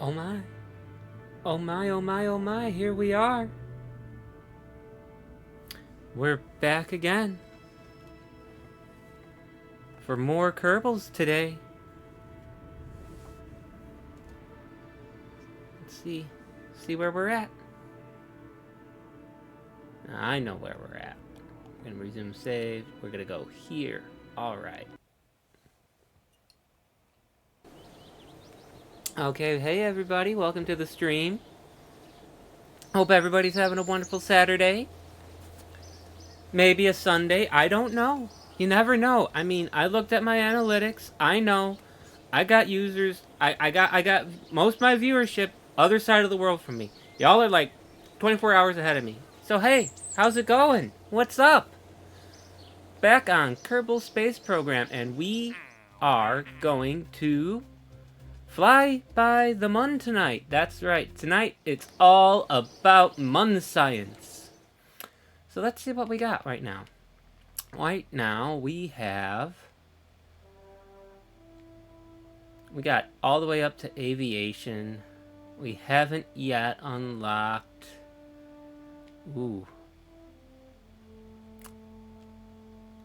Oh my. Oh my, oh my, oh my, here we are. We're back again. For more Kerbals today. Let's see where we're at. I know where we're at. We're gonna resume save. We're gonna go here. Alright. Okay, hey everybody, welcome to the stream. Hope everybody's having a wonderful Saturday. Maybe a Sunday, I don't know. You never know. I mean, I looked at my analytics. I know. I got users. I got most of my viewership other side of the world from me. Y'all are like 24 hours ahead of me. So hey, how's it going? What's up? Back on Kerbal Space Program, and we are going to fly by the Mun tonight. That's right. Tonight it's all about Mun science. So let's see what we got right now. Right now we got all the way up to aviation. We haven't yet unlocked. Ooh.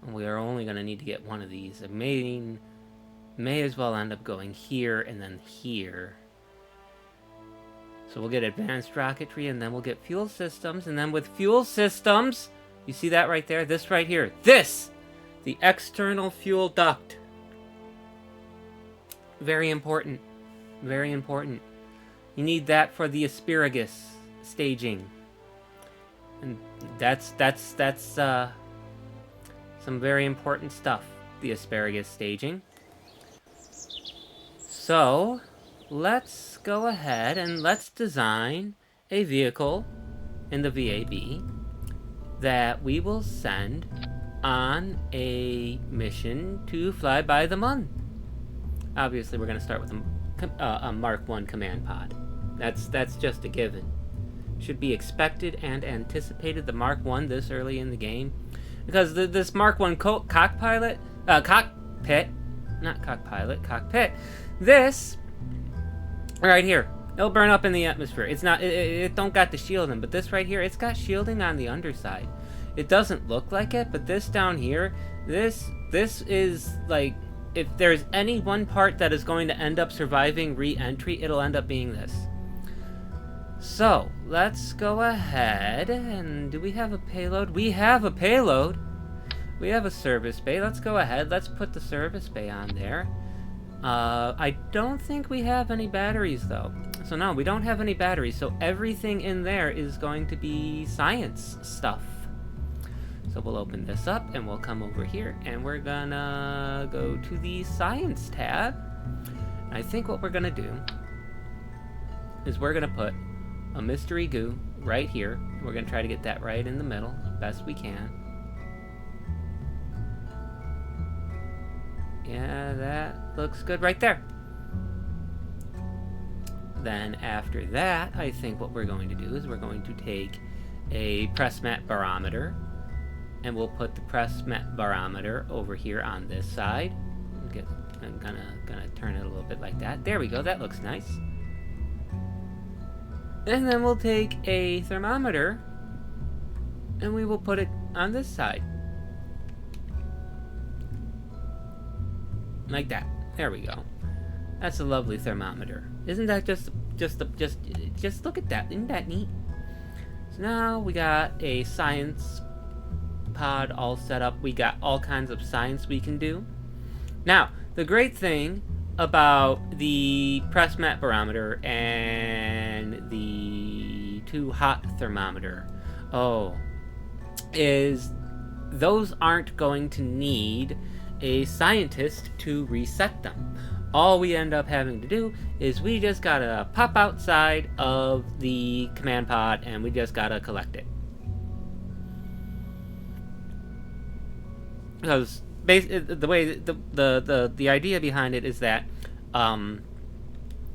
We are only going to need to get one of these. I may as well end up going here and then here. So we'll get advanced rocketry, and then we'll get fuel systems, and then with fuel systems, you see that right there? This right here. This! The external fuel duct. Very important. Very important. You need that for the asparagus staging. And that's some very important stuff, the asparagus staging. So, let's go ahead and let's design a vehicle in the VAB that we will send on a mission to fly by the Mun. Obviously, we're going to start with a Mark 1 command pod. That's just a given. Should be expected and anticipated, the Mark 1 this early in the game. Because this Mark 1 cockpit, this right here, it'll burn up in the atmosphere. It's not, it don't got the shielding, but this right here, it's got shielding on the underside. It doesn't look like it, but this down here, this is like, if there's any one part that is going to end up surviving re-entry, it'll end up being this. So, let's go ahead, and do we have a payload? We have a payload. We have a service bay. Let's go ahead. Let's put the service bay on there. I don't think we have any batteries, though. So no, we don't have any batteries, so everything in there is going to be science stuff. So we'll open this up, and we'll come over here, and we're gonna go to the science tab. I think what we're gonna do is we're gonna put a mystery goo right here. We're going to try to get that right in the middle, best we can. Yeah, that looks good right there. Then after that, I think what we're going to do is we're going to take a press mat barometer, and we'll put the press mat barometer over here on this side. I'm gonna turn it a little bit like that. There we go, that looks nice. And then we'll take a thermometer, and we will put it on this side. Like that. There we go. That's a lovely thermometer. Isn't that just look at that. Isn't that neat? So now we got a science pod all set up. We got all kinds of science we can do. Now, the great thing about the press mat barometer and the too hot thermometer is those aren't going to need a scientist to reset them. All we end up having to do is we just gotta pop outside of the command pod and we just gotta collect it. Because the way the idea behind it is that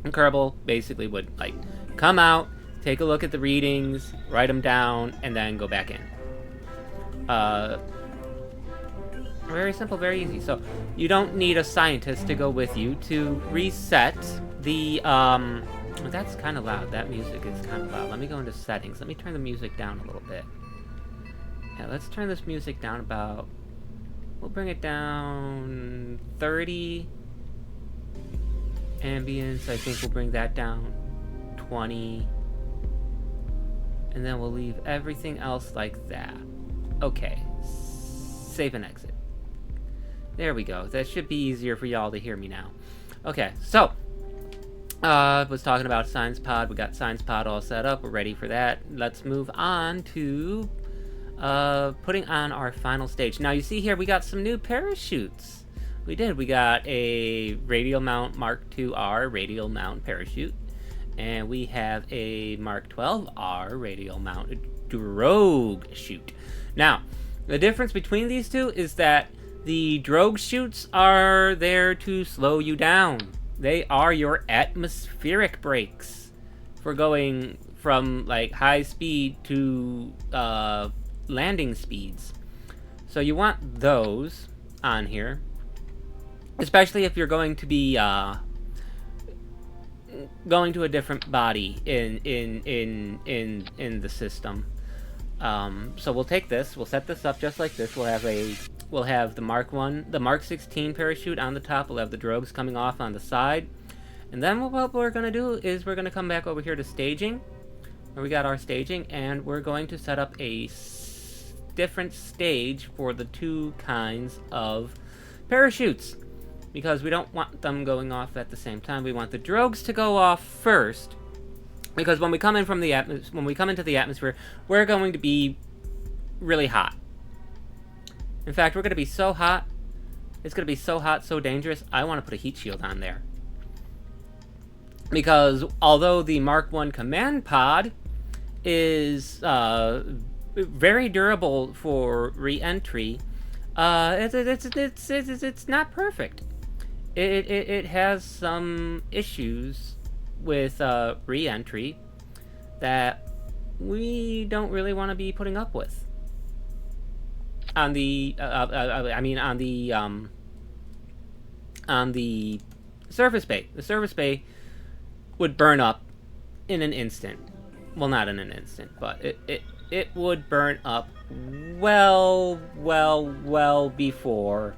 Kerbal basically would like come out, take a look at the readings, write them down, and then go back in. Very simple, very easy. So you don't need a scientist to go with you to reset the Well, that's kind of loud. That music is kind of loud. Let me go into settings. Let me turn the music down a little bit. Yeah, let's turn this music down about... We'll bring it down 30. Ambience, I think we'll bring that down 20. And then we'll leave everything else like that. Okay. Save and exit. There we go. That should be easier for y'all to hear me now. Okay, so... was talking about Science Pod. We got Science Pod all set up. We're ready for that. Let's move on to putting on our final stage. Now you see here we got some new parachutes. We did. We got a radial mount Mark II-R radial mount parachute. And we have a Mark 12R radial mount drogue chute. Now, the difference between these two is that the drogue chutes are there to slow you down. They are your atmospheric brakes for going from like high speed to landing speeds. So you want those on here, especially if you're going to be going to a different body in the system. So we'll take this. We'll set this up just like this. We'll have the Mark 1, the Mark 16 parachute on the top. We'll have the drogues coming off on the side. And then what we're going to do is we're going to come back over here to staging, where we got our staging, and we're going to set up a different stage for the two kinds of parachutes, because we don't want them going off at the same time. We want the drogues to go off first, because when we come into the atmosphere, we're going to be really hot. In fact, we're going to be so hot, it's going to be so hot, so dangerous, I want to put a heat shield on there. Because although the Mark 1 command pod is very durable for re-entry, it's not perfect. It has some issues with re-entry that we don't really want to be putting up with. On the surface bay. The surface bay would burn up in an instant. Well, not in an instant, but it would burn up well before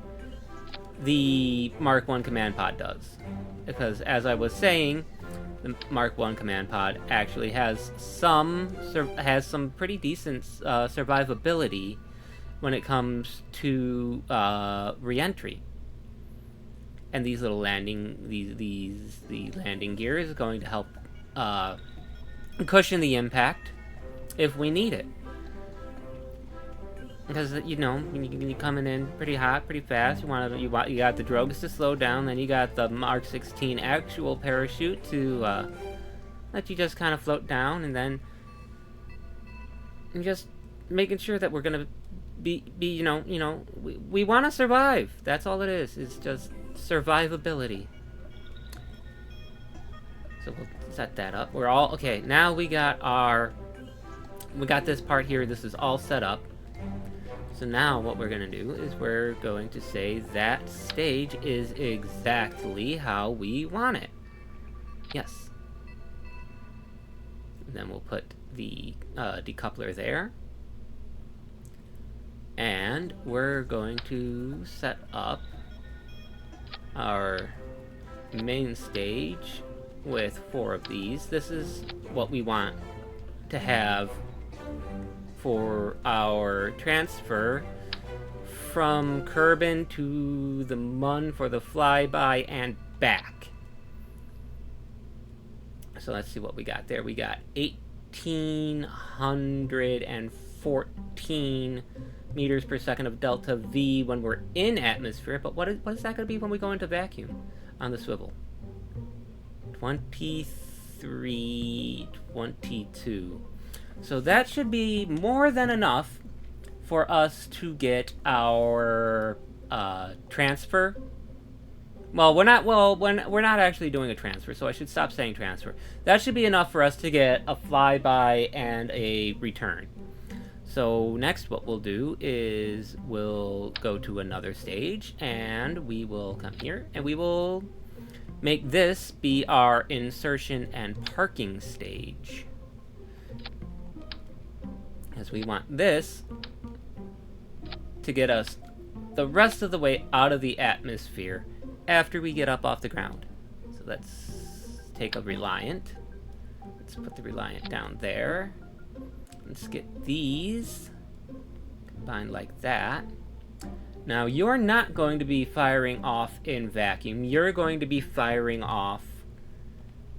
the Mark 1 command pod does. Because as I was saying, the Mark 1 command pod actually has some pretty decent survivability when it comes to re-entry. And these little landing the landing gear is going to help cushion the impact if we need it. Because you know, you're coming in pretty hot, pretty fast. You got the drogues to slow down. Then you got the Mark 16 actual parachute to let you just kind of float down, and then just making sure that we're gonna be we want to survive. That's all it is. It's just survivability. So we'll set that up. We're all okay. Now we got this part here. This is all set up. So now what we're going to do is we're going to say that stage is exactly how we want it. Yes. And then we'll put the decoupler there. And we're going to set up our main stage with 4 of these. This is what we want to have for our transfer from Kerbal to the Mun for the flyby and back. So let's see what we got there. We got 1,814 meters per second of delta V when we're in atmosphere, but what is that going to be when we go into vacuum on the swivel? 23, 22. So that should be more than enough for us to get our transfer. Well, we're not actually doing a transfer, so I should stop saying transfer. That should be enough for us to get a flyby and a return. So next what we'll do is we'll go to another stage, and we will come here, and we will make this be our insertion and parking stage. As we want this to get us the rest of the way out of the atmosphere after we get up off the ground. So let's take a Reliant. Let's put the Reliant down there. Let's get these combined like that. Now, you're not going to be firing off in vacuum. You're going to be firing off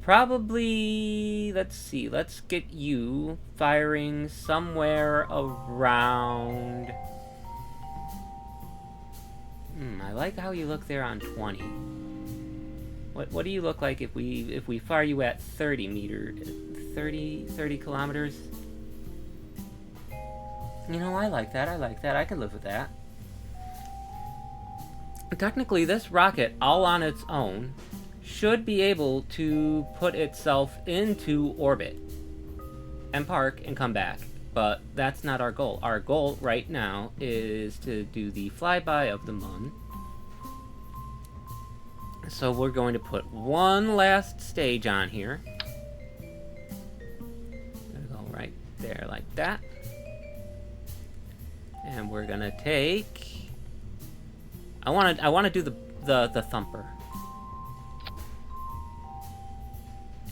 probably, let's see, let's get you firing somewhere around... I like how you look there on 20. What do you look like if we fire you at 30 kilometers? You know, I like that. I can live with that. Technically, this rocket, all on its own, should be able to put itself into orbit and park and come back. But that's not our goal. Our goal right now is to do the flyby of the moon. So we're going to put one last stage on here. Gonna go right there like that. And we're gonna take... I wanna do the thumper.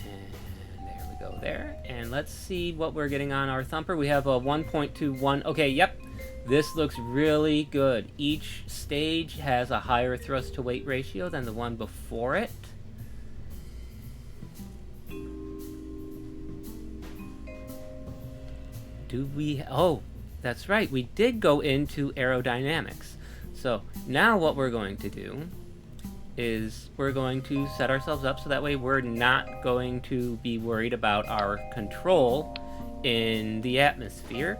And there we go there. And let's see what we're getting on our thumper. We have a 1.21. Okay, yep. This looks really good. Each stage has a higher thrust to weight ratio than the one before it. Do we... Oh, that's right. We did go into aerodynamics. So now what we're going to do is we're going to set ourselves up so that way we're not going to be worried about our control in the atmosphere.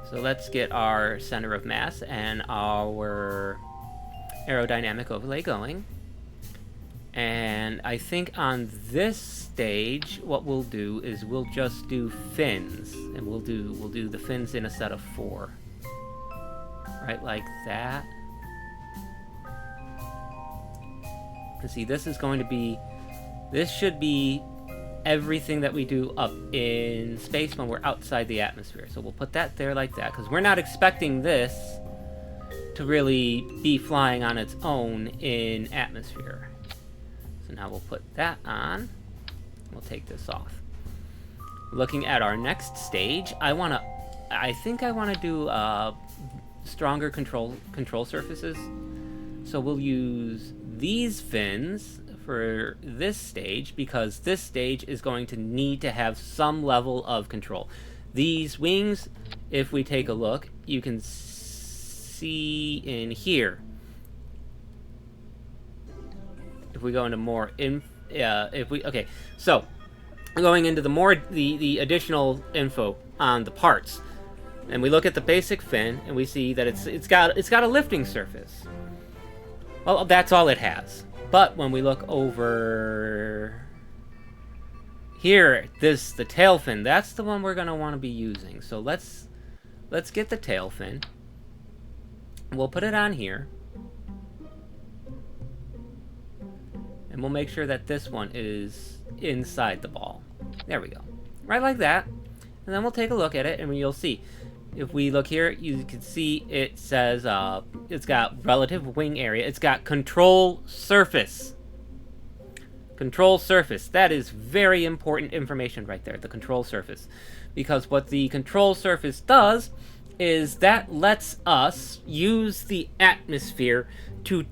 So let's get our center of mass and our aerodynamic overlay going. And I think on this stage, what we'll do is we'll just do fins, and we'll do the fins in a set of 4, right, like that. And see, this is going to be, this should be everything that we do up in space when we're outside the atmosphere. So we'll put that there like that, because we're not expecting this to really be flying on its own in atmosphere. So now we'll put that on. We'll take this off. Looking at our next stage, I think I want to do stronger control surfaces. So we'll use these fins for this stage, because this stage is going to need to have some level of control. These wings, if we take a look, you can see in here. If we go into more okay, so going into the additional info on the parts, and we look at the basic fin, and we see that it's got a lifting surface. Well, that's all it has. But when we look over here, the tail fin, that's the one we're going to want to be using. So let's get the tail fin. We'll put it on here. And we'll make sure that this one is inside the ball. There we go. Right like that. And then we'll take a look at it, and you'll see. If we look here, you can see it says it's got relative wing area. It's got control surface. Control surface. That is very important information right there, the control surface. Because what the control surface does is that lets us use the atmosphere to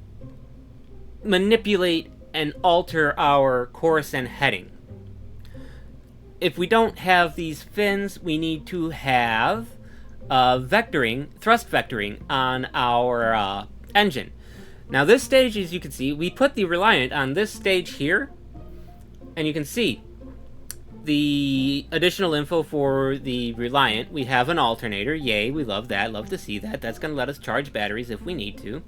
manipulate and alter our course and heading. If we don't have these fins, we need to have thrust vectoring on our engine. Now this stage, as you can see, we put the Reliant on this stage here, and you can see the additional info for the Reliant. We have an alternator. Yay, we love that. Love to see that. That's going to let us charge batteries if we need to.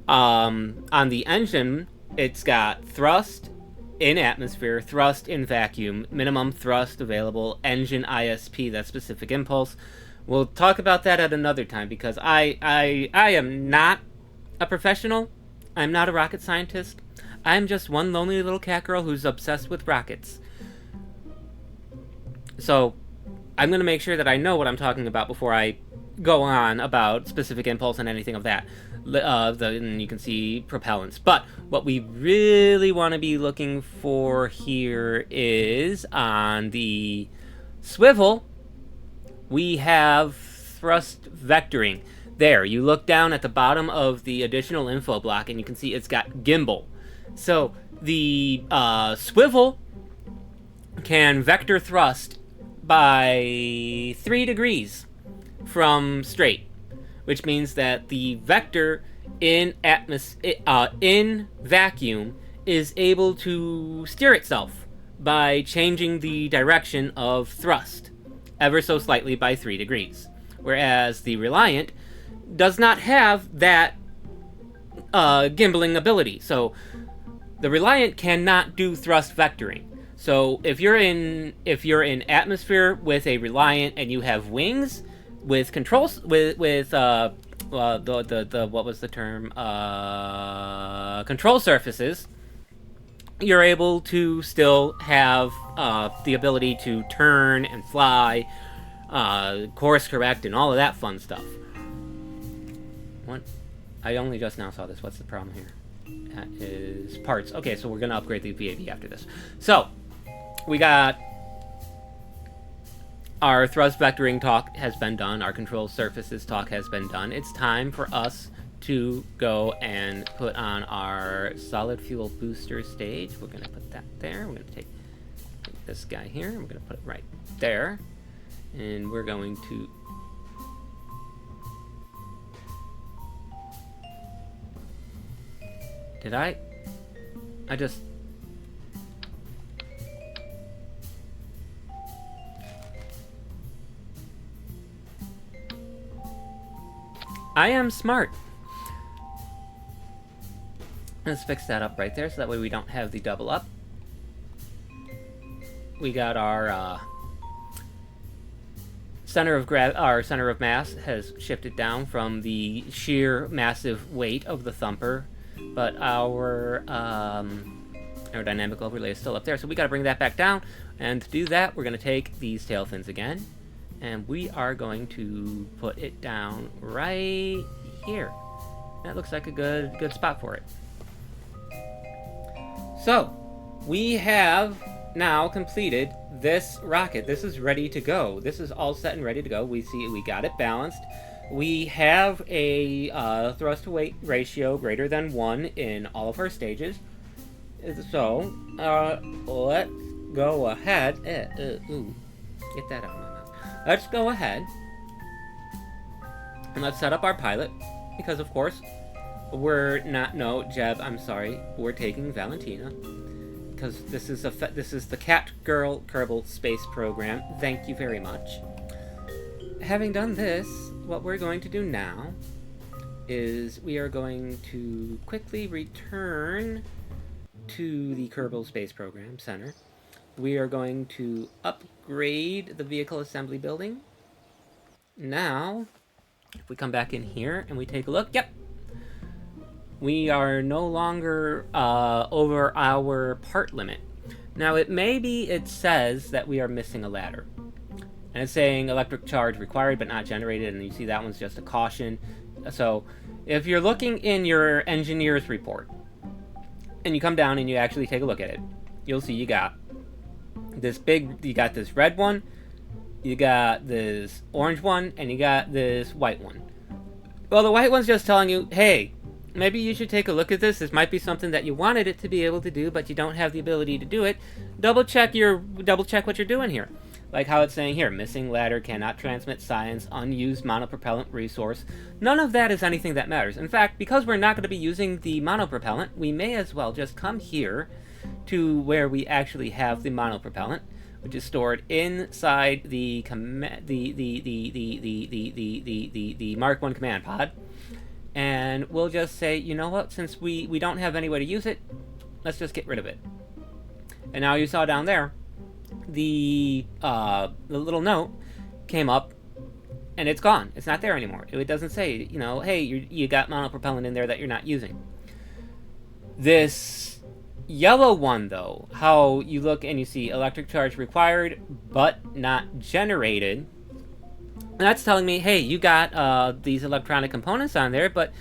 On the engine, it's got thrust in atmosphere, thrust in vacuum, minimum thrust available, engine ISP, that's specific impulse. We'll talk about that at another time, because I am not a professional I'm not a rocket scientist. I'm just one lonely little cat girl who's obsessed with rockets. So, I'm going to make sure that I know what I'm talking about before I go on about specific impulse and anything of that. And you can see propellants. But what we really want to be looking for here is on the swivel, we have thrust vectoring. There, you look down at the bottom of the additional info block and you can see it's got gimbal. So the swivel can vector thrust by 3 degrees from straight, which means that the vector in vacuum is able to steer itself by changing the direction of thrust ever so slightly by 3 degrees. Whereas the Reliant does not have that gimbaling ability. So the Reliant cannot do thrust vectoring. So if you're in atmosphere with a Reliant and you have wings with controls with the what was the term, control surfaces, you're able to still have the ability to turn and fly, course correct, and all of that fun stuff. What? I only just now saw this. What's the problem here? That is parts. Okay, so we're going to upgrade the VAV after this. So, we got our thrust vectoring talk has been done. Our control surfaces talk has been done. It's time for us to go and put on our solid fuel booster stage. We're going to put that there. We're going to take this guy here. We're going to put it right there. And we're going to... Did I just... I am smart. Let's fix that up right there so that way we don't have the double up. We got our center of mass has shifted down from the sheer massive weight of the thumper, but our aerodynamic overlay is still up there, so we got to bring that back down. And to do that, we're going to take these tail fins again, and we are going to put it down right here. That looks like a good spot for it. So, we have now completed this rocket. This is ready to go. This is all set and ready to go. We see we got it balanced. We have a thrust to weight ratio greater than 1 in all of our stages. So, let's go ahead. Get that out of my mouth. Let's go ahead and let's set up our pilot, because of course we're not. No, Jeb, I'm sorry. We're taking Valentina because this is the Cat Girl Kerbal space program. Thank you very much. Having done this, what we're going to do now is we are going to quickly return to the Kerbal Space Program Center. We are going to upgrade the vehicle assembly building. Now, if we come back in here and we take a look, yep, we are no longer over our part limit. Now, it says that we are missing a ladder. And it's saying electric charge required but not generated, and you see that one's just a caution. So, if you're looking in your engineer's report, and you come down and you actually take a look at it, you'll see you got this red one, you got this orange one, and you got this white one. Well, the white one's just telling you, hey, maybe you should take a look at this. This might be something that you wanted it to be able to do, but you don't have the ability to do it. Double check what you're doing here. Like how it's saying here, missing ladder, cannot transmit science, unused monopropellant resource. None of that is anything that matters. In fact, because we're not going to be using the monopropellant, we may as well just come here to where we actually have the monopropellant, which is stored inside the Mark 1 command pod. And we'll just say, you know what, since we don't have any way to use it, let's just get rid of it. And now you saw down there, the little note came up, and it's gone. It's not there anymore. It doesn't say, hey, you got monopropellant in there that you're not using. This yellow one, though, how you look and you see electric charge required but not generated, that's telling me, hey, you got these electronic components on there, but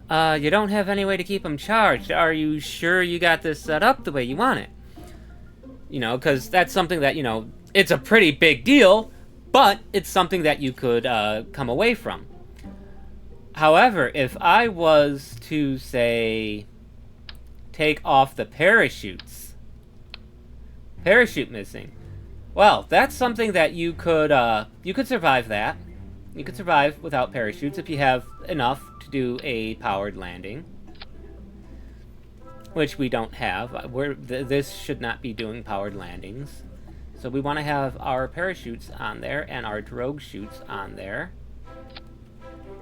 you don't have any way to keep them charged. Are you sure you got this set up the way you want it? You know, because that's something that, you know, it's a pretty big deal, but it's something that you could come away from. However, if I was to, say, take off the parachutes, parachute missing, well, that's something that you could survive that. You could survive without parachutes if you have enough to do a powered landing, which we don't have. This should not be doing powered landings. So we want to have our parachutes on there and our drogue chutes on there.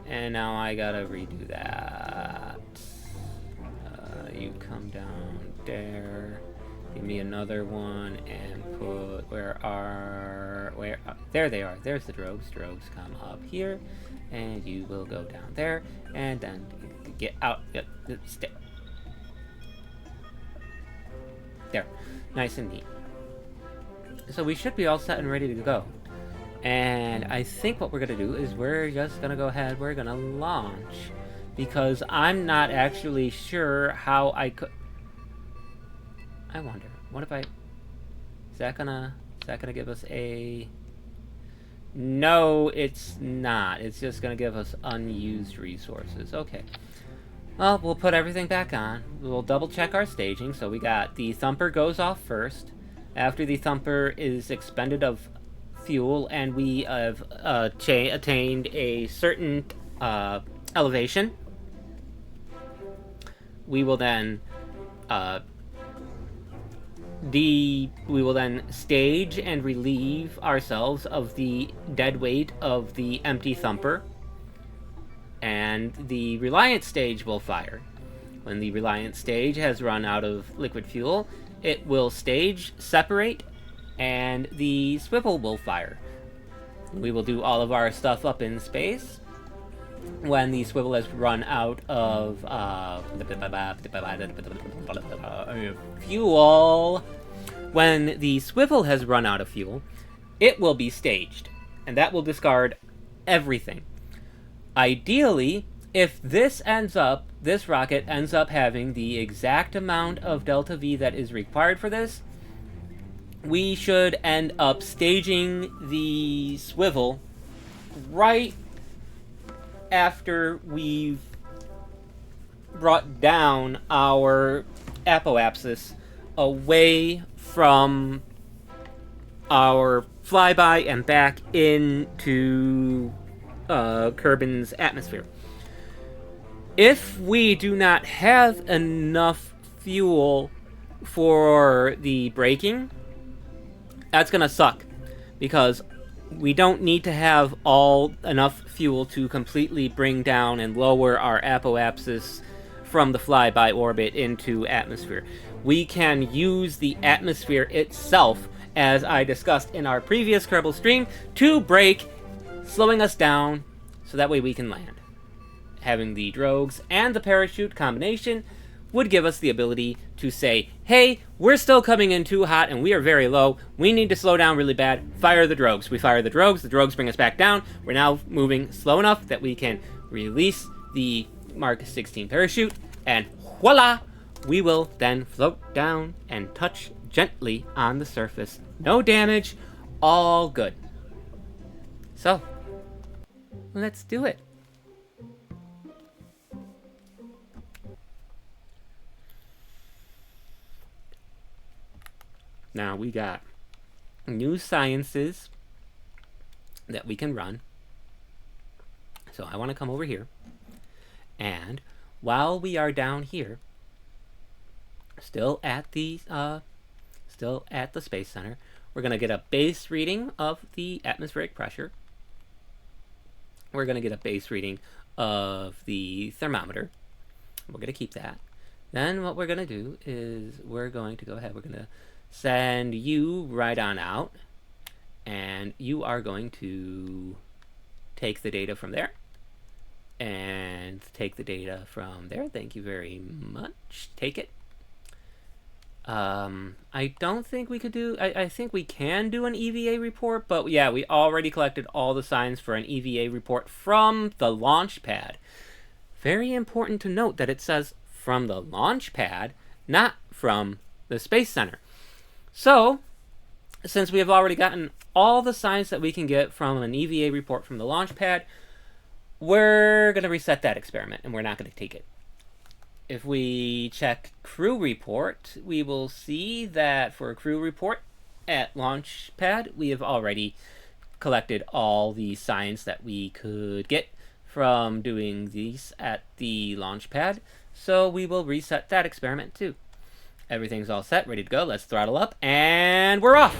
And now I gotta redo that. You come down there. Give me another one and put, there they are. There's the drogues. Drogues come up here, and you will go down there, and then get out. Stay. There. Nice and neat. So we should be all set and ready to go. And I think what we're going to do is we're just going to go ahead, we're going to launch. Because I'm not actually sure how I could... I wonder, what if I... Is that gonna give us a... No, it's not. It's just gonna give us unused resources. Okay. Well, we'll put everything back on. We'll double check our staging. So we got the thumper goes off first. After the thumper is expended of fuel and we have attained a certain elevation, we will then stage and relieve ourselves of the dead weight of the empty thumper, and the Reliant stage will fire. When the Reliant stage has run out of liquid fuel, it will stage, separate, and the swivel will fire. We will do all of our stuff up in space. When the swivel has run out of fuel, when the swivel has run out of fuel, it will be staged, and that will discard everything. Ideally, if this rocket ends up having the exact amount of delta V that is required for this, we should end up staging the swivel right after we've brought down our apoapsis away from our flyby and back into Kerbin's atmosphere. If we do not have enough fuel for the braking, that's gonna suck, because we don't need to have enough fuel to completely bring down and lower our apoapsis from the flyby orbit into atmosphere. We can use the atmosphere itself, as I discussed in our previous Kerbal stream, to brake, slowing us down so that way we can land. Having the drogues and the parachute combination would give us the ability to say, hey, we're still coming in too hot and we are very low. We need to slow down really bad. Fire the drogues. We fire the drogues bring us back down. We're now moving slow enough that we can release the Mark 16 parachute, and voila! We will then float down and touch gently on the surface. No damage, all good. So, let's do it. Now we got new sciences that we can run. So I want to come over here, and while we are down here, still at the Space Center, we're going to get a base reading of the atmospheric pressure. We're going to get a base reading of the thermometer. We're going to keep that. Then what we're going to do is we're going to go ahead. We're going to send you right on out, and you are going to take the data from there and take the data from there. Thank you very much. Take it. I don't think we could do... I think we can do an EVA report, but yeah, we already collected all the signs for an EVA report from the launch pad. Very important to note that it says from the launch pad, not from the Space Center. So, since we have already gotten all the signs that we can get from an EVA report from the launch pad, we're going to reset that experiment, and we're not going to take it. If we check crew report, we will see that for a crew report at launch pad, we have already collected all the signs that we could get from doing these at the launch pad. So we will reset that experiment too. Everything's all set, ready to go. Let's throttle up, and we're off.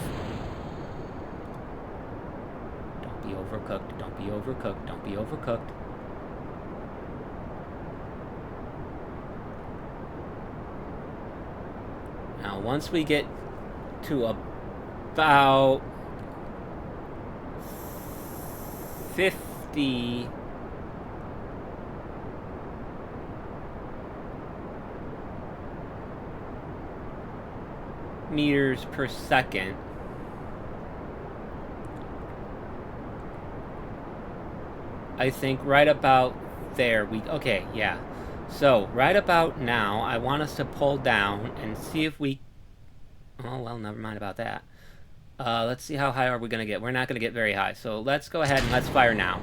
Don't be overcooked. Don't be overcooked. Don't be overcooked. Now, once we get to about 50 meters per second, I think right about there okay, yeah. So, right about now, I want us to pull down and see if we... Oh, well, never mind about that. Let's see how high are we going to get. We're not going to get very high, so let's go ahead and let's fire now.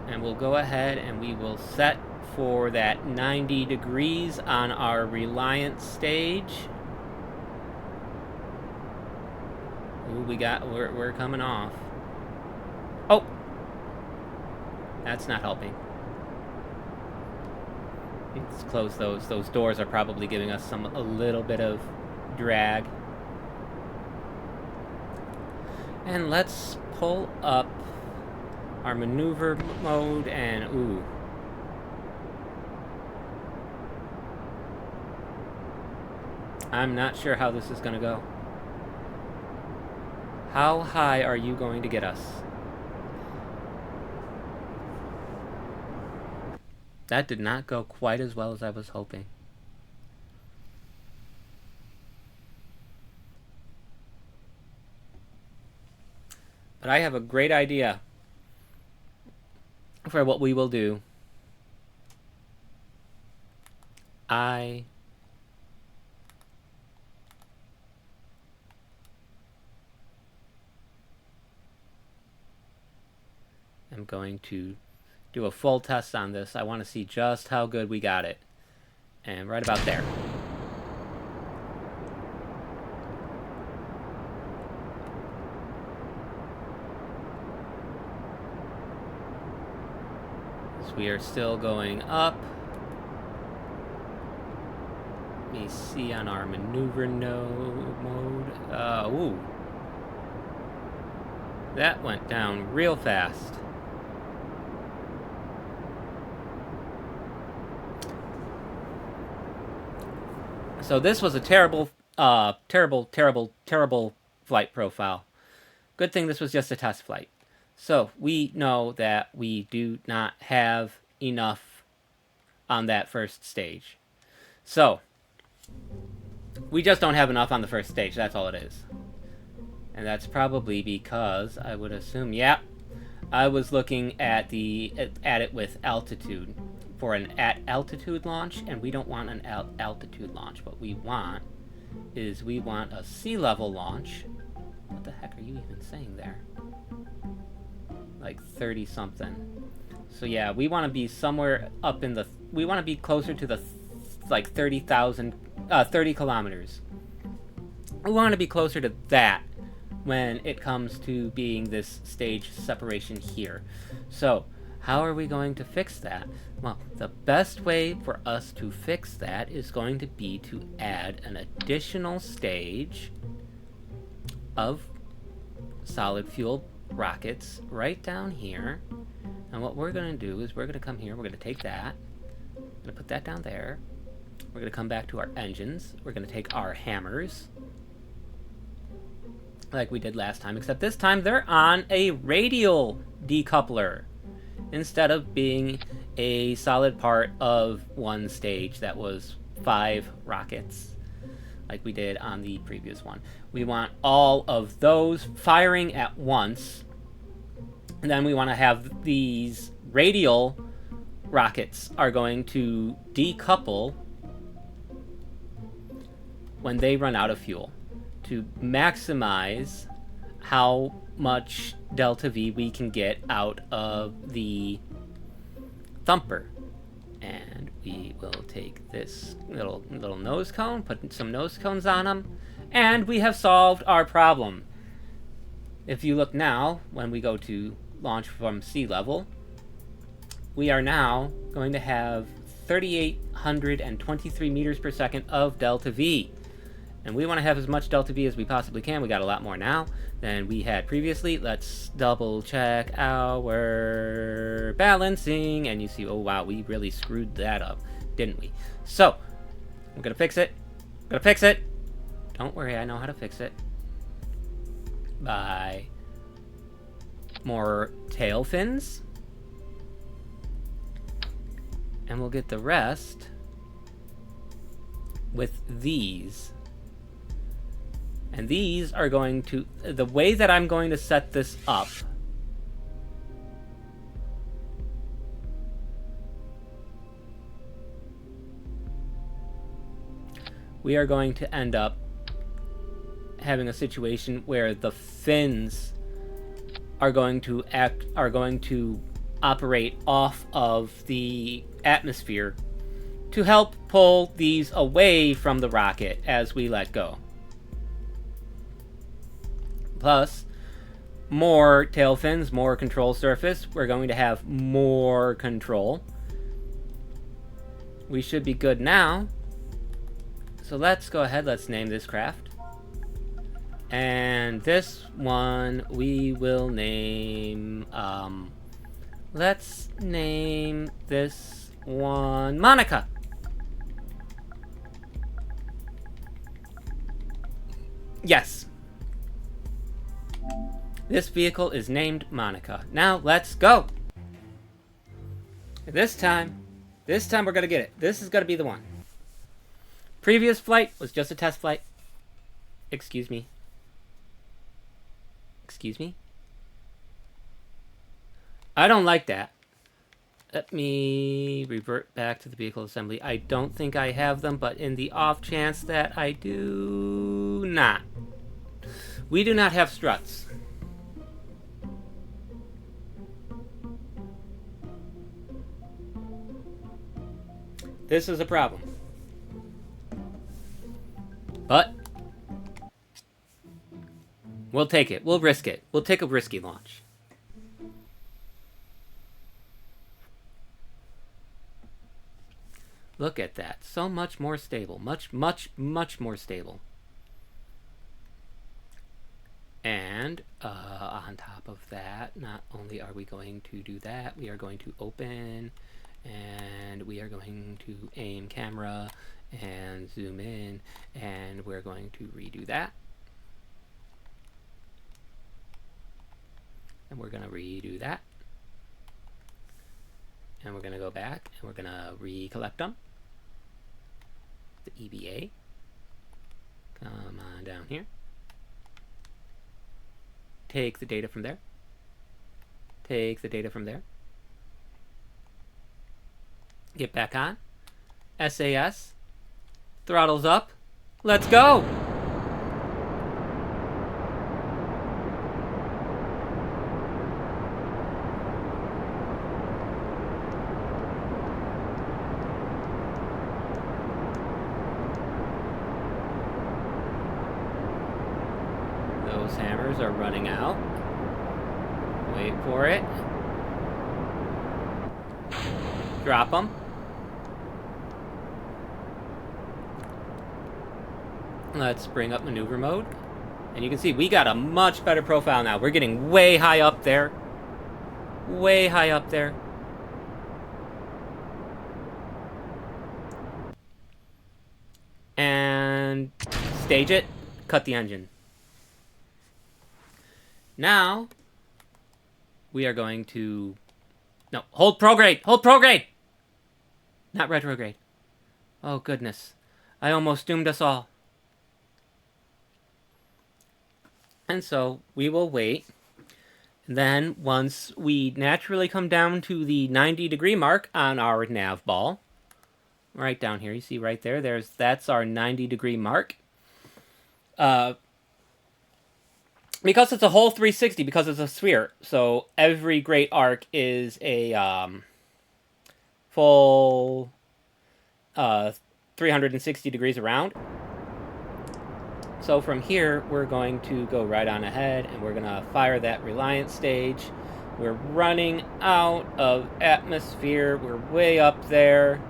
And we'll go ahead and we will set for that 90 degrees on our Reliance stage. Ooh, we're coming off. Oh! That's not helping. Let's close those. Those doors are probably giving us a little bit of drag. And let's pull up our maneuver mode and ooh. I'm not sure how this is going to go. How high are you going to get us? That did not go quite as well as I was hoping. But I have a great idea for what we will do. I am going to do a full test on this. I want to see just how good we got it. And right about there. So we are still going up. Let me see on our maneuver mode. Ooh. That went down real fast. So this was a terrible flight profile. Good thing this was just a test flight. So we know that we do not have enough on that first stage. So we just don't have enough on the first stage. That's all it is. And that's probably because I would assume, yeah, I was looking at it with altitude. For an at-altitude launch, and we don't want an altitude launch. What we want is we want a sea-level launch. What the heck are you even saying there? Like 30-something. So yeah, we want to be somewhere up in the... We want to be closer to the, like, 30 kilometers. We want to be closer to that when it comes to being this stage separation here. So, how are we going to fix that? Well, the best way for us to fix that is going to be to add an additional stage of solid fuel rockets right down here. And what we're going to do is we're going to come here, we're going to take that, we're going to put that down there. We're going to come back to our engines. We're going to take our hammers, like we did last time, except this time they're on a radial decoupler. instead of being a solid part of one stage that was 5 rockets like we did on the previous one. We want all of those firing at once, and then we want to have these radial rockets are going to decouple when they run out of fuel to maximize how much delta V we can get out of the thumper. And we will take this little nose cone, put some nose cones on them, and we have solved our problem. If you look now, when we go to launch from sea level, we are now going to have 3,823 meters per second of delta V. And we want to have as much delta V as we possibly can. We got a lot more now than we had previously. Let's double check our balancing. And you see, oh wow, we really screwed that up, didn't we? So, I'm going to fix it. Don't worry, I know how to fix it. By more tail fins. And we'll get the rest with these. And these are going to... The way that I'm going to set this up... We are going to end up having a situation where the fins are going to operate off of the atmosphere to help pull these away from the rocket as we let go. Plus, more tail fins, more control surface. We're going to have more control. We should be good now. So let's go ahead, let's name this craft. And this one we will name, let's name this one Monica. Yes. This vehicle is named Monica. Now let's go. This time we're gonna get it. This is gonna be the one. Previous flight was just a test flight. Excuse me. Excuse me? I don't like that. Let me revert back to the vehicle assembly. I don't think I have them, but in the off chance that I do not. We do not have struts. This is a problem. But we'll take it. We'll risk it. We'll take a risky launch. Look at that. So much more stable. Much more stable. And on top of that, not only are we going to do that, we are going to open and we are going to aim camera and zoom in, and we're going to redo that. And we're going to redo that. And we're going to go back and we're going to recollect them. The EVA. Come on down here. Take the data from there. Take the data from there. Get back on. SAS. Throttles up. Let's go! Those hammers are running out. Wait for it. Drop them. Let's bring up maneuver mode. And you can see we got a much better profile now. We're getting way high up there. Way high up there. And stage it. Cut the engine. Now, we are going to No, hold prograde! Hold prograde! Not retrograde. Oh, goodness. I almost doomed us all. And so, we will wait. Then, once we naturally come down to the 90-degree mark on our nav ball, right down here, you see right there, that's our 90-degree mark. Because it's a whole 360, because it's a sphere, so every great arc is a full 360 degrees around. So from here, we're going to go right on ahead, and we're going to fire that Reliance stage. We're running out of atmosphere. We're way up there.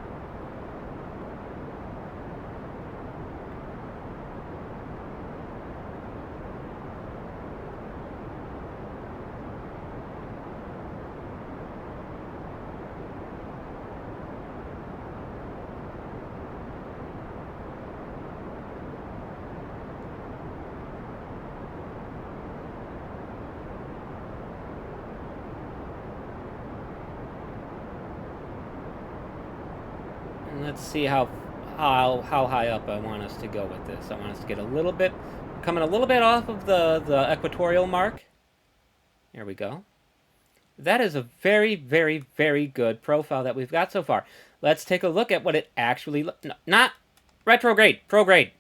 Let's see how high up I want us to go with this. I want us to get a little bit, coming a little bit off of the equatorial mark. There we go. That is a very, very, very good profile that we've got so far. Let's take a look at what it actually no, not retrograde, prograde.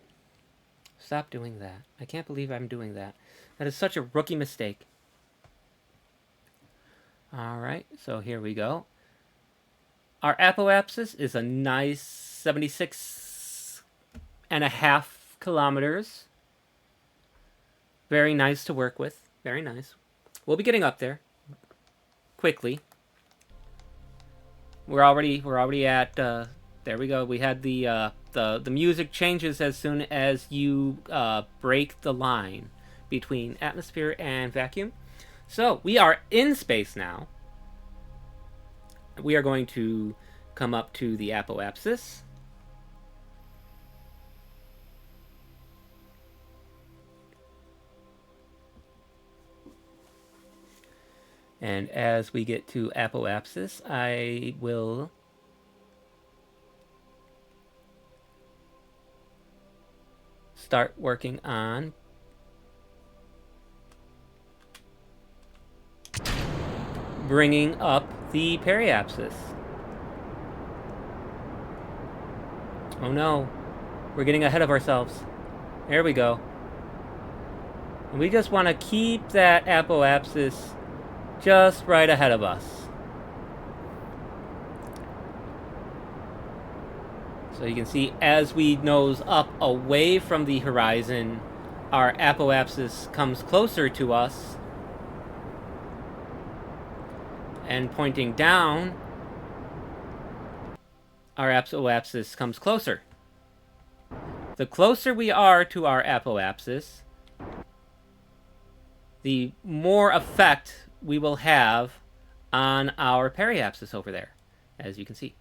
Stop doing that. I can't believe I'm doing that. That is such a rookie mistake. All right, so here we go. Our apoapsis is a nice 76.5 kilometers. Very nice to work with. Very nice. We'll be getting up there quickly. We're already at. There we go. We had the music changes as soon as you break the line between atmosphere and vacuum. So we are in space now. We are going to come up to the apoapsis. And as we get to apoapsis, I will start working on bringing up the periapsis. Oh no, we're getting ahead of ourselves. There we go. And we just want to keep that apoapsis just right ahead of us. So you can see as we nose up away from the horizon, our apoapsis comes closer to us. And pointing down, our apoapsis comes closer. The closer we are to our apoapsis, the more effect we will have on our periapsis over there, as you can see.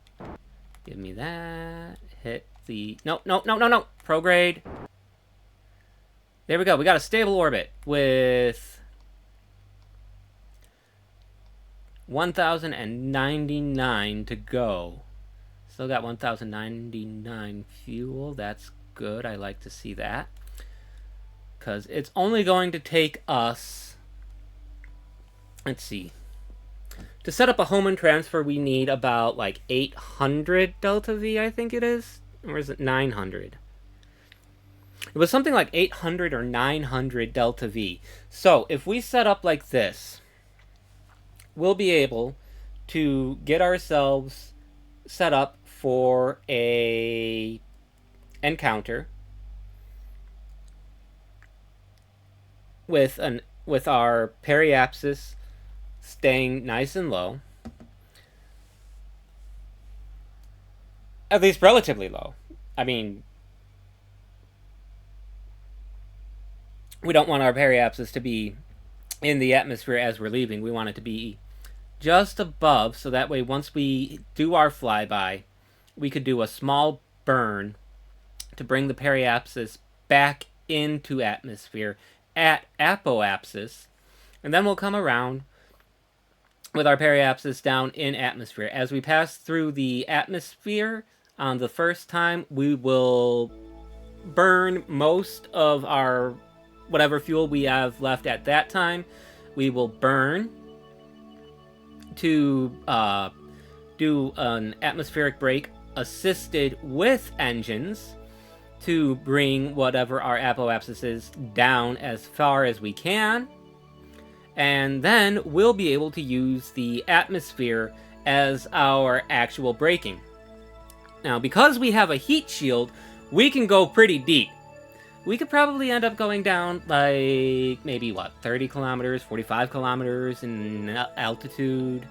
Give me that. Hit the... No. Prograde. There we go. We got a stable orbit with 1,099 to go. Still got 1,099 fuel. That's good. I like to see that. Because it's only going to take us... Let's see. To set up a Hohmann transfer, we need about like 800 delta V, I think it is. Or is it 900? It was something like 800 or 900 delta V. So if we set up like this, we'll be able to get ourselves set up for a encounter with our periapsis staying nice and low, at least relatively low. I mean, we don't want our periapsis to be in the atmosphere as we're leaving. We want it to be just above, so that way once we do our flyby, we could do a small burn to bring the periapsis back into atmosphere at apoapsis, and then we'll come around with our periapsis down in atmosphere. As we pass through the atmosphere on the first time, we will burn most of our whatever fuel we have left at that time. We will burn to do an atmospheric brake assisted with engines to bring whatever our apoapsis is down as far as we can. And then we'll be able to use the atmosphere as our actual braking. Now, because we have a heat shield, we can go pretty deep. We could probably end up going down like maybe 30 kilometers, 45 kilometers in altitude.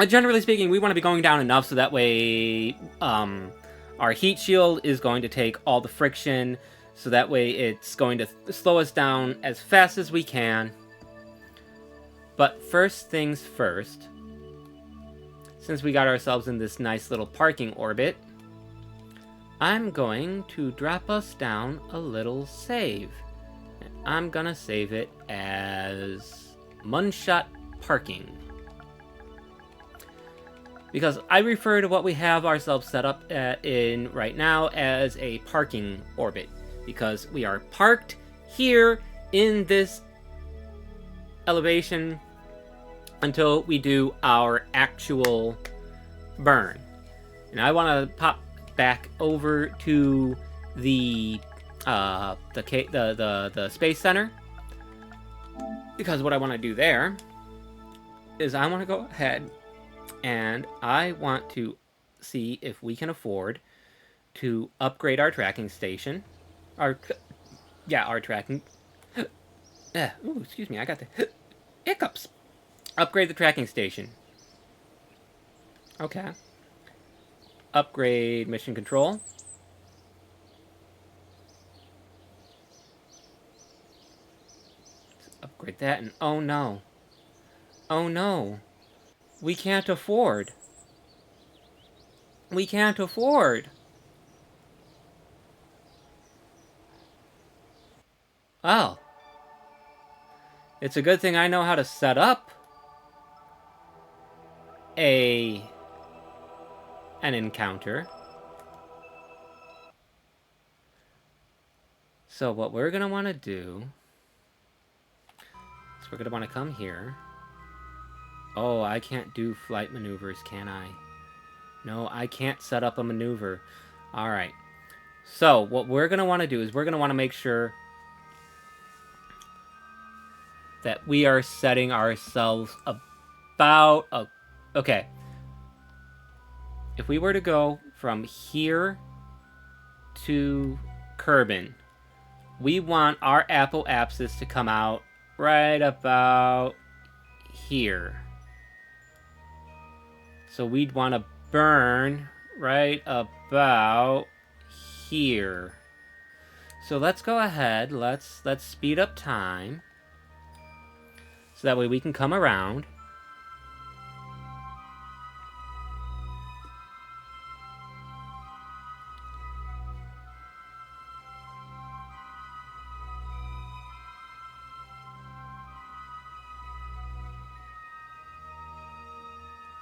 Generally speaking, we want to be going down enough so that way our heat shield is going to take all the friction, so that way it's going to slow us down as fast as we can. But first things first, since we got ourselves in this nice little parking orbit, I'm going to drop us down a little save. I'm gonna save it as Munshot Parking. Because I refer to what we have ourselves set up in right now as a parking orbit. Because we are parked here in this elevation until we do our actual burn. And I want to pop back over to the Space Center. Because what I want to do there is I want to go ahead and I want to see if we can afford to upgrade our tracking station. Our tracking. Ooh, excuse me, I got the hiccups. Upgrade the tracking station. Okay. Upgrade mission control. Let's upgrade that, and oh no. Oh no. We can't afford. We can't afford. Oh. It's a good thing I know how to set up an encounter. So what we're going to want to do is we're going to want to come here. Oh, I can't do flight maneuvers, can I? No, I can't set up a maneuver. Alright. So, what we're going to want to do is we're going to want to make sure that we are setting ourselves about a... Okay. If we were to go from here to Kerbal, we want our apoapsis to come out right about here. So we'd want to burn right about here. So let's go ahead. Let's speed up time. So that way we can come around.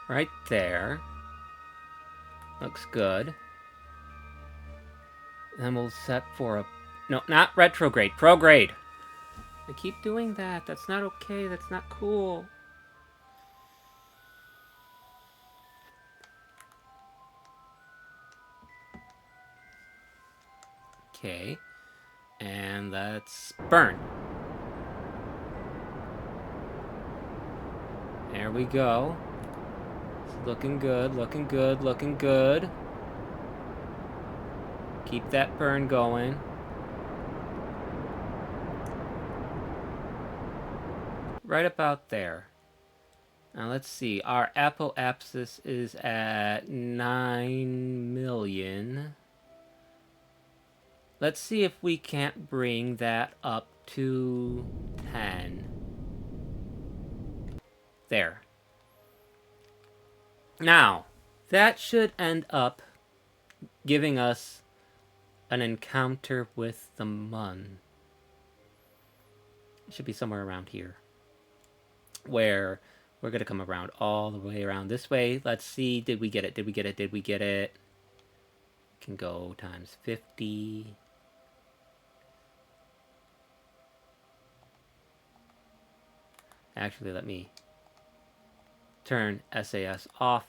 Right there. Looks good. Then we'll set for a... No, not retrograde. Prograde. I keep doing that. That's not okay. That's not cool. Okay. And let's burn. There we go. It's looking good, looking good, looking good. Keep that burn going. Right about there. Now let's see. Our apoapsis is at 9 million. Let's see if we can't bring that up to 10. There. Now, that should end up giving us an encounter with the Mun. It should be somewhere around here. where we're going to come around all the way around this way. Let's see, did we get it? Did we get it? Did we get it? Can go times 50. Actually, let me turn SAS off.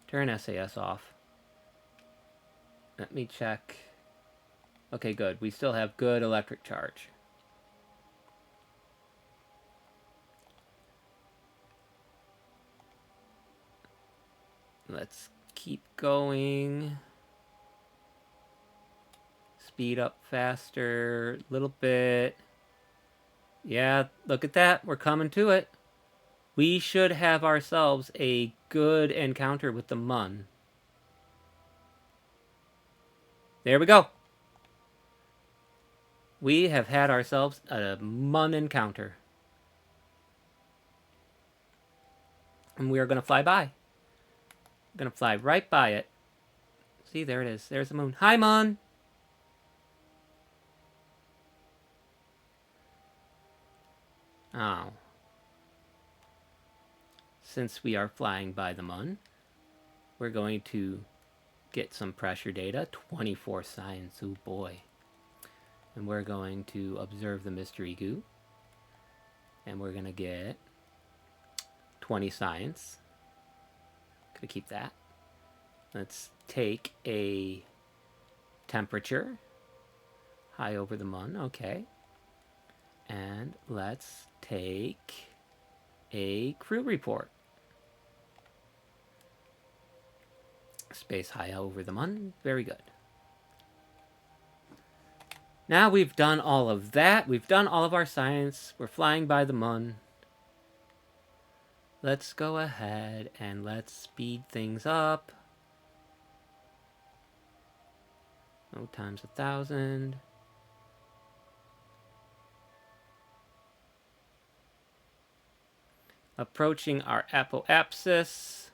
Turn SAS off. Let me check. Okay, good. We still have good electric charge. Let's keep going. Speed up faster a little bit. Yeah, look at that. We're coming to it. We should have ourselves a good encounter with the Mun. There we go. We have had ourselves a Mun encounter. And we are going to fly by. We're going to fly right by it. See, there it is. There's the moon. Hi, Mun. Oh. Since we are flying by the Mun, we're going to get some pressure data. 24 science. Oh, boy. And we're going to observe the mystery goo. And we're going to get 20 science. Gonna keep that. Let's take a temperature. High over the Mun. Okay. And let's take a crew report. Space high over the Mun. Very good. Now we've done all of that. We've done all of our science. We're flying by the Mun. Let's go ahead and let's speed things up. Oh, times 1,000. Approaching our apoapsis.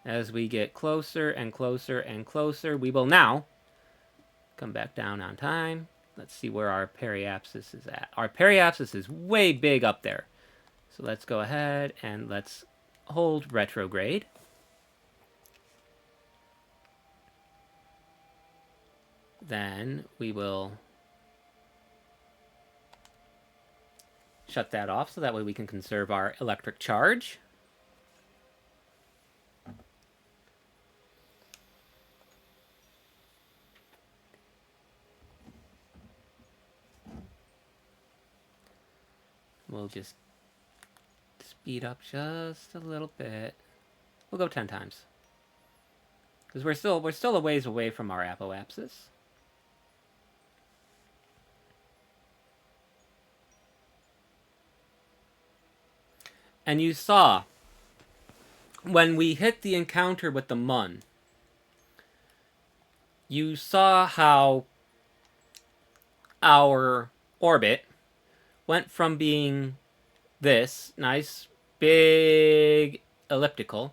As we get closer and closer and closer, we will now come back down on time. Let's see where our periapsis is at. Our periapsis is way big up there. So let's go ahead and let's hold retrograde. Then we will shut that off so that way we can conserve our electric charge. We'll just speed up just a little bit. We'll go 10 times. Because we're still a ways away from our apoapsis. And you saw, when we hit the encounter with the Mun, you saw how our orbit went from being this nice, big elliptical,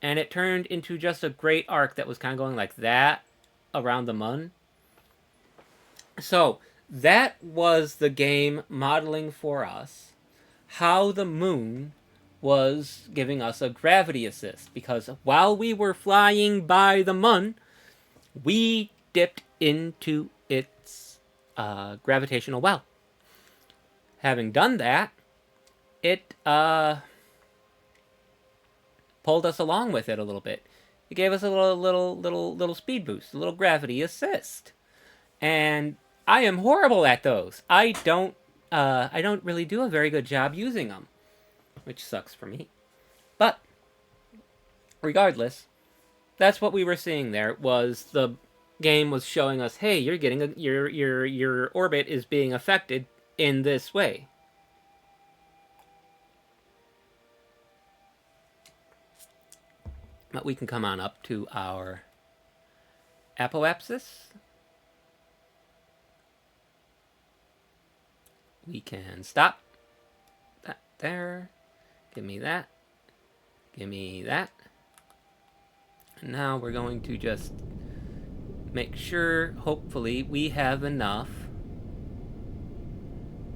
and it turned into just a great arc that was kind of going like that around the Mun. So, that was the game modeling for us how the moon was giving us a gravity assist, because while we were flying by the Mun, we dipped into its gravitational well. Having done that, it pulled us along with it a little bit. It gave us a little speed boost, a little gravity assist, and I am horrible at those. I don't really do a very good job using them, which sucks for me. But regardless, that's what we were seeing there. Was the game was showing us, hey, you're getting your orbit is being affected in this way. But we can come on up to our apoapsis. We can stop that there. Give me that. Give me that. And now we're going to just make sure, hopefully, we have enough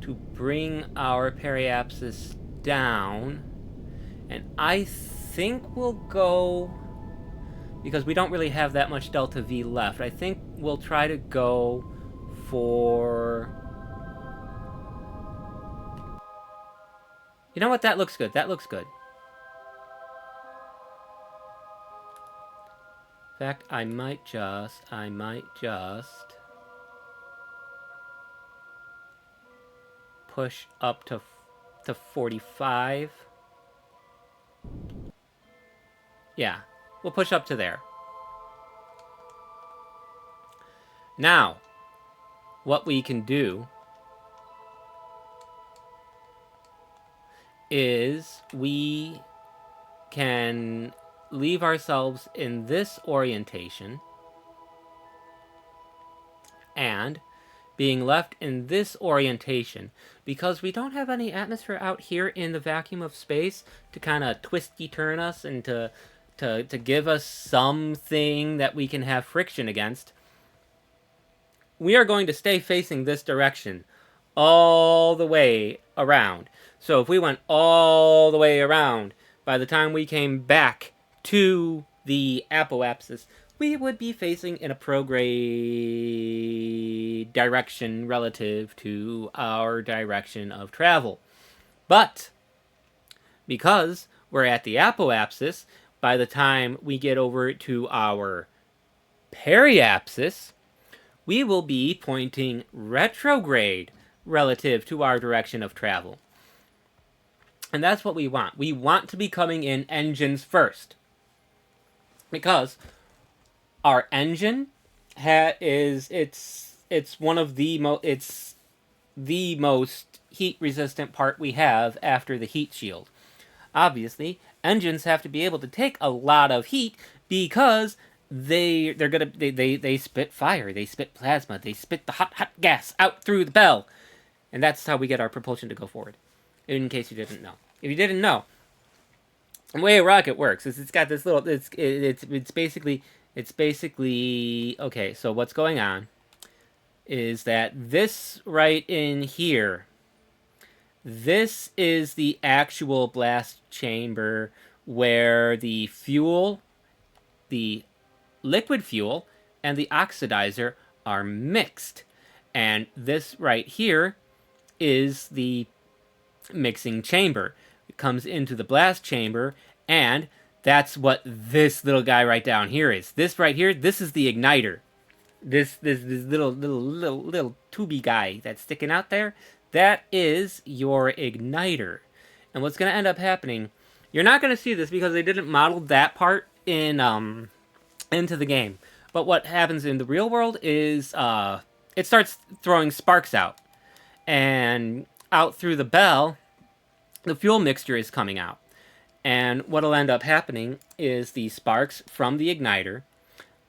to bring our periapsis down. And I think we'll go, because we don't really have that much delta V left, I think we'll try to go for... You know what? That looks good. That looks good. In fact, I might just push up to 45. Yeah, we'll push up to there. Now, what we can do is we can leave ourselves in this orientation, and being left in this orientation, because we don't have any atmosphere out here in the vacuum of space to kind of twisty turn us and to give us something that we can have friction against, we are going to stay facing this direction all the way around. So if we went all the way around, by the time we came back to the apoapsis, we would be facing in a prograde direction relative to our direction of travel. But because we're at the apoapsis, by the time we get over to our periapsis, we will be pointing retrograde relative to our direction of travel. And that's what we want. We want to be coming in engines first, because our engine it's one of the most heat resistant part we have after the heat shield. Obviously, engines have to be able to take a lot of heat because they spit fire, they spit plasma, they spit the hot gas out through the bell, and that's how we get our propulsion to go forward. In case you didn't know, if you didn't know, the way a rocket works is it's got this little it's basically okay. So what's going on is that this right in here, this is the actual blast chamber where the fuel, the liquid fuel, and the oxidizer are mixed. And this right here is the mixing chamber. It comes into the blast chamber, and that's what this little guy right down here is. This right here, this is the igniter. This little tubey guy that's sticking out there, that is your igniter. And what's going to end up happening, you're not going to see this because they didn't model that part in into the game. But what happens in the real world is it starts throwing sparks out. And out through the bell, the fuel mixture is coming out. And what'll end up happening is the sparks from the igniter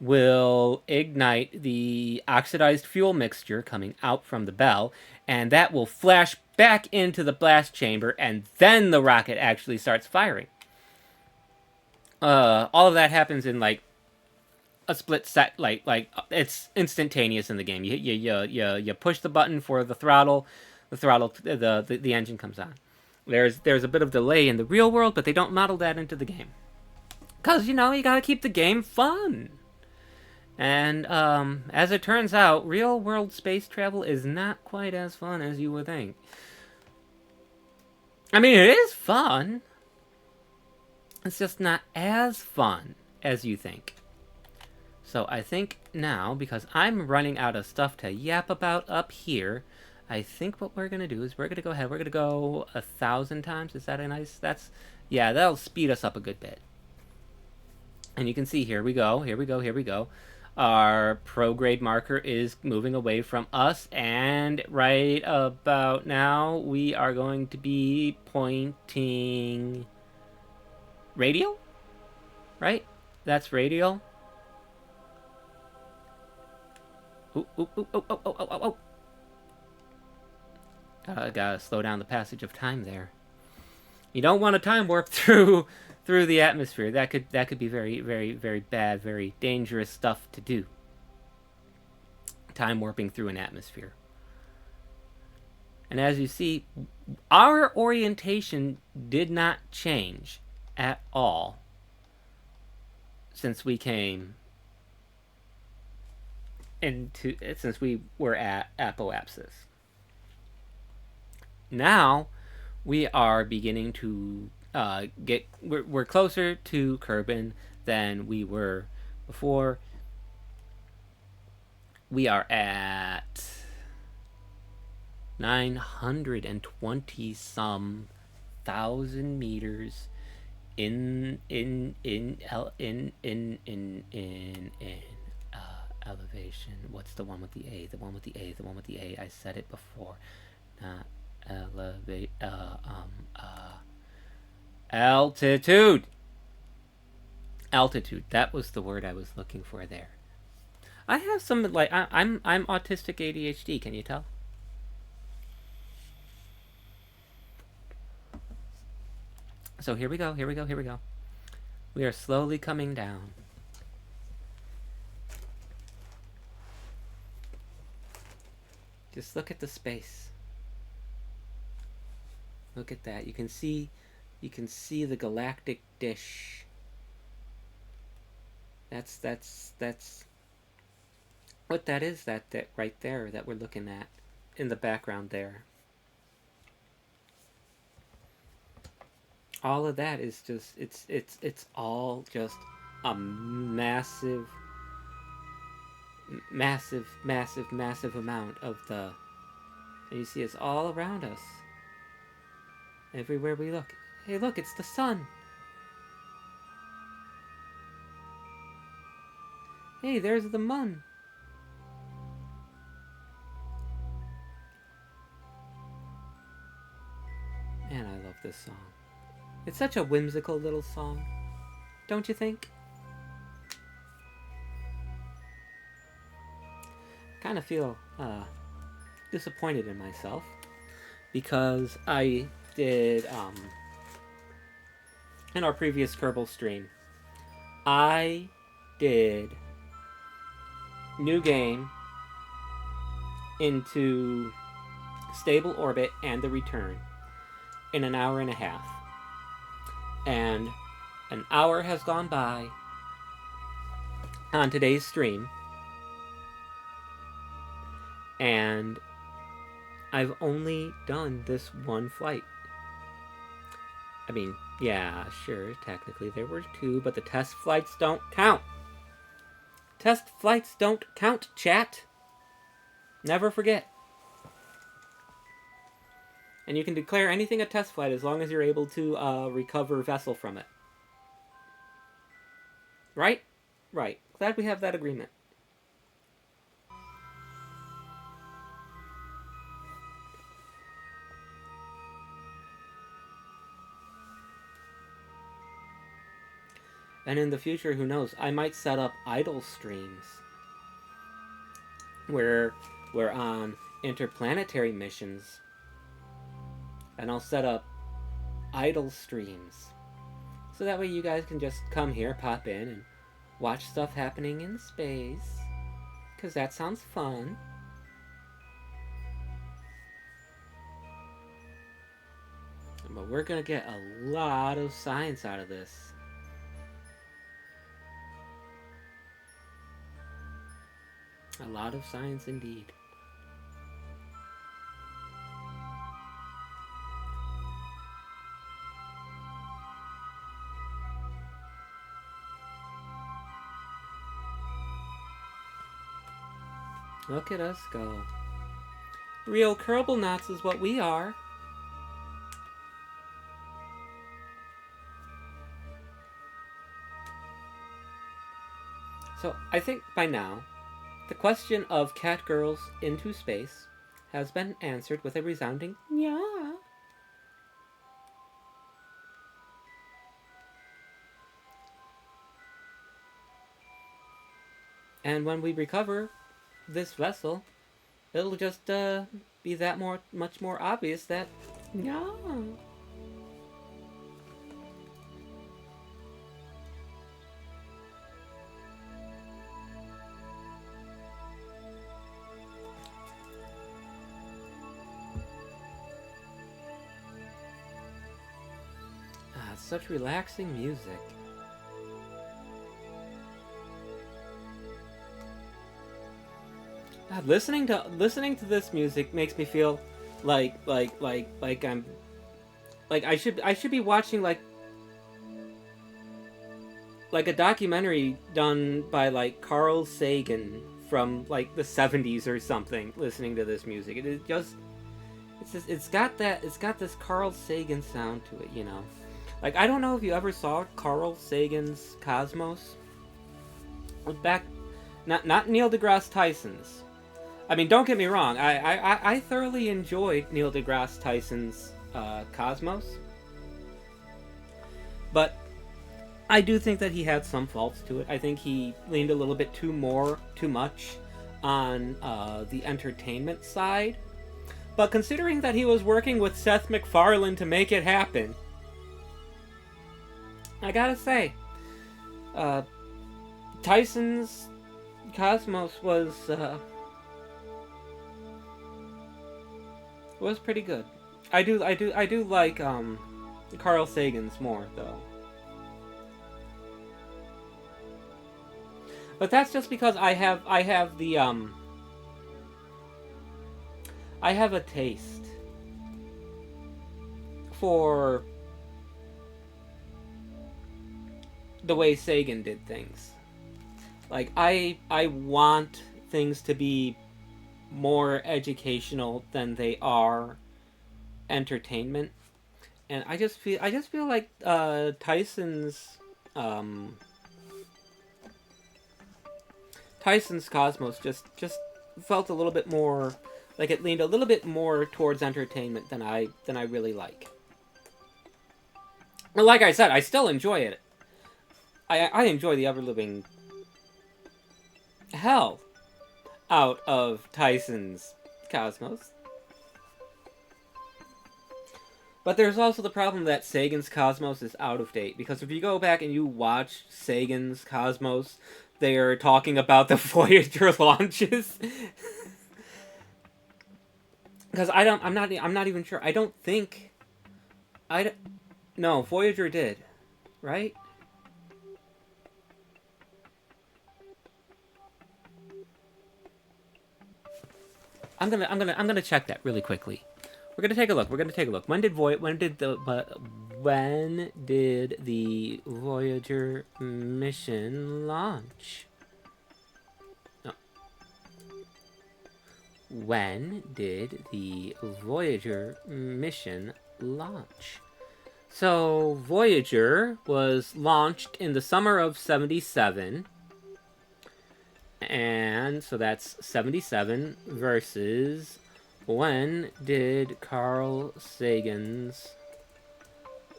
will ignite the oxidized fuel mixture coming out from the bell, and that will flash back into the blast chamber, and then the rocket actually starts firing. All of that happens in like a split set, like it's instantaneous in the game. You push the button for the throttle, the engine comes on. There's a bit of delay in the real world, but they don't model that into the game, cause you gotta keep the game fun. And as it turns out, real world space travel is not quite as fun as you would think. I mean, it is fun. It's just not as fun as you think. So I think now, because I'm running out of stuff to yap about up here, I think what we're going to do is we're going to go ahead. We're going to go 1,000 times. Is that a nice... Yeah, that'll speed us up a good bit. And you can see, here we go. Our prograde marker is moving away from us. And right about now, we are going to be pointing... radial? Right? That's radial. Oh. Gotta slow down the passage of time there. You don't want to time warp through the atmosphere. That could be very, very, very bad, very dangerous stuff to do. time warping through an atmosphere. And as you see, our orientation did not change at all since we came since we were at Apoapsis. Now we are beginning to we're closer to Kerbin than we were before. We are at 920 some thousand meters in elevation. What's the one with the A? The one with the A. The one with the A. I said it before. Not elevate. Altitude. Altitude. That was the word I was looking for there. I have some I'm autistic ADHD. Can you tell? So here we go. Here we go. Here we go. We are slowly coming down. Just look at the space. Look at that. You can see the galactic dish. That's what that is, that right there that we're looking at in the background there. All of that is just it's all just a massive amount of the, and you see it's all around us. Everywhere we look. Hey, look, it's the sun. Hey, there's the moon. Man, I love this song. It's such a whimsical little song. Don't you think? Kind of feel disappointed in myself because I did in our previous Kerbal stream, I did new game into stable orbit and the return in an hour and a half, and an hour has gone by on today's stream, and I've only done this one flight. I mean, yeah, sure, technically there were two, but the test flights don't count. Test flights don't count, chat. Never forget. And you can declare anything a test flight as long as you're able to recover vessel from it. Right? Right. Glad we have that agreement. And in the future, who knows, I might set up idle streams where we're on interplanetary missions, and I'll set up idle streams so that way you guys can just come here, pop in, and watch stuff happening in space, because that sounds fun. But we're gonna get a lot of science out of this. A lot of science indeed. Look at us go. Real Kerbal knots is what we are. So I think by now, the question of cat girls into space has been answered with a resounding yeah. And when we recover this vessel, it'll just be that much more obvious that yeah. such relaxing music. God, listening to this music makes me feel like I'm like I should be watching like a documentary done by like Carl Sagan from like the 70s or something. Listening to this music, it's got this Carl Sagan sound to it, you know. Like, I don't know if you ever saw Carl Sagan's Cosmos. Back, not Neil deGrasse Tyson's. I mean, don't get me wrong. I thoroughly enjoyed Neil deGrasse Tyson's Cosmos, but I do think that he had some faults to it. I think he leaned a little bit too much on the entertainment side. But considering that he was working with Seth MacFarlane to make it happen, I gotta say, Tyson's Cosmos was pretty good. I do like Carl Sagan's more though. But that's just because I have a taste for the way Sagan did things. Like, I want things to be more educational than they are entertainment. And I just feel like Tyson's Cosmos just felt a little bit more like it leaned a little bit more towards entertainment than I really like. But like I said, I still enjoy it. I enjoy the ever-living hell out of Tyson's Cosmos. But there's also the problem that Sagan's Cosmos is out of date, because if you go back and you watch Sagan's Cosmos, they are talking about the Voyager launches. Because I'm not even sure. I don't think no, Voyager did, right? I'm gonna check that really quickly. We're gonna take a look. When did the Voyager mission launch? No. When did the Voyager mission launch? So Voyager was launched in the summer of 77. And so that's 77 versus when did Carl Sagan's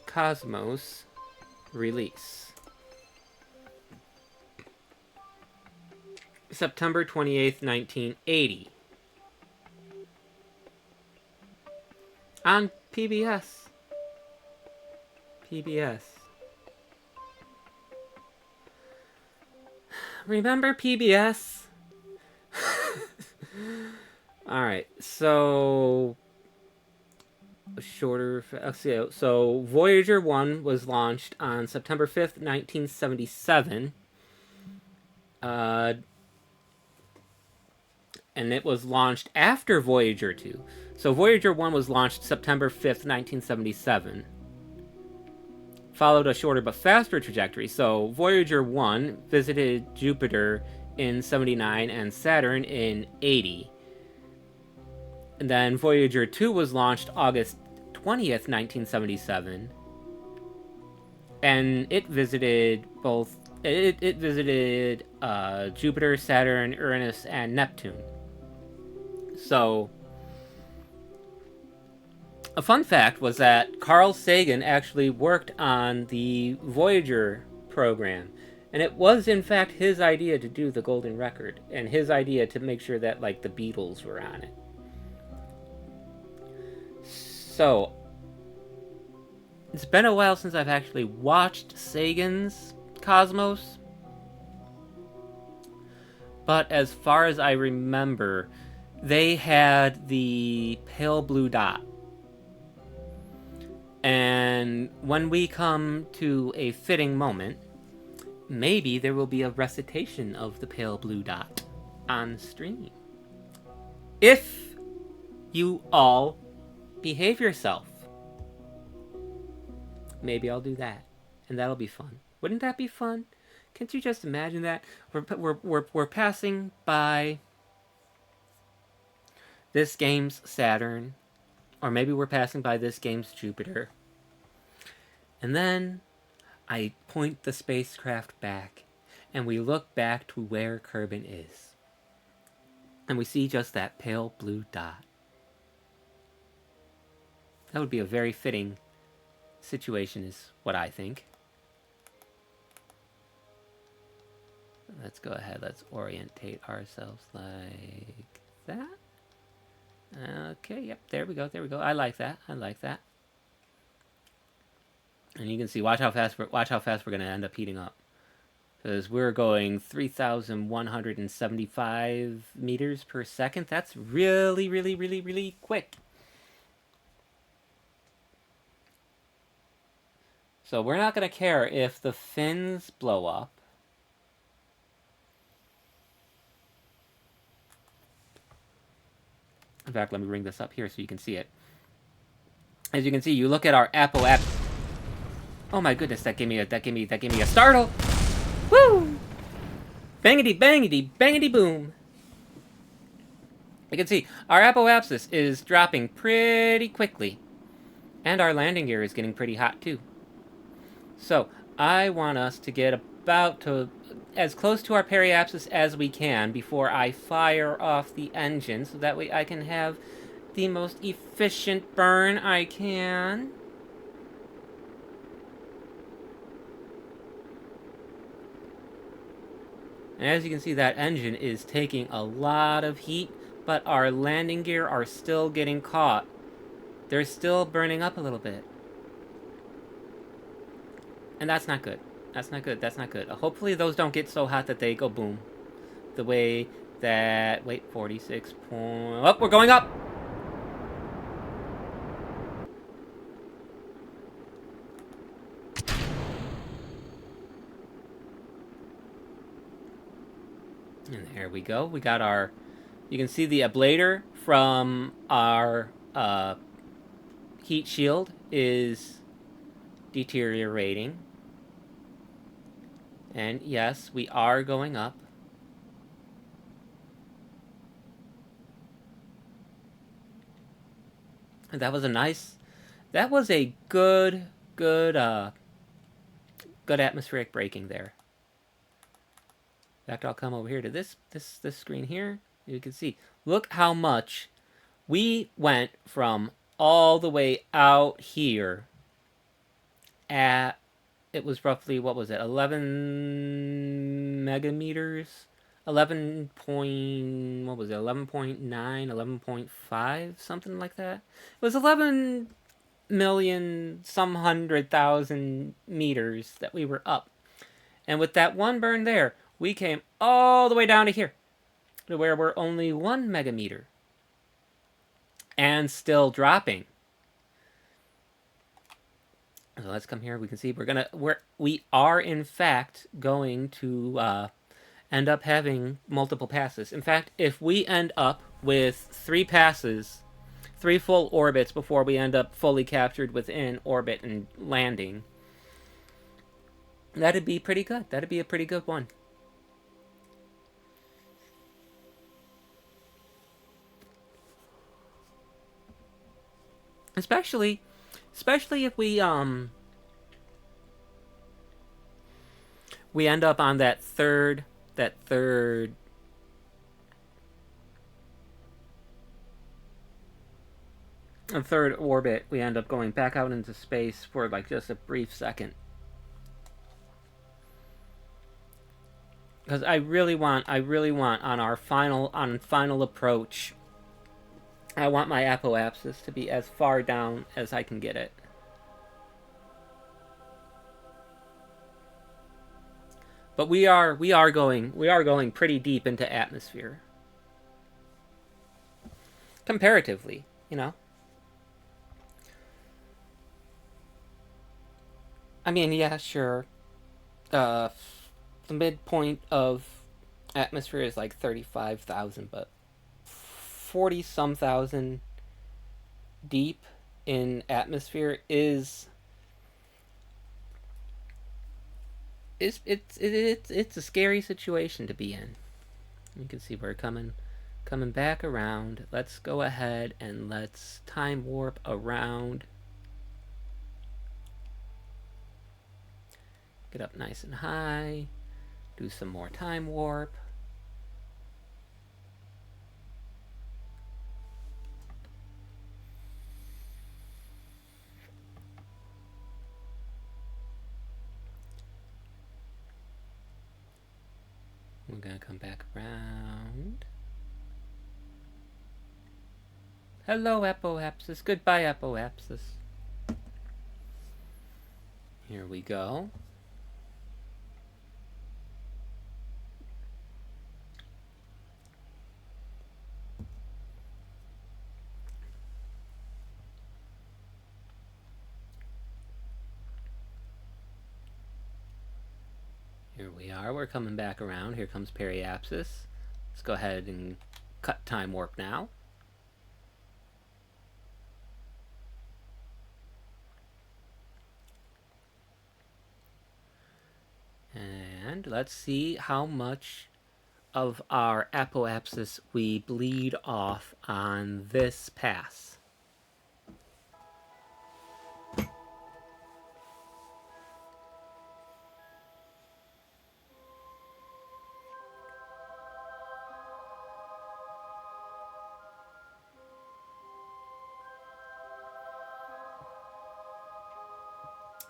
Cosmos release? September 28th, 1980. On PBS. Remember PBS? Alright, so so Voyager 1 was launched on September 5th, 1977. And it was launched after Voyager 2. So Voyager 1 was launched September 5th, 1977. Followed a shorter but faster trajectory. So Voyager 1 visited Jupiter in 79 and Saturn in 80. And then Voyager 2 was launched August 20th, 1977. And it visited Jupiter, Saturn, Uranus, and Neptune. So a fun fact was that Carl Sagan actually worked on the Voyager program. And it was, in fact, his idea to do the Golden Record. And his idea to make sure that, like, the Beatles were on it. So, it's been a while since I've actually watched Sagan's Cosmos. But as far as I remember, they had the pale blue dot. And when we come to a fitting moment, maybe there will be a recitation of the pale blue dot on stream. If you all behave yourself, maybe I'll do that. And that'll be fun. Wouldn't that be fun? Can't you just imagine that? We're passing by this game's Saturn, or maybe we're passing by this game's Jupiter. And then I point the spacecraft back, and we look back to where Kerbin is. And we see just that pale blue dot. That would be a very fitting situation, is what I think. Let's go ahead, let's orientate ourselves like that. Okay, yep, there we go. I like that. And you can see, watch how fast we're going to end up heating up. Because we're going 3,175 meters per second. That's really, really, really, really quick. So we're not going to care if the fins blow up. In fact, let me bring this up here so you can see it. As you can see, you look at our Apple app. Oh my goodness, that gave me a startle. Woo! Bangity bangity bangity boom. You can see our apoapsis is dropping pretty quickly, and our landing gear is getting pretty hot too. So I want us to get about to as close to our periapsis as we can before I fire off the engine, so that way I can have the most efficient burn I can. And as you can see, that engine is taking a lot of heat, but our landing gear are still getting caught. They're still burning up a little bit. And that's not good. That's not good. Hopefully those don't get so hot that they go boom. The way that... Wait, 46 point... Oh, we're going up! And there we go. We got our... You can see the ablator from our heat shield is deteriorating. And yes, we are going up. And that was a nice... That was a good atmospheric braking there. In fact, I'll come over here to this screen here. You can see, look how much we went from all the way out here at, it was roughly, what was it, 11 megameters? 11 point, what was it, 11.9, 11.5, something like that? It was 11 million, some 100,000 meters that we were up. And with that one burn there, we came all the way down to here, to where we're only 1 megameter. And still dropping. So let's come here. We can see we are in fact going to end up having multiple passes. In fact, if we end up with 3 passes, 3 full orbits before we end up fully captured within orbit and landing, that'd be pretty good. That'd be a pretty good one. Especially if we end up on that third orbit. We end up going back out into space for like just a brief second. Because I really want on our final approach, I want my apoapsis to be as far down as I can get it. But we are going pretty deep into atmosphere. Comparatively, you know. I mean, yeah, sure. Uh, the midpoint of atmosphere is like 35,000, but 40 some thousand deep in atmosphere it's a scary situation to be in. You can see we're coming back around. Let's go ahead and let's time warp around. Get up nice and high. Do some more time warp. We're gonna come back around. Hello, Apoapsis. Goodbye, Apoapsis. Here we go. Here we are. We're coming back around. Here comes Periapsis. Let's go ahead and cut time warp now. And let's see how much of our apoapsis we bleed off on this pass.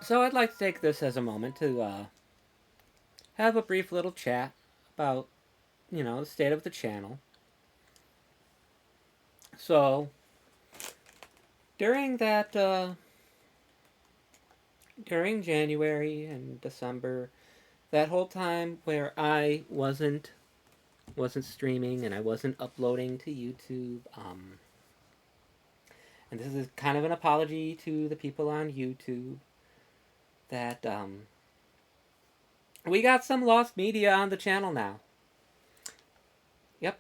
So I'd like to take this as a moment to have a brief little chat about, the state of the channel. So during during January and December, that whole time where I wasn't streaming and I wasn't uploading to YouTube, and this is kind of an apology to the people on YouTube that we got some lost media on the channel now. Yep.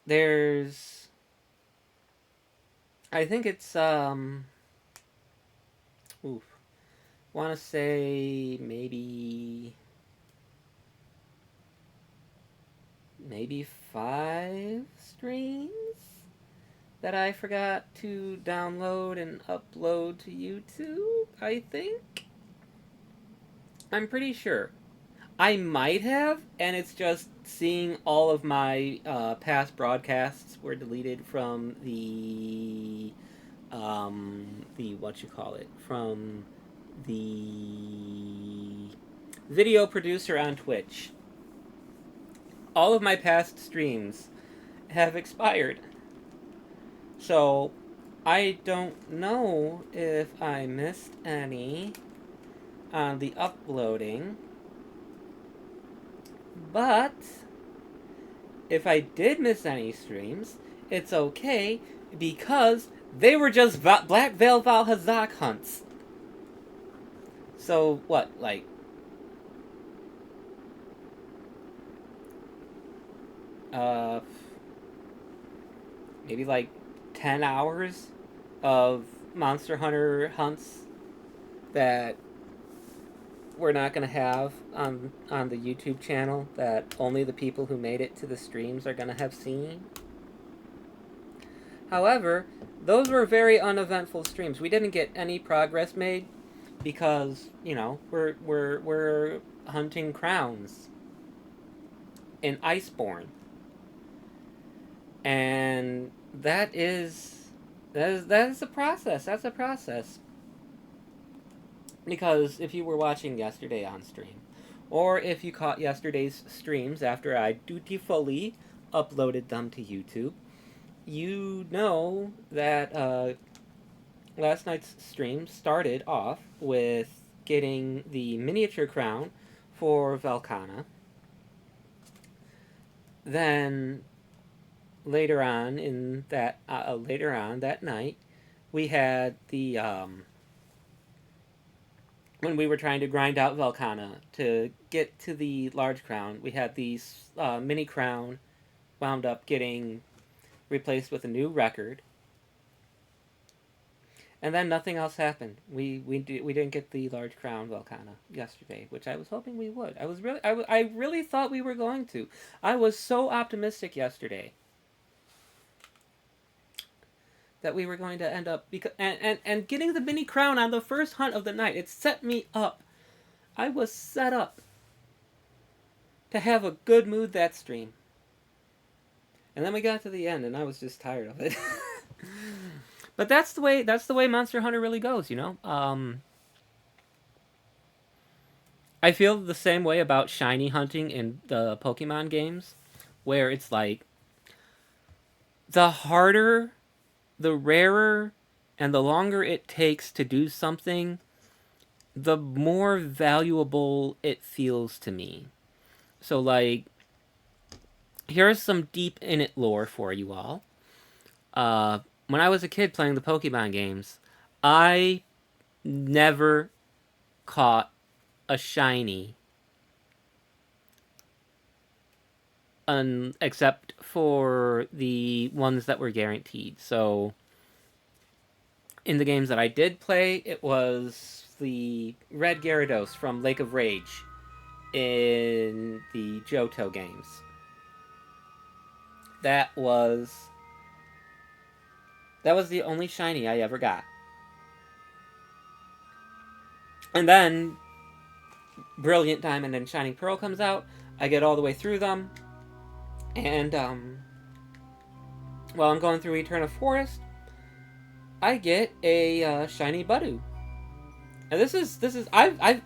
There's I think it's oof. Want to say maybe 5 streams that I forgot to download and upload to YouTube, I think. I'm pretty sure. I might have, and it's just seeing all of my past broadcasts were deleted from the what you call it, from the video producer on Twitch. All of my past streams have expired. So I don't know if I missed any on the uploading. But if I did miss any streams, it's okay because they were just Black Veil Valhazak hunts. So what, like maybe like 10 hours of Monster Hunter hunts that we're not going to have on the YouTube channel that only the people who made it to the streams are going to have seen. However, those were very uneventful streams. We didn't get any progress made because, we're hunting crowns in Iceborne. And that is a process. That's a process. Because if you were watching yesterday on stream, or if you caught yesterday's streams after I dutifully uploaded them to YouTube, you know that last night's stream started off with getting the miniature crown for Velkhana. Then later on that night, we had the when we were trying to grind out Velkhana to get to the large crown, we had the mini crown wound up getting replaced with a new record, and then nothing else happened. We didn't get the large crown Velkhana yesterday, which I was hoping we would. I really thought we were going to. I was so optimistic yesterday that we were going to end up and getting the mini crown on the first hunt of the night. It set me up. I was set up to have a good mood that stream. And then we got to the end, and I was just tired of it. But that's the way Monster Hunter really goes, you know. I feel the same way about shiny hunting in the Pokemon games, where it's like the harder, the rarer, and the longer it takes to do something, the more valuable it feels to me. So, like, here's some deep in it lore for you all. When I was a kid playing the Pokemon games, I never caught a shiny except for the ones that were guaranteed. So in the games that I did play, it was the Red Gyarados from Lake of Rage in the Johto games. That was the only shiny I ever got. And then Brilliant Diamond and Shining Pearl comes out. I get all the way through them. And while I'm going through Eternal Forest, I get a shiny Budew. And this is I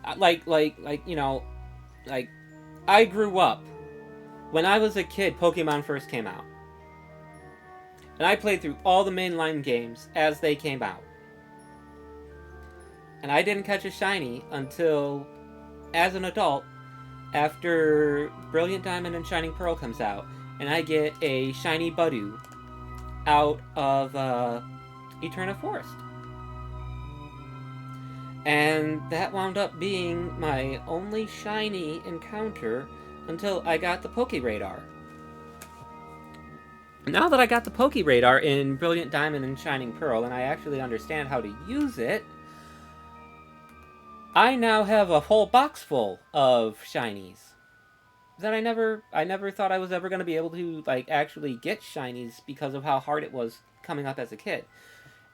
you know, like, I grew up when I was a kid. Pokemon first came out, and I played through all the mainline games as they came out. And I didn't catch a shiny until, as an adult, after Brilliant Diamond and Shining Pearl comes out, and I get a shiny Budew out of Eternal Forest. And that wound up being my only shiny encounter until I got the Poke Radar. Now that I got the Poke Radar in Brilliant Diamond and Shining Pearl, and I actually understand how to use it, I now have a whole box full of shinies that I never thought I was ever going to be able to, like, actually get shinies because of how hard it was coming up as a kid.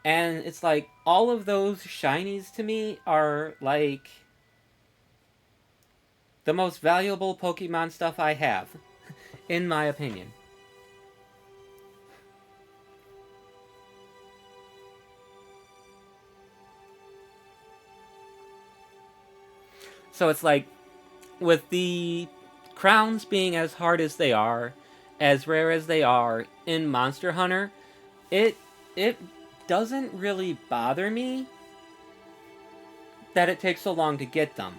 And it's like, all of those shinies to me are like the most valuable Pokemon stuff I have, in my opinion. So it's like, with the crowns being as hard as they are, as rare as they are in Monster Hunter, it doesn't really bother me that it takes so long to get them.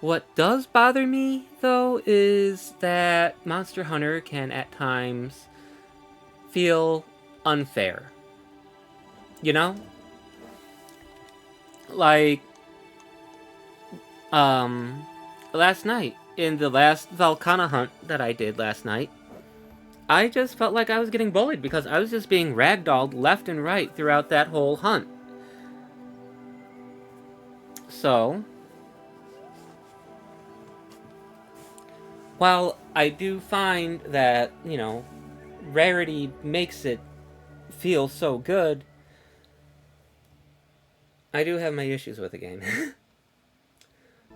What does bother me, though, is that Monster Hunter can at times feel unfair. You know? Like, last night, in the last Velkhana hunt that I did last night, I just felt like I was getting bullied because I was just being ragdolled left and right throughout that whole hunt. So, while I do find that, you know, rarity makes it feel so good, I do have my issues with the game.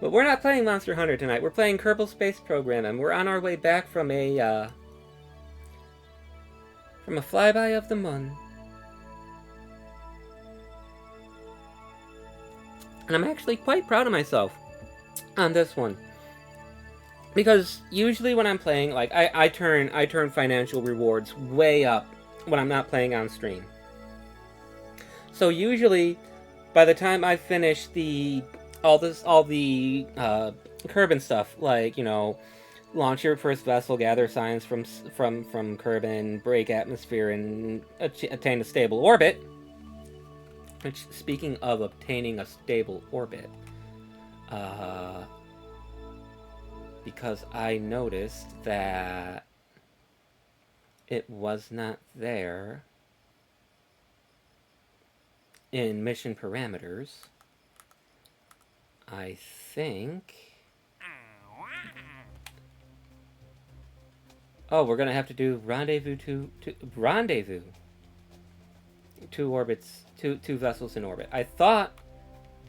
But we're not playing Monster Hunter tonight. We're playing Kerbal Space Program, and we're on our way back from a flyby of the moon. And I'm actually quite proud of myself on this one. Because usually when I'm playing, like, I turn financial rewards way up when I'm not playing on stream. So usually, by the time I finish all the Kerbin stuff, like, you know, launch your first vessel, gather science from Kerbin, break atmosphere, and attain a stable orbit. Which, speaking of obtaining a stable orbit, Because I noticed that it was not there in mission parameters. I think... Oh, we're gonna have to do rendezvous rendezvous. Two orbits, two vessels in orbit. I thought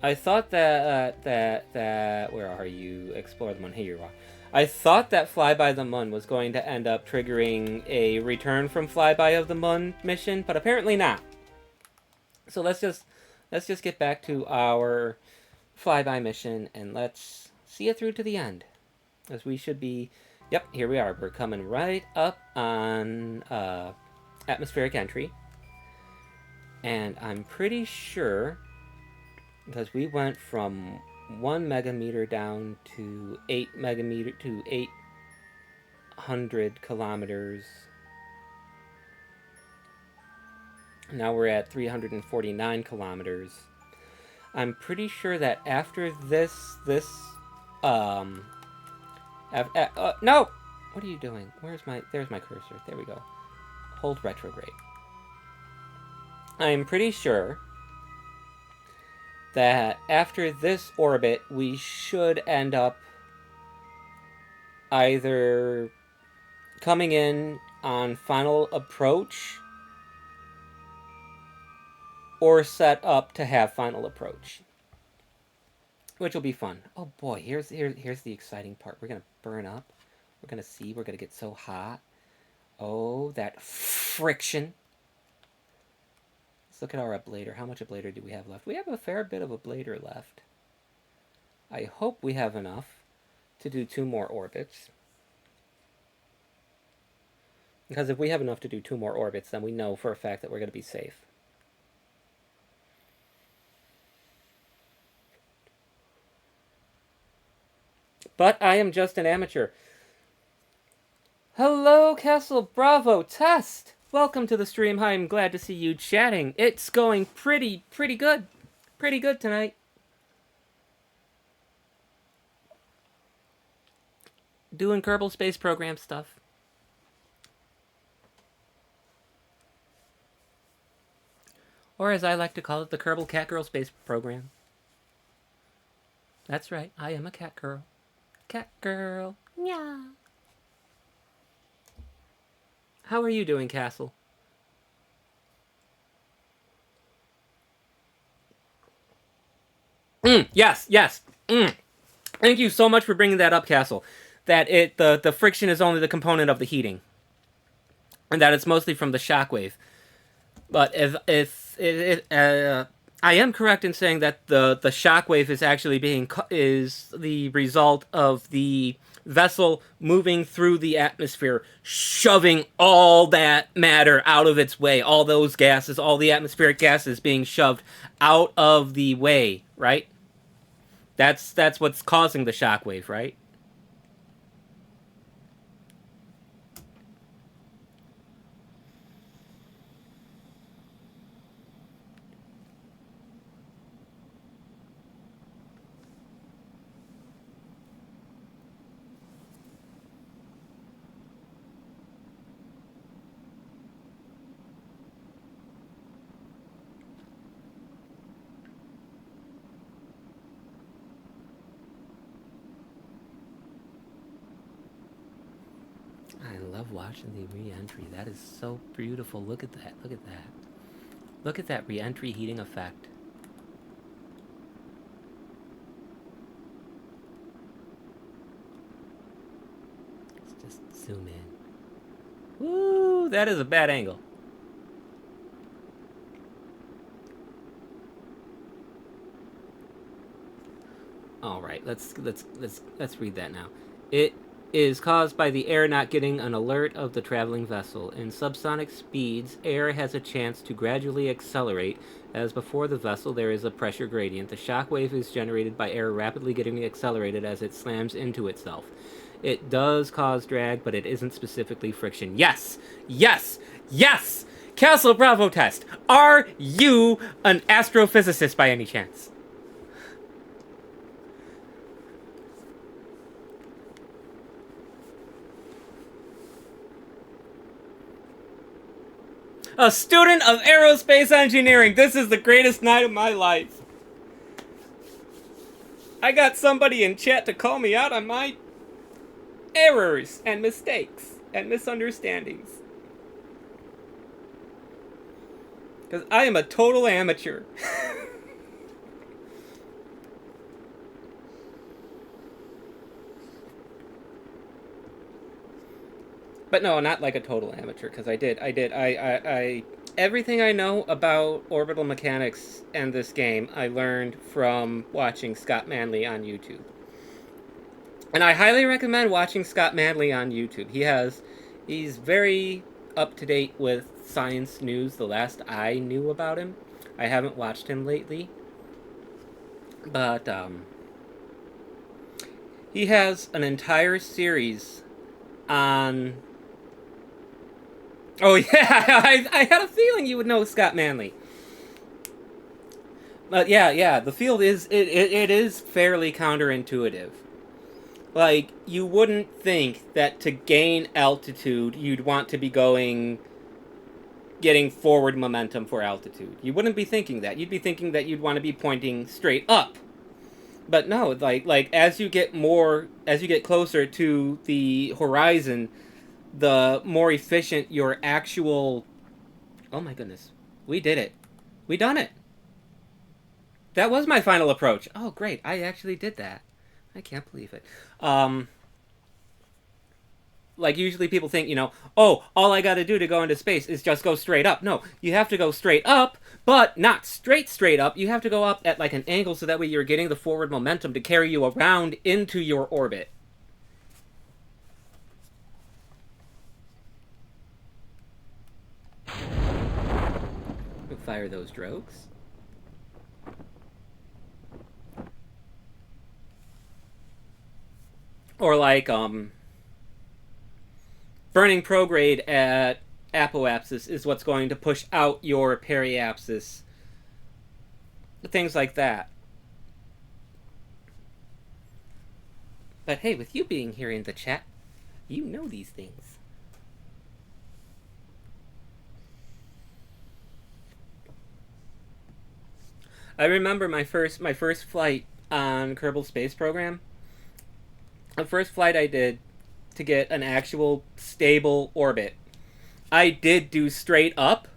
that where are you? Explore the moon. Here you are. I thought that Flyby the Moon was going to end up triggering a return from Flyby of the Moon mission, but apparently not. So let's just get back to our Flyby mission and let's see it through to the end, as we should be. Yep, here we are. We're coming right up on atmospheric entry. And I'm pretty sure, because we went from 1 megameter down to 8 megameter to 800 kilometers. Now we're at 349 kilometers. I'm pretty sure that after no! What are you doing? There's my cursor. There we go. Hold retrograde. I'm pretty sure that after this orbit, we should end up either coming in on final approach or set up to have final approach, which will be fun. Oh boy, here's the exciting part. We're gonna burn up. We're gonna get so hot. Oh, that friction. Let's look at our ablator. How much ablator do we have left? We have a fair bit of ablator left. I hope we have enough to do 2 more orbits. Because if we have enough to do 2 more orbits, then we know for a fact that we're going to be safe. But I am just an amateur. Hello, Castle Bravo Test! Welcome to the stream. Hi, I'm glad to see you chatting. It's going pretty good. Pretty good tonight. Doing Kerbal Space Program stuff. Or as I like to call it, the Kerbal Cat Girl Space Program. That's right, I am a cat girl. Cat girl. Yeah. How are you doing, Castle? Yes. Thank you so much for bringing that up, Castle. That the friction is only the component of the heating, and that it's mostly from the shockwave. But if I am correct in saying that the shockwave is actually is the result of the vessel moving through the atmosphere, shoving all that matter out of its way, all those gases, all the atmospheric gases being shoved out of the way, right? That's what's causing the shockwave, right? I love watching the re-entry. That is so beautiful. Look at that. Look at that. Look at that re-entry heating effect. Let's just zoom in. Woo! That is a bad angle. All right, let's read that now. It is caused by the air not getting an alert of the traveling vessel. In subsonic speeds, air has a chance to gradually accelerate. As before the vessel, there is a pressure gradient. The shock wave is generated by air rapidly getting accelerated as it slams into itself. It does cause drag, but it isn't specifically friction. Yes! Yes! Yes! Castle Bravo Test! Are you an astrophysicist by any chance? A student of aerospace engineering. This is the greatest night of my life. I got somebody in chat to call me out on my errors and mistakes and misunderstandings. Because I am a total amateur. But no, not like a total amateur, because I everything I know about orbital mechanics and this game, I learned from watching Scott Manley on YouTube. And I highly recommend watching Scott Manley on YouTube. He's very up to date with science news, the last I knew about him. I haven't watched him lately. But, he has an entire series on... Oh, yeah, I had a feeling you would know Scott Manley. But yeah, the field is, it is fairly counterintuitive. Like, you wouldn't think that to gain altitude, you'd want to be getting forward momentum for altitude. You wouldn't be thinking that. You'd be thinking that you'd want to be pointing straight up. But no, like as you get closer to the horizon, the more efficient your actual... Oh my goodness. We did it. We done it. That was my final approach. Oh, great. I actually did that. I can't believe it. Like, usually people think, oh, all I gotta do to go into space is just go straight up. No, you have to go straight up, but not straight up. You have to go up at, like, an angle so that way you're getting the forward momentum to carry you around into your orbit. We'll fire those drogues. Or, like, burning prograde at apoapsis is what's going to push out your periapsis. Things like that. But hey, with you being here in the chat, you know these things. I remember my first flight on Kerbal Space Program. The first flight I did to get an actual stable orbit, I did do straight up.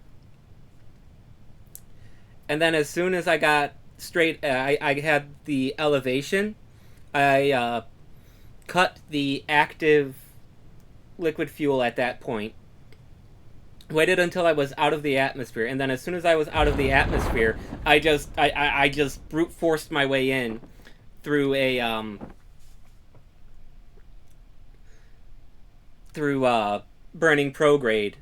And then as soon as I got straight, I had the elevation, I cut the active liquid fuel at that point. Waited until I was out of the atmosphere, and then as soon as I was out of the atmosphere, I just brute forced my way in through a burning prograde.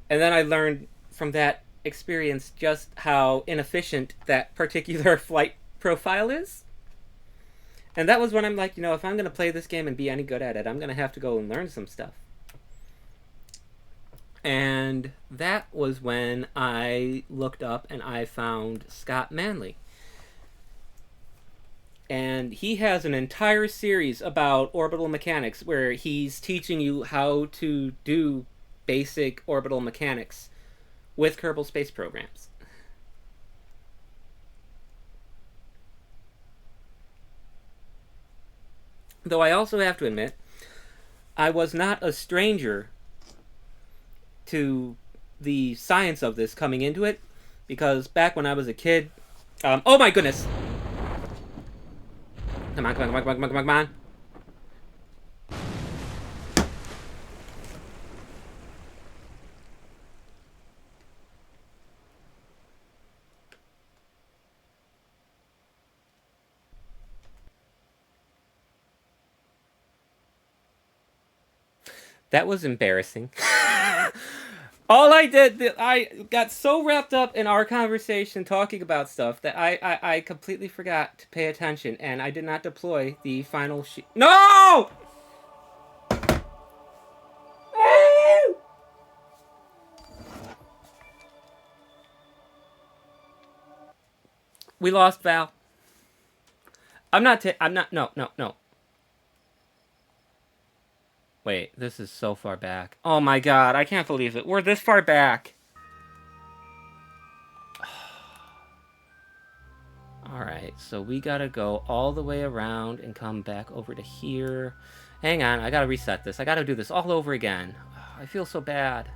And then I learned from that experience just how inefficient that particular flight profile is. And that was when I'm like, if I'm going to play this game and be any good at it, I'm going to have to go and learn some stuff. And that was when I looked up and I found Scott Manley. And he has an entire series about orbital mechanics where he's teaching you how to do basic orbital mechanics with Kerbal Space Programs. Though I also have to admit, I was not a stranger to the science of this coming into it, because back when I was a kid... oh my goodness! Come on. That was embarrassing. All I did, I got so wrapped up in our conversation talking about stuff that I completely forgot to pay attention, and I did not deploy the final No! We lost Val. No. Wait, this is so far back. Oh my god, I can't believe it. We're this far back. Alright, so we gotta go all the way around and come back over to here. Hang on, I gotta reset this. I gotta do this all over again. I feel so bad.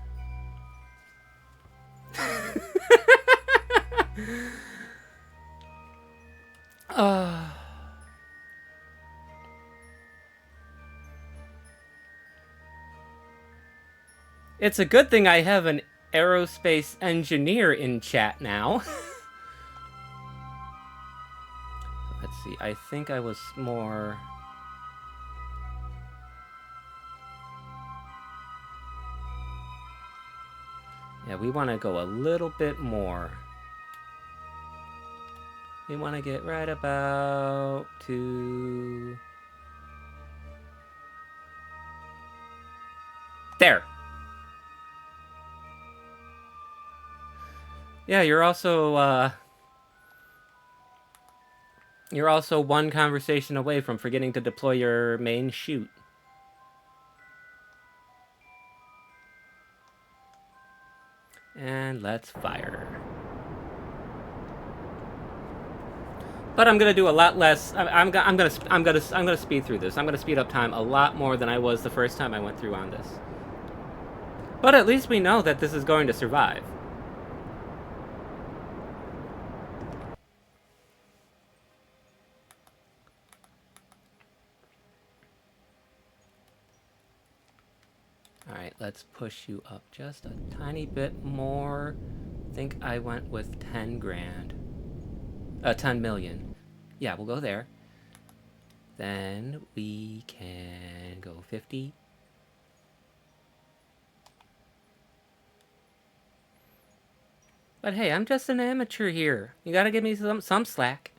It's a good thing I have an aerospace engineer in chat now. Let's see, I think I was more... Yeah, we want to go a little bit more. We want to get right about to... There! Yeah, you're also one conversation away from forgetting to deploy your main chute. And let's fire. But I'm gonna do a lot less. I'm gonna speed through this. I'm gonna speed up time a lot more than I was the first time I went through on this. But at least we know that this is going to survive. Alright, let's push you up just a tiny bit more. I think I went with 10 grand. 10 million. Yeah, we'll go there. Then we can go 50. But hey, I'm just an amateur here. You gotta give me some slack.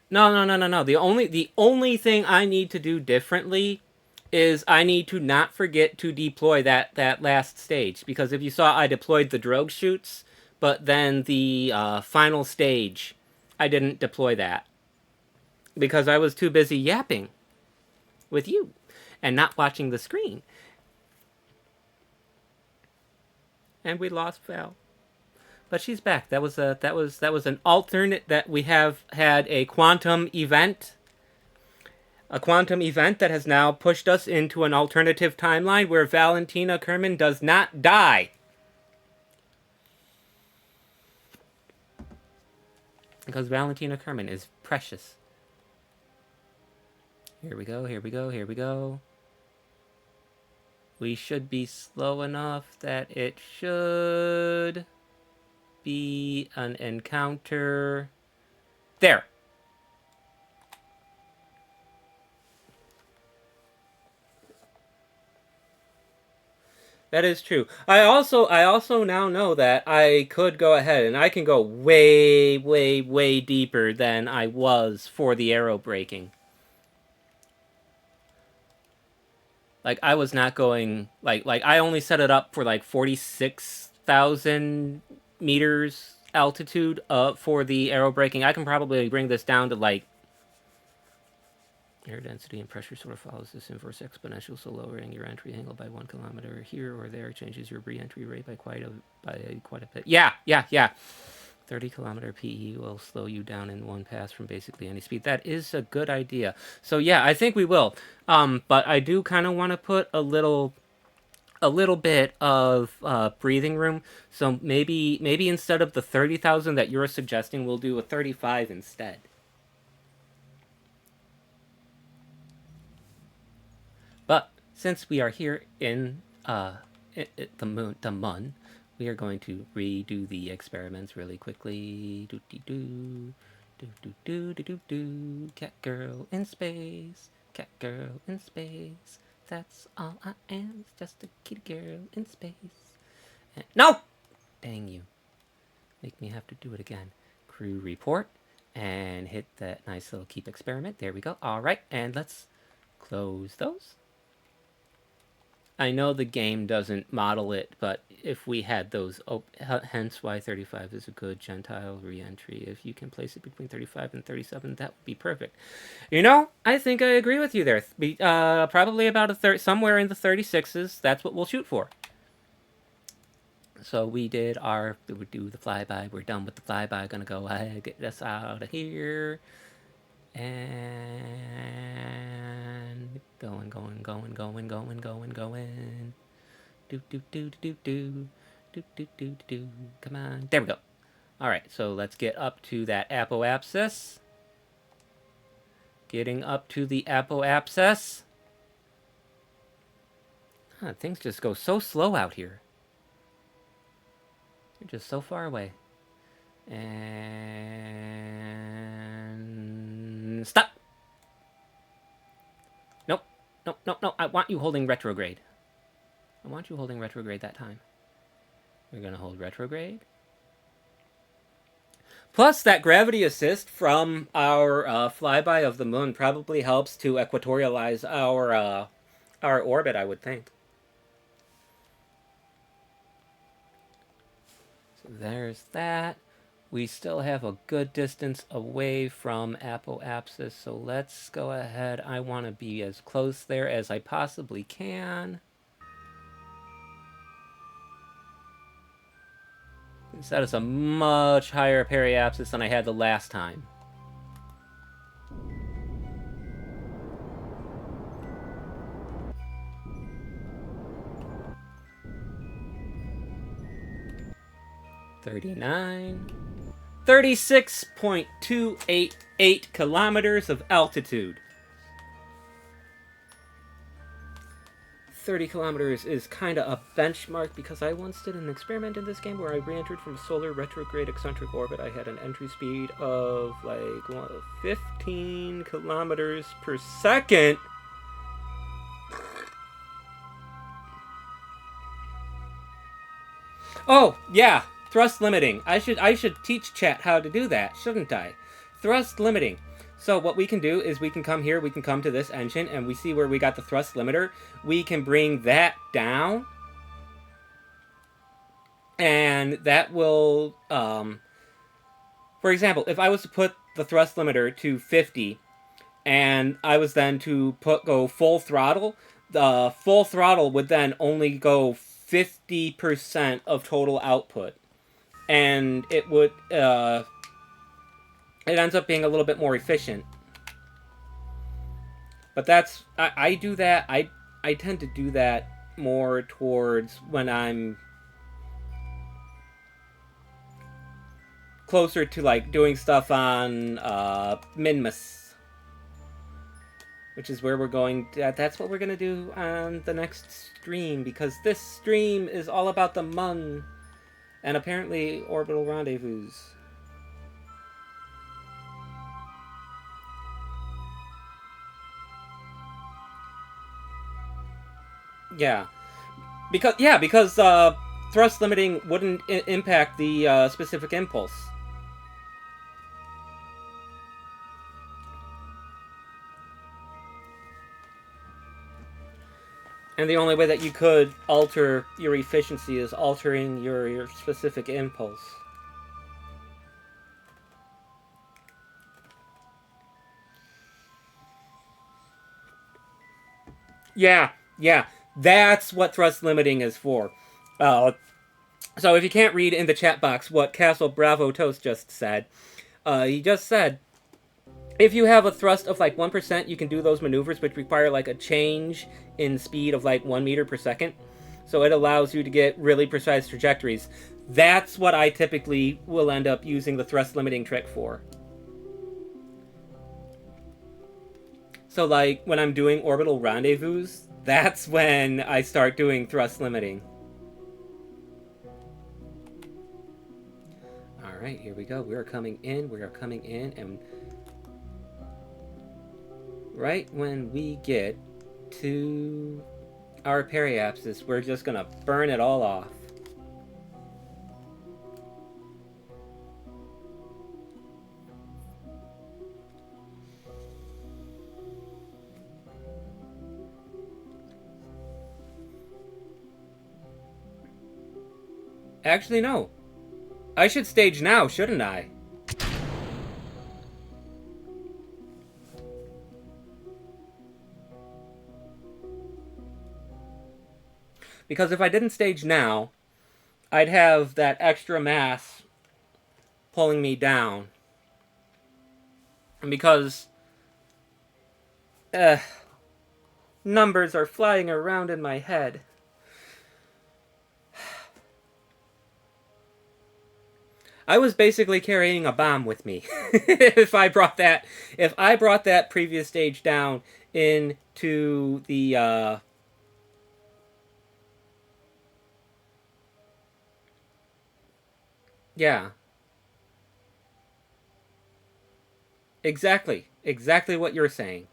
No. The only thing I need to do differently is I need to not forget to deploy that last stage. Because if you saw, I deployed the drogue chutes, but then the final stage, I didn't deploy that. Because I was too busy yapping with you and not watching the screen. And we lost Val. But she's back. That was an alternate that we have had a quantum event. A quantum event that has now pushed us into an alternative timeline where Valentina Kerman does not die. Because Valentina Kerman is precious. Here we go. We should be slow enough that it should be an encounter. There. That is true. I also now know that I could go ahead and I can go way deeper than I was for the aero braking. Like I was not going like I only set it up for like 46,000 meters altitude for the aero braking. I can probably bring this down to like air density and pressure sort of follows this inverse exponential, so lowering your entry angle by 1 kilometer here or there changes your re-entry rate by quite a bit. Yeah. 30-kilometer PE will slow you down in one pass from basically any speed. That is a good idea. So yeah, I think we will. But I do kind of want to put a little bit of breathing room. So maybe instead of the 30,000 that you're suggesting, we'll do a 35 instead. But since we are here in the Mun, we are going to redo the experiments really quickly. Cat girl in space. Cat girl in space. That's all I am. It's just a kitty girl in space. No! Dang you. Make me have to do it again. Crew report. And hit that nice little keep experiment. There we go. All right. And let's close those. I know the game doesn't model it, but if we had those, hence why 35 is a good Gentile re-entry. If you can place it between 35 and 37, that would be perfect. You know, I think I agree with you there. Probably about somewhere in the 36s. That's what we'll shoot for. So we do the flyby. We're done with the flyby. Gonna go ahead, get us out of here. And going. Do. Come on. There we go. Alright, so let's get up to that apoapsis. Getting up to the apoapsis. Huh, things just go so slow out here. They're just so far away. And... stop! Nope. No. I want you holding retrograde. I want you holding retrograde that time. We're going to hold retrograde. Plus, that gravity assist from our flyby of the moon probably helps to equatorialize our orbit, I would think. So there's that. We still have a good distance away from apoapsis, so let's go ahead. I want to be as close there as I possibly can. That is a much higher periapsis than I had the last time. (39) 36.288 kilometers of altitude. 30 kilometers is kind of a benchmark because I once did an experiment in this game where I re-entered from a solar retrograde eccentric orbit. I had an entry speed of like 15 kilometers per second. Oh, yeah, thrust limiting. I should teach chat how to do that, shouldn't I? Thrust limiting. So what we can do is we can come here, we can come to this engine, and we see where we got the thrust limiter. We can bring that down. And that will, for example, if I was to put the thrust limiter to 50, and I was then to go full throttle, the full throttle would then only go 50% of total output. And it would, it ends up being a little bit more efficient. But that's, I do that, I tend to do that more towards when I'm closer to like doing stuff on Minmus, which is where we're going. That's what we're gonna do on the next stream, because this stream is all about the Mun and apparently orbital rendezvous. Yeah, because thrust limiting wouldn't impact the specific impulse. And the only way that you could alter your efficiency is altering your specific impulse. Yeah. That's what thrust limiting is for. So if you can't read in the chat box what Castle Bravo Toast just said, he just said, if you have a thrust of like 1%, you can do those maneuvers which require like a change in speed of like 1 meter per second. So it allows you to get really precise trajectories. That's what I typically will end up using the thrust limiting trick for. So like when I'm doing orbital rendezvous, that's when I start doing thrust limiting. Alright, here we go. We are coming in, and right when we get to our periapsis, we're just gonna burn it all off. Actually, no. I should stage now, shouldn't I? Because if I didn't stage now, I'd have that extra mass pulling me down. And because numbers are flying around in my head. I was basically carrying a bomb with me. if I brought that previous stage down into the yeah. Exactly. Exactly what you're saying.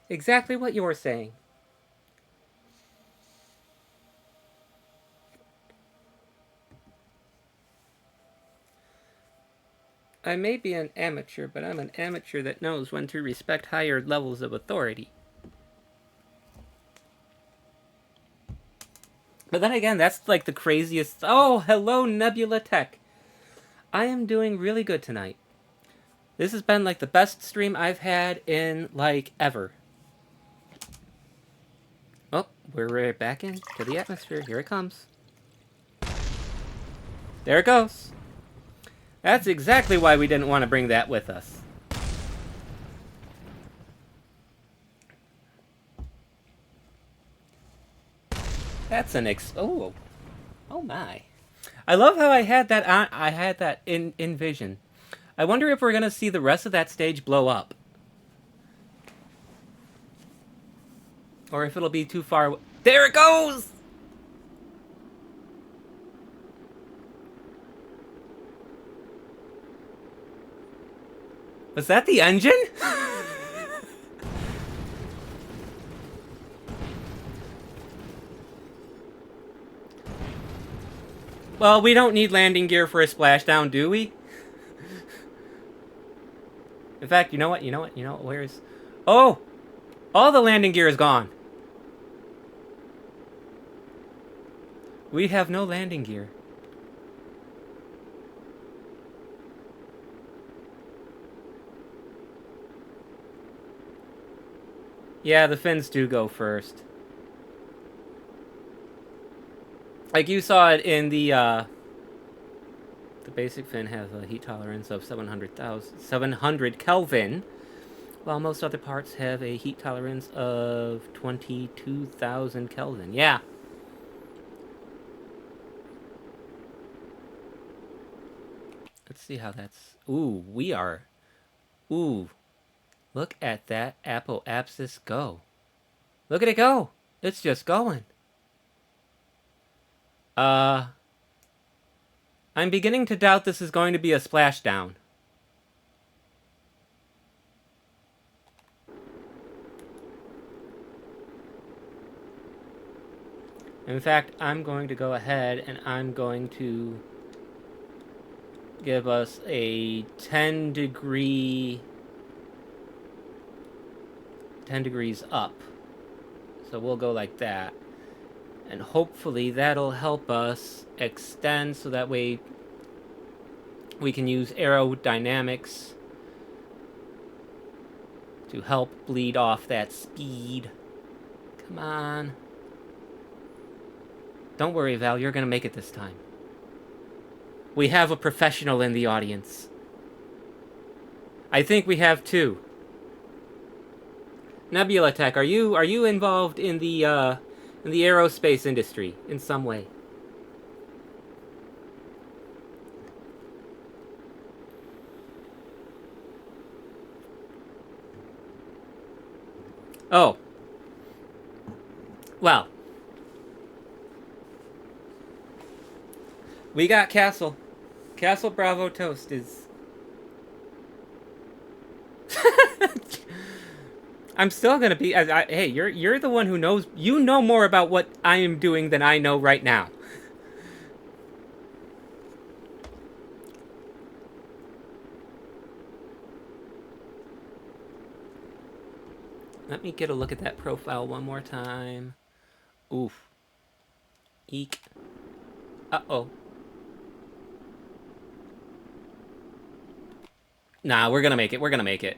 Exactly what you're saying. I may be an amateur, but I'm an amateur that knows when to respect higher levels of authority. But then again, that's like the craziest. Oh, hello, Nebula Tech. I am doing really good tonight. This has been like the best stream I've had in like ever. Oh, we're back into the atmosphere. Here it comes. There it goes. That's exactly why we didn't want to bring that with us. That's an oh my. I love how I had that on. I had that in vision. I wonder if we're gonna see the rest of that stage blow up, or if it'll be too far. There it goes. Was that the engine? Well, we don't need landing gear for a splashdown, do we? In fact, you know what? Where's... Oh! All the landing gear is gone. We have no landing gear. Yeah, the fins do go first. Like you saw it in the basic fin has a heat tolerance of 700 Kelvin, while most other parts have a heat tolerance of 22,000 Kelvin. Yeah. Let's see how that's... Ooh, we are... Ooh. Look at that apoapsis go. Look at it go. It's just going. I'm beginning to doubt this is going to be a splashdown. In fact, I'm going to go ahead and I'm going to give us a 10 degrees up. So we'll go like that. And hopefully that'll help us extend so that way we can use aerodynamics to help bleed off that speed. Come on. Don't worry, Val, you're gonna make it this time. We have a professional in the audience. I think we have two. Nebula Tech, are you involved in the aerospace industry in some way? Oh. Well. We got Castle. Castle Bravo Toast is... I'm still gonna be... hey, you're the one who knows... You know more about what I am doing than I know right now. Let me get a look at that profile one more time. Oof. Eek. Uh-oh. Nah, we're gonna make it. We're gonna make it.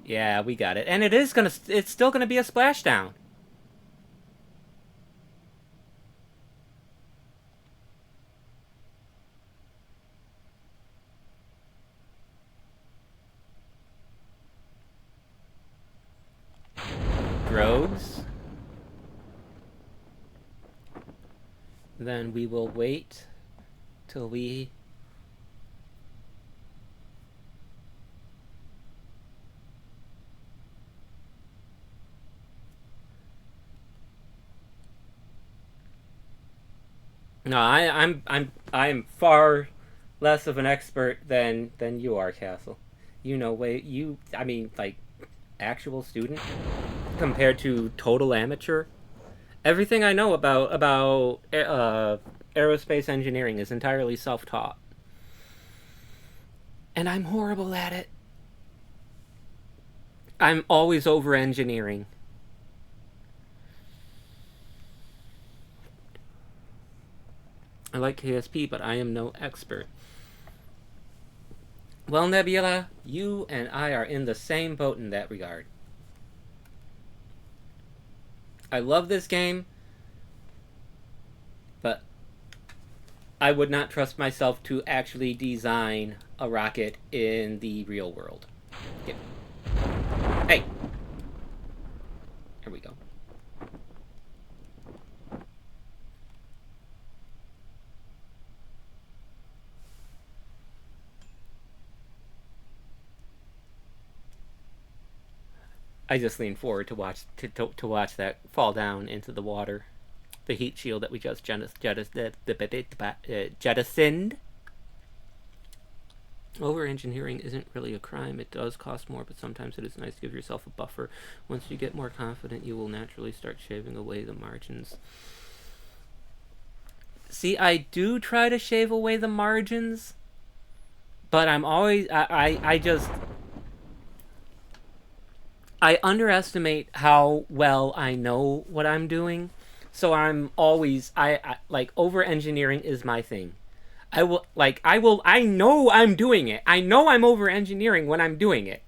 Yeah, we got it. And it's still gonna be a splashdown. Drogues. Then we will wait till we... No, I'm far less of an expert than you are, Castle. You know, I mean, like, actual student compared to total amateur. Everything I know about aerospace engineering is entirely self-taught, and I'm horrible at it. I'm always over engineering. I like KSP, but I am no expert. Well, Nebula, you and I are in the same boat in that regard. I love this game, but I would not trust myself to actually design a rocket in the real world. Yeah. Hey! Here we go. I just leaned forward to watch that fall down into the water. The heat shield that we just jettisoned. Over-engineering isn't really a crime. It does cost more, but sometimes it is nice to give yourself a buffer. Once you get more confident, you will naturally start shaving away the margins. See, I do try to shave away the margins, but I'm always... I underestimate how well I know what I'm doing, so I'm always I like over engineering is my thing. I know I'm doing it. I know I'm over engineering when I'm doing it,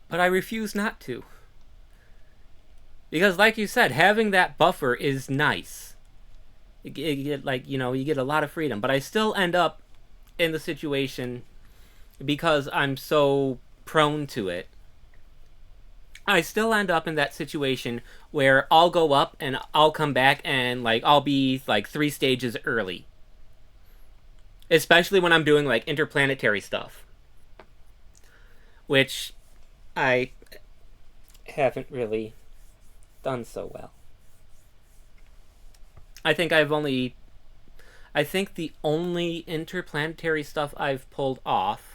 but I refuse not to. Because, like you said, having that buffer is nice. You get you get a lot of freedom, but I still end up in the situation because I'm so prone to it. I still end up in that situation where I'll go up and I'll come back and I'll be 3 stages early. Especially when I'm doing interplanetary stuff, which I haven't really done so well. I think the only interplanetary stuff I've pulled off...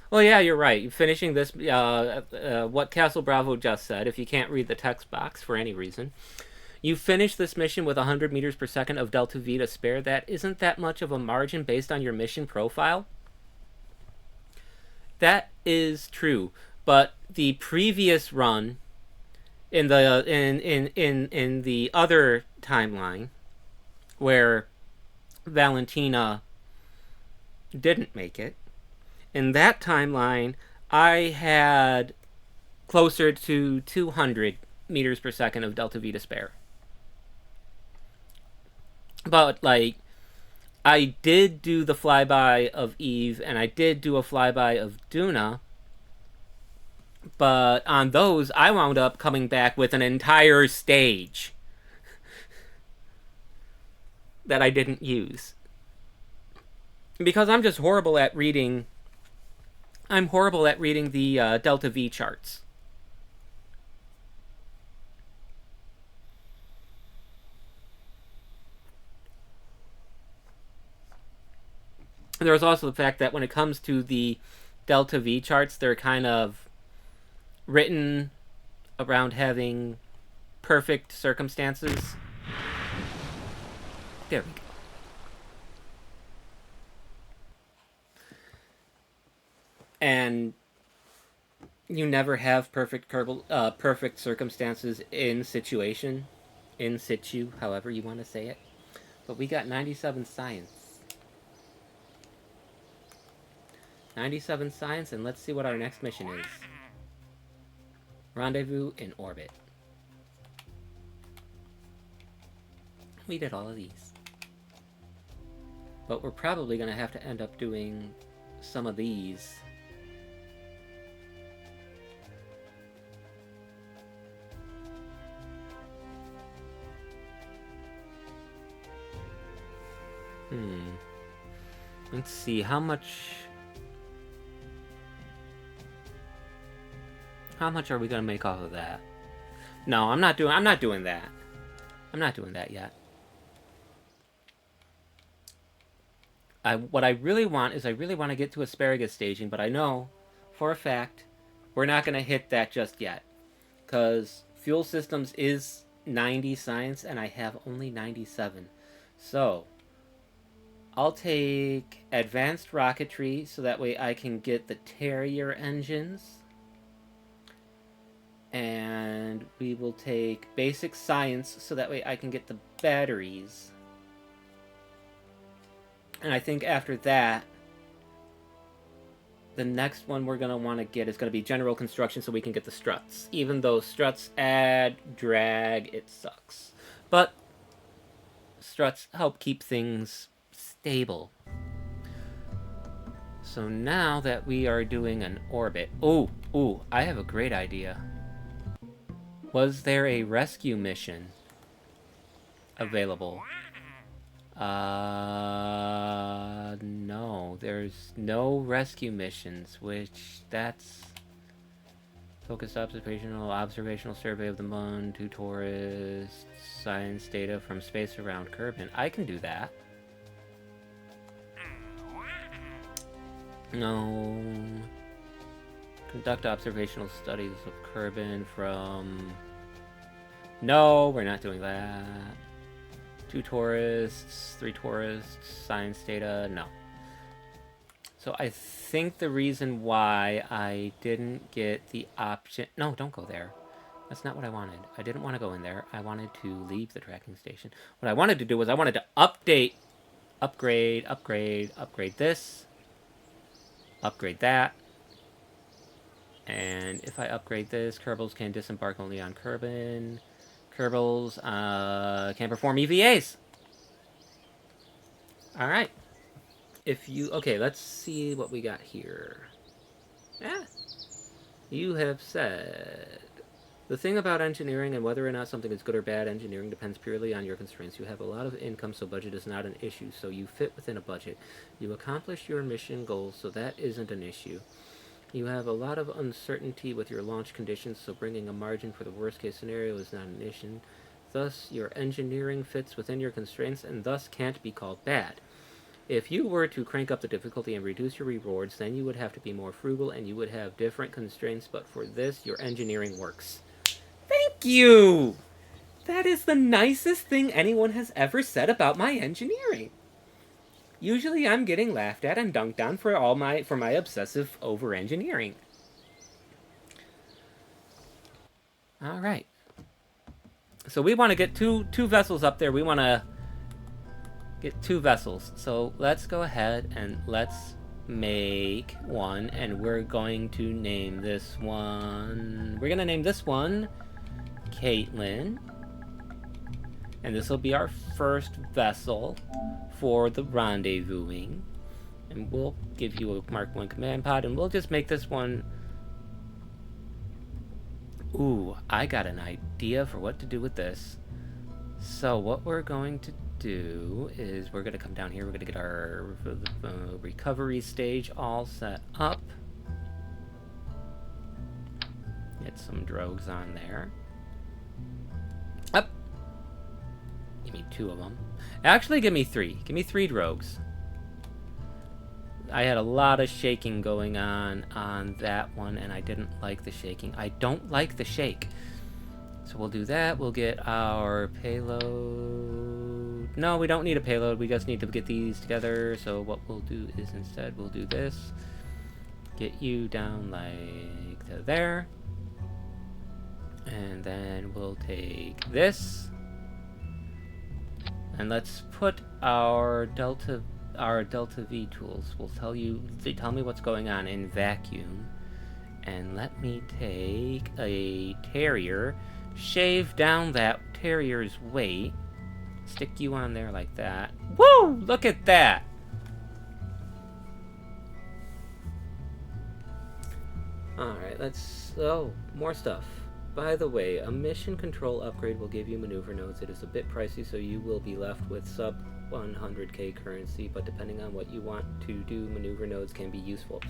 Well, yeah, you're right. Finishing this, what Castle Bravo just said, if you can't read the text box for any reason, you finish this mission with 100 meters per second of Delta V to spare. That isn't that much of a margin based on your mission profile. That is true, but the previous run in the in the other timeline, where Valentina didn't make it, in that timeline, I had closer to 200 meters per second of Delta V to spare. But, I did do the flyby of Eve, and I did do a flyby of Duna. But on those, I wound up coming back with an entire stage that I didn't use. Because I'm just horrible at reading... I'm horrible at reading the Delta V charts. There's also the fact that when it comes to the Delta V charts, they're kind of written around having perfect circumstances. There we go. and you never have perfect Kerbal, perfect circumstances in situ, however you want to say it. But we got 97 science. 97 science, and let's see what our next mission is. Rendezvous in orbit. We did all of these. But we're probably going to have to end up doing some of these. Let's see, how much are we gonna make off of that? No, I'm not doing that. I'm not doing that yet. What I really want is I really want to get to asparagus staging, but I know for a fact we're not gonna hit that just yet. Because fuel systems is 90 science and I have only 97. So I'll take advanced rocketry so that way I can get the Terrier engines. And we will take basic science so that way I can get the batteries. And I think after that, the next one we're going to want to get is going to be general construction so we can get the struts. Even though struts add drag, it sucks. But struts help keep things stable. So now that we are doing an orbit... Ooh, I have a great idea. Was there a rescue mission available? No. There's no rescue missions, which that's... Focused observational survey of the moon, 2 tourists, science data from space around Kerbal. I can do that. No. Conduct observational studies of Kerbal from... No, we're not doing that. 2 tourists, 3 tourists, science data, no. So I think the reason why I didn't get the option... No, don't go there. That's not what I wanted. I didn't want to go in there. I wanted to leave the tracking station. What I wanted to do was I wanted to upgrade this, upgrade that, and if I upgrade this, Kerbals can disembark only on Kerbal. Kerbals can perform EVAs. All right. Okay, let's see what we got here. You have said, the thing about engineering and whether or not something is good or bad engineering depends purely on your constraints. You have a lot of income, so budget is not an issue, so you fit within a budget. You accomplish your mission goals, so that isn't an issue. You have a lot of uncertainty with your launch conditions, so bringing a margin for the worst case scenario is not an issue. Thus, your engineering fits within your constraints and thus can't be called bad. If you were to crank up the difficulty and reduce your rewards, then you would have to be more frugal and you would have different constraints, but for this, your engineering works. Thank you! That is the nicest thing anyone has ever said about my engineering. Usually I'm getting laughed at and dunked on for my obsessive over-engineering. Alright. So we want to get two vessels up there. We want to get 2 vessels. So let's go ahead and let's make one, and we're going to name this one... We're going to name this one Caitlin. And this will be our first vessel for the rendezvousing. And we'll give you a Mark 1 command pod, and we'll just make this one... Ooh, I got an idea for what to do with this. So what we're going to do is we're going to come down here, we're going to get our recovery stage all set up. Get some drogues on there. Up. Give me 2 of them. Actually, give me 3. Give me 3 drogues. I had a lot of shaking going on that one, and I didn't like the shaking. I don't like the shake. So we'll do that. We'll get our payload. No, we don't need a payload. We just need to get these together. So what we'll do is instead we'll do this. Get you down like to there. And then we'll take this. And let's put our Delta V tools. We'll tell me what's going on in vacuum. And let me take a terrier, shave down that terrier's weight, stick you on there like that. Woo! Look at that! Alright, more stuff. By the way, a mission control upgrade will give you maneuver nodes. It is a bit pricey, so you will be left with sub 100k currency, but depending on what you want to do, maneuver nodes can be useful.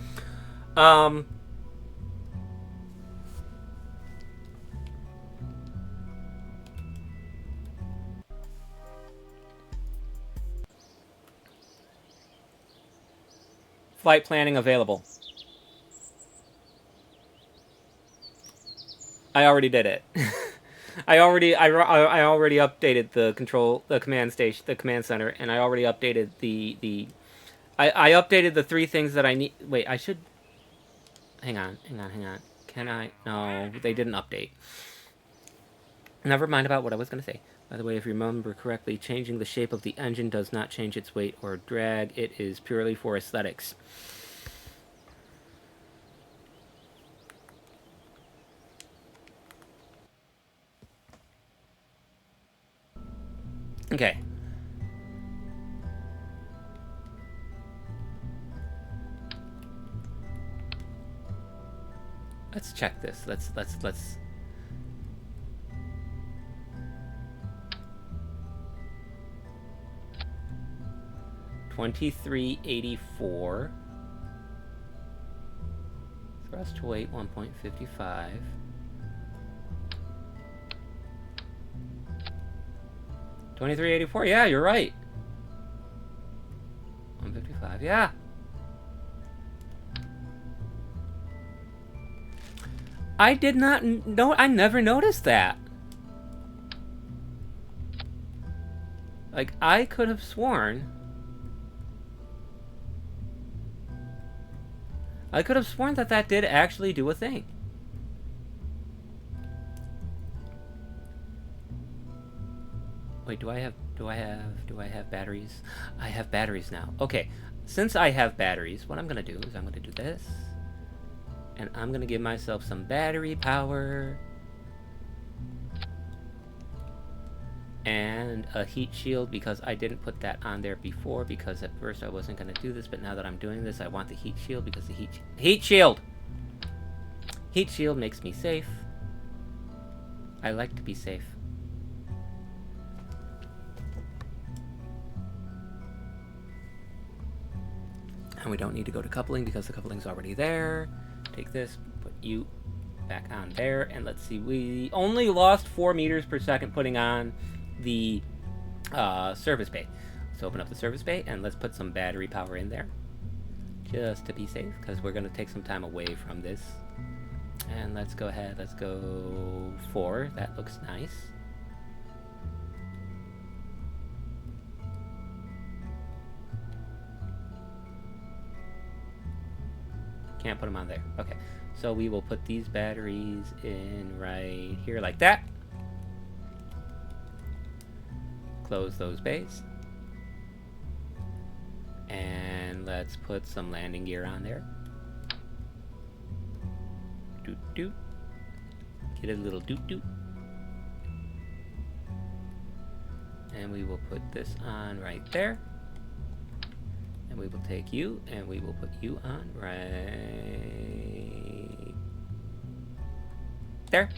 Flight planning available. I already did it. I already updated the command center, and I already updated I updated the 3 things that I need. Wait, I should. Hang on. Can I? No, they didn't update. Never mind about what I was gonna say. By the way, if you remember correctly, changing the shape of the engine does not change its weight or drag. It is purely for aesthetics. Okay. Let's check this. Let's 2384. Thrust to weight 1.55. 2384. Yeah, you're right. 155. Yeah. I did not know. I never noticed that. Like, I could have sworn. I could have sworn that that did actually do a thing. Wait, do I have batteries? I have batteries now. Okay, since I have batteries, what I'm gonna do is I'm gonna do this. And I'm gonna give myself some battery power. And a heat shield, because I didn't put that on there before, because at first I wasn't gonna do this, but now that I'm doing this, I want the heat shield, because the heat shield makes me safe. I like to be safe. And we don't need to go to coupling because the coupling's already there. Take this, put you back on there, and let's see, we only lost 4 meters per second putting on the service bay. Let's open up the service bay and let's put some battery power in there, just to be safe, because we're going to take some time away from this. And let's go ahead, let's go 4. That looks nice. Can't put them on there. Okay, so we will put these batteries in right here like that. Close those bays. And let's put some landing gear on there. Doot doot. Get a little doot doot. And we will put this on right there. And we will take you and we will put you on right there.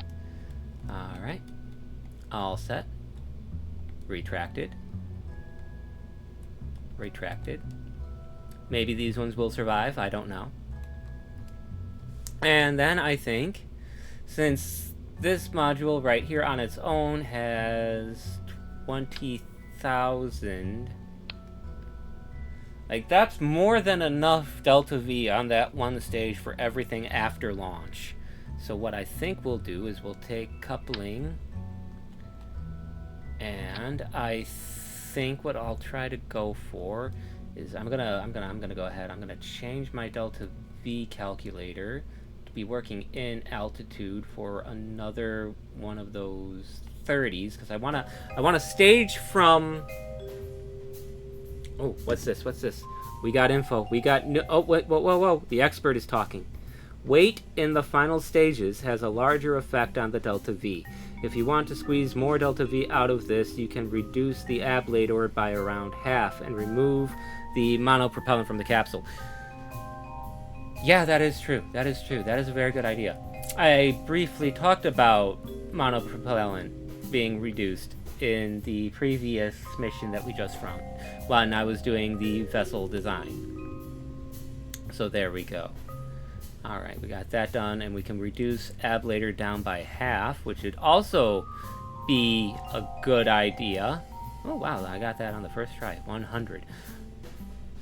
All right. All set. Retracted. Retracted. Maybe these ones will survive. I don't know. And then I think, since this module right here on its own has 20,000, like, that's more than enough Delta V on that one stage for everything after launch. So what I think we'll do is we'll take coupling, and I think what I'll try to go for is I'm gonna go ahead. I'm gonna change my Delta V calculator to be working in altitude for another one of those 30s, because I wanna stage from. Oh, what's this? What's this? We got info. We got oh wait, whoa! The expert is talking. Weight in the final stages has a larger effect on the delta V. If you want to squeeze more delta V out of this, you can reduce the ablator by around half and remove the monopropellant from the capsule. Yeah, that is true. That is true. That is a very good idea. I briefly talked about monopropellant being reduced in the previous mission that we just found when I was doing the vessel design. So there we go. Alright, we got that done, and we can reduce ablator down by half, which would also be a good idea. Oh wow, I got that on the first try, 100.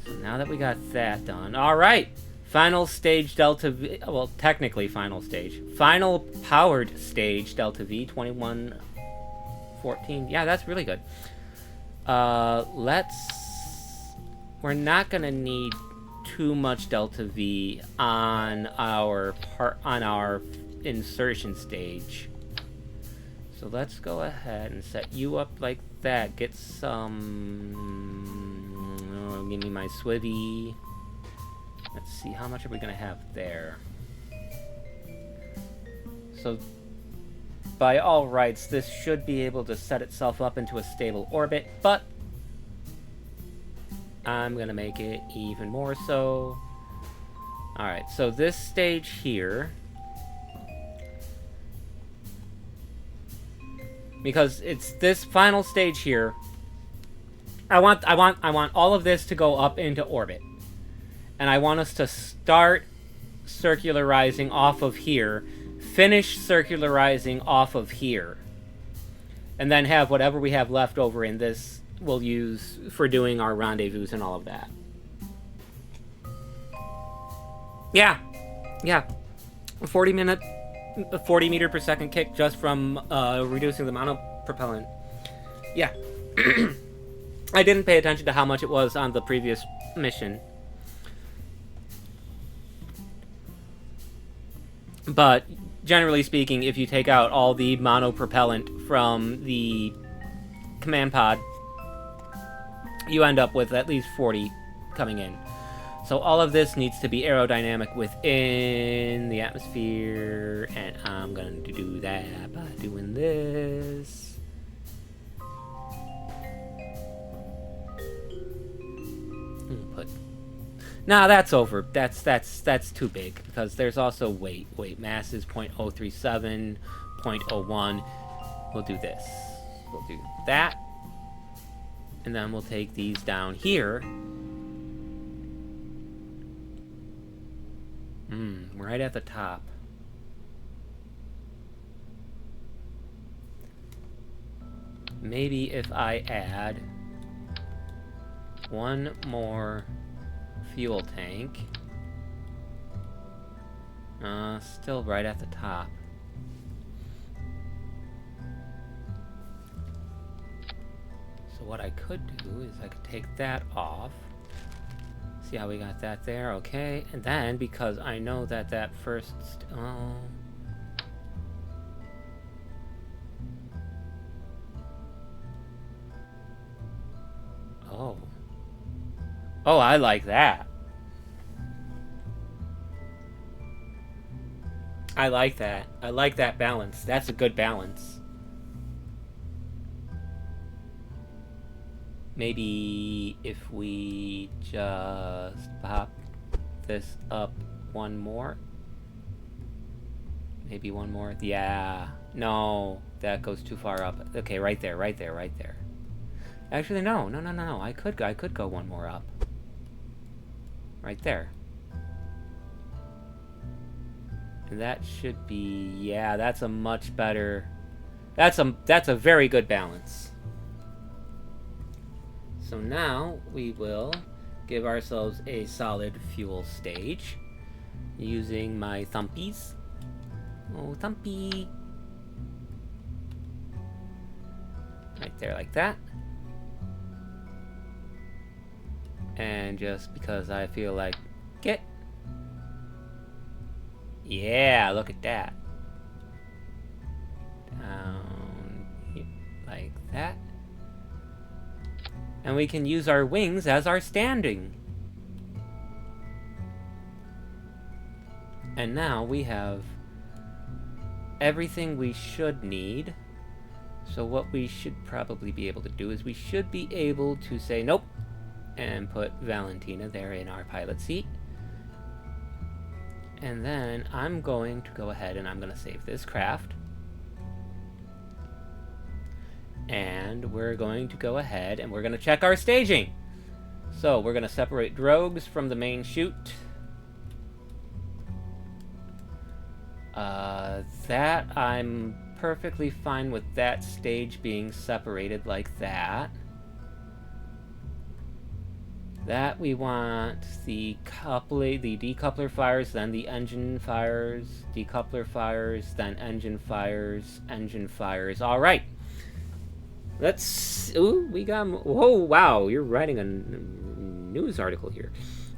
So now that we got that done, alright! Final stage delta V, well, technically final stage. Final powered stage delta V, 2114. Yeah, that's really good. We're not gonna need too much delta V on our insertion stage. So let's go ahead and set you up like that. Get some. Give me my swivvy. Let's see, how much are we gonna have there? So, by all rights, this should be able to set itself up into a stable orbit, but I'm gonna make it even more so. Alright, so this stage here, because it's this final stage here, I want all of this to go up into orbit. And I want us to start circularizing off of here, finish circularizing off of here, and then have whatever we have left over in this we'll use for doing our rendezvous and all of that. Yeah. A 40 meter per second kick just from reducing the monopropellant. Yeah. I didn't pay attention to how much it was on the previous mission. But generally speaking, if you take out all the monopropellant from the command pod, you end up with at least 40 coming in. So all of this needs to be aerodynamic within the atmosphere, and I'm going to do that by doing this. Nah, that's over. That's too big, because there's also weight. Mass is 0.037, 0.01. We'll do this. We'll do that. And then we'll take these down here. Right at the top. Maybe if I add one more fuel tank. Still right at the top. So what I could do is I could take that off. See how we got that there? Okay. And then, because I know that that first... Oh, I like that. I like that. I like that balance. That's a good balance. Maybe if we just pop this up one more. Maybe one more. Yeah. No, that goes too far up. Okay, right there. Actually, no. I could go one more up. Right there. And that should be, yeah, that's a much better, that's a very good balance. So now we will give ourselves a solid fuel stage using my thumpies. Oh, thumpy. Right there like that. And just because I feel like it, Yeah, look at that. Down here, like that. And we can use our wings as our standing. And now we have everything we should need. So what we should probably be able to do is we should be able to say nope and put Valentina there in our pilot seat. And then I'm going to go ahead and I'm going to save this craft. And we're going to go ahead and we're going to check our staging. So we're going to separate drogues from the main chute. That I'm perfectly fine with that stage being separated like that. That we want the decoupler fires, then the engine fires, decoupler fires, then engine fires, engine fires. All right. Let's. Ooh, we got. Whoa! Wow, you're writing a news article here.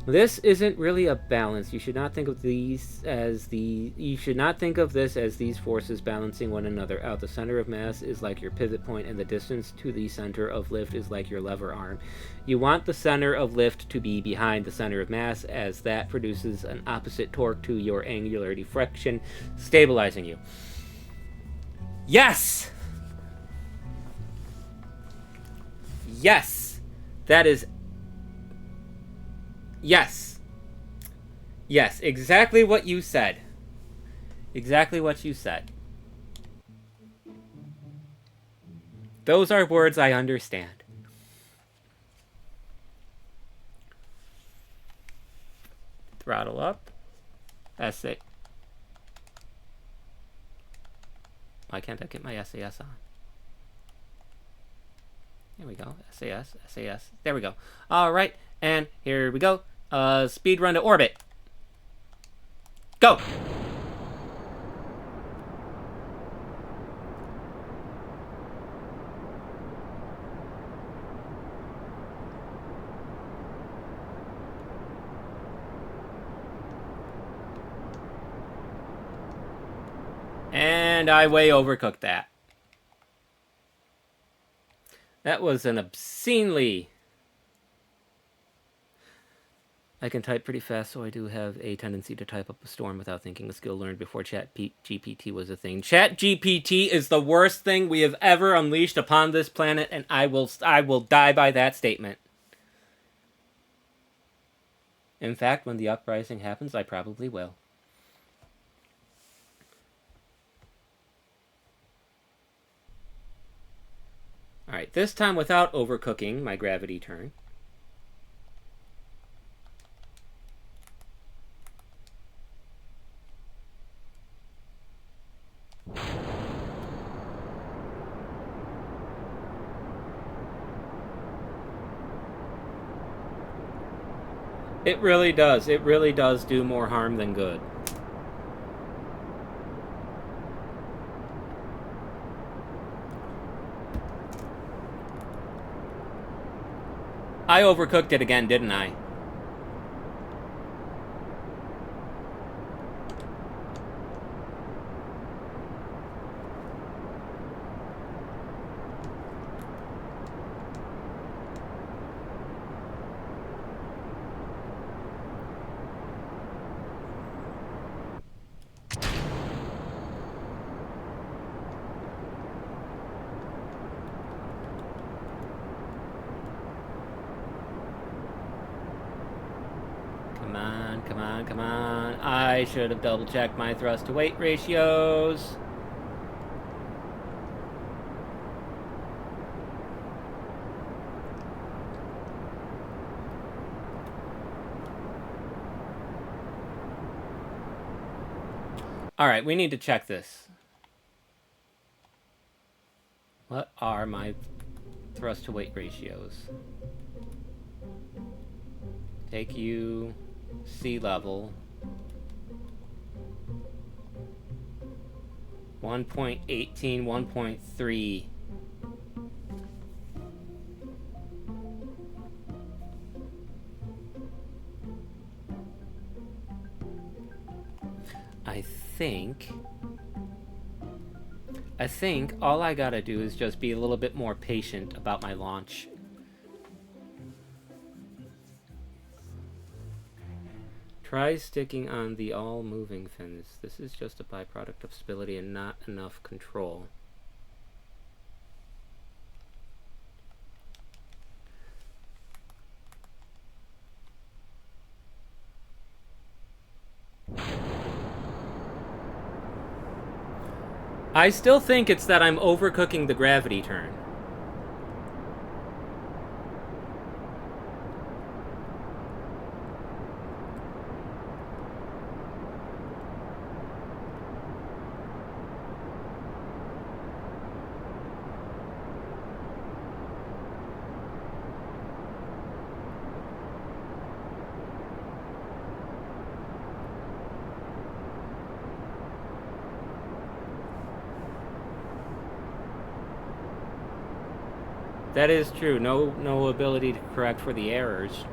This isn't really a balance. You should not think of these as the. You should not think of this as these forces balancing one another out. The center of mass is like your pivot point, and the distance to the center of lift is like your lever arm. You want the center of lift to be behind the center of mass, as that produces an opposite torque to your angular deflection, stabilizing you. Yes. Yes, that is. Yes. Yes, exactly what you said. Exactly what you said. Those are words I understand. Throttle up. That's it. Why can't I get my SAS on? There we go. SAS, SAS. There we go. All right, and here we go. Speed run to orbit. Go! And I way overcooked that. That was an obscenely... I can type pretty fast, so I do have a tendency to type up a storm without thinking, a skill learned before ChatGPT was a thing. ChatGPT is the worst thing we have ever unleashed upon this planet, and I will die by that statement. In fact, when the uprising happens, I probably will. Alright, this time without overcooking my gravity turn. It really does. It really does do more harm than good. I overcooked it again, didn't I? Come on. I should have double-checked my thrust-to-weight ratios. Alright, we need to check this. What are my thrust-to-weight ratios? Take you... sea level 1.18 1.3. I think all I gotta do is just be a little bit more patient about my launch. Try sticking on the all-moving fins. This is just a byproduct of stability and not enough control. I still think it's that I'm overcooking the gravity turn. That is true. No ability to correct for the errors.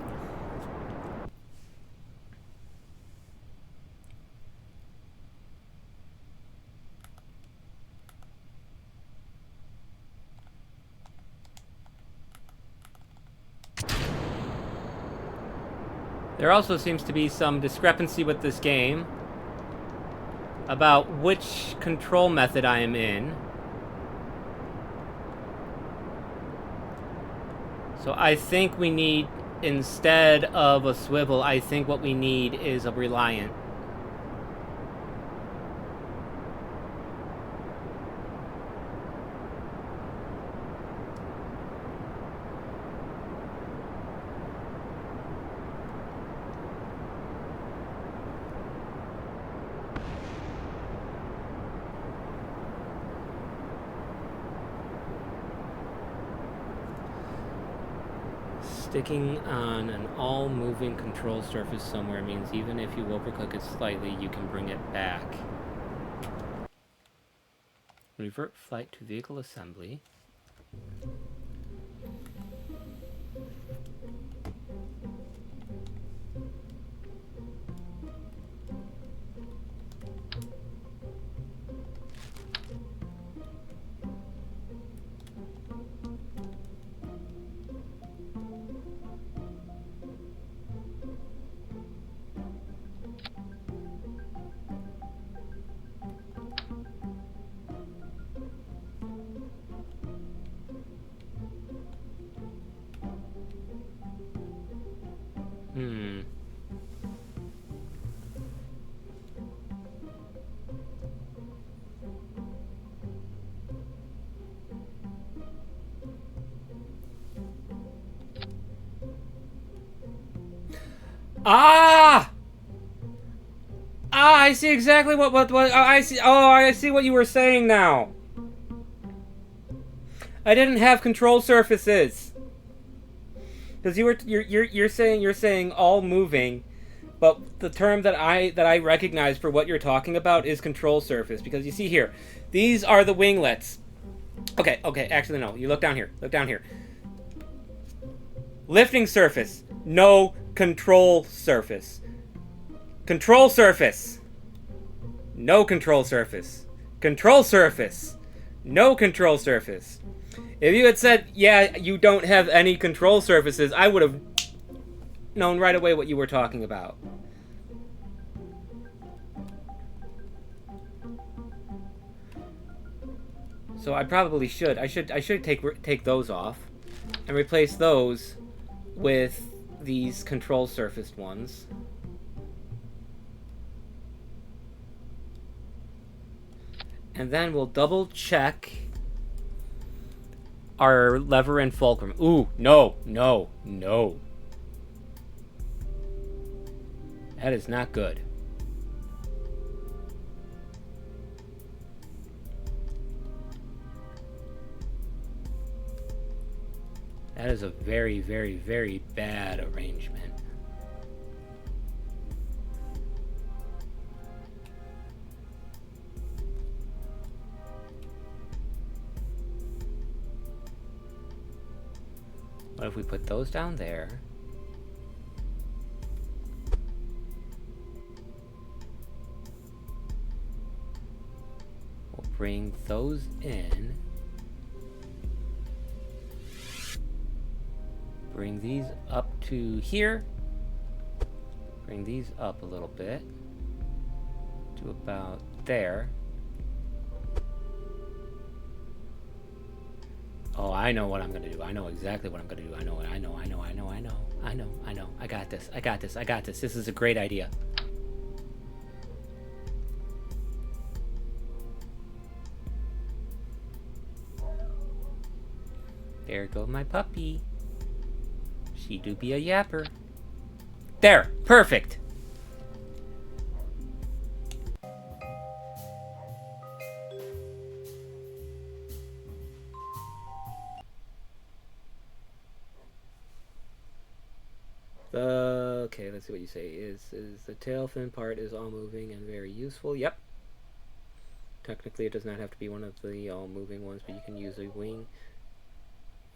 There also seems to be some discrepancy with this game about which control method I am in. So I think we need, instead of a swivel, I think what we need is a reliant. Sticking on an all-moving control surface somewhere means even if you overcook it slightly, you can bring it back. Revert flight to vehicle assembly. I see exactly what I see. Oh, I see what you were saying now. I didn't have control surfaces. Because you're saying all moving, but the term that I recognize for what you're talking about is control surface. Because you see here, these are the winglets. Okay, actually no. You look down here. Look down here. Lifting surface, no control surface. Control surface, no control surface. Control surface, no control surface. If you had said, yeah, you don't have any control surfaces, I would have known right away what you were talking about. So I probably should. I should take those off and replace those with these control surfaced ones. And then we'll double check our lever and fulcrum. Ooh, no. That is not good. That is a very, very, very bad arrangement. What if we put those down there? bring those in. Bring these up to here. Bring these up a little bit to about there. Oh, I know what I'm gonna do. I know exactly what I'm gonna do. I know. I got this. This is a great idea. There goes my puppy. She do be a yapper. There! Perfect! Okay, let's see what you say. Is the tail fin part is all moving and very useful. Yep. Technically, it does not have to be one of the all moving ones, but you can use a wing.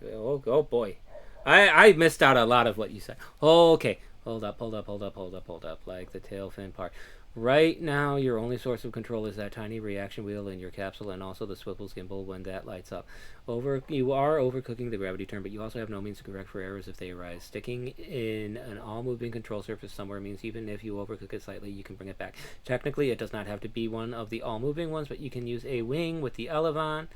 Oh boy. I missed out a lot of what you said. Okay. Hold up. Like the tail fin part. Right now, your only source of control is that tiny reaction wheel in your capsule and also the swivel's gimbal when that lights up. You are overcooking the gravity turn, but you also have no means to correct for errors if they arise. Sticking in an all-moving control surface somewhere means even if you overcook it slightly, you can bring it back. Technically, it does not have to be one of the all-moving ones, but you can use a wing with the elevon,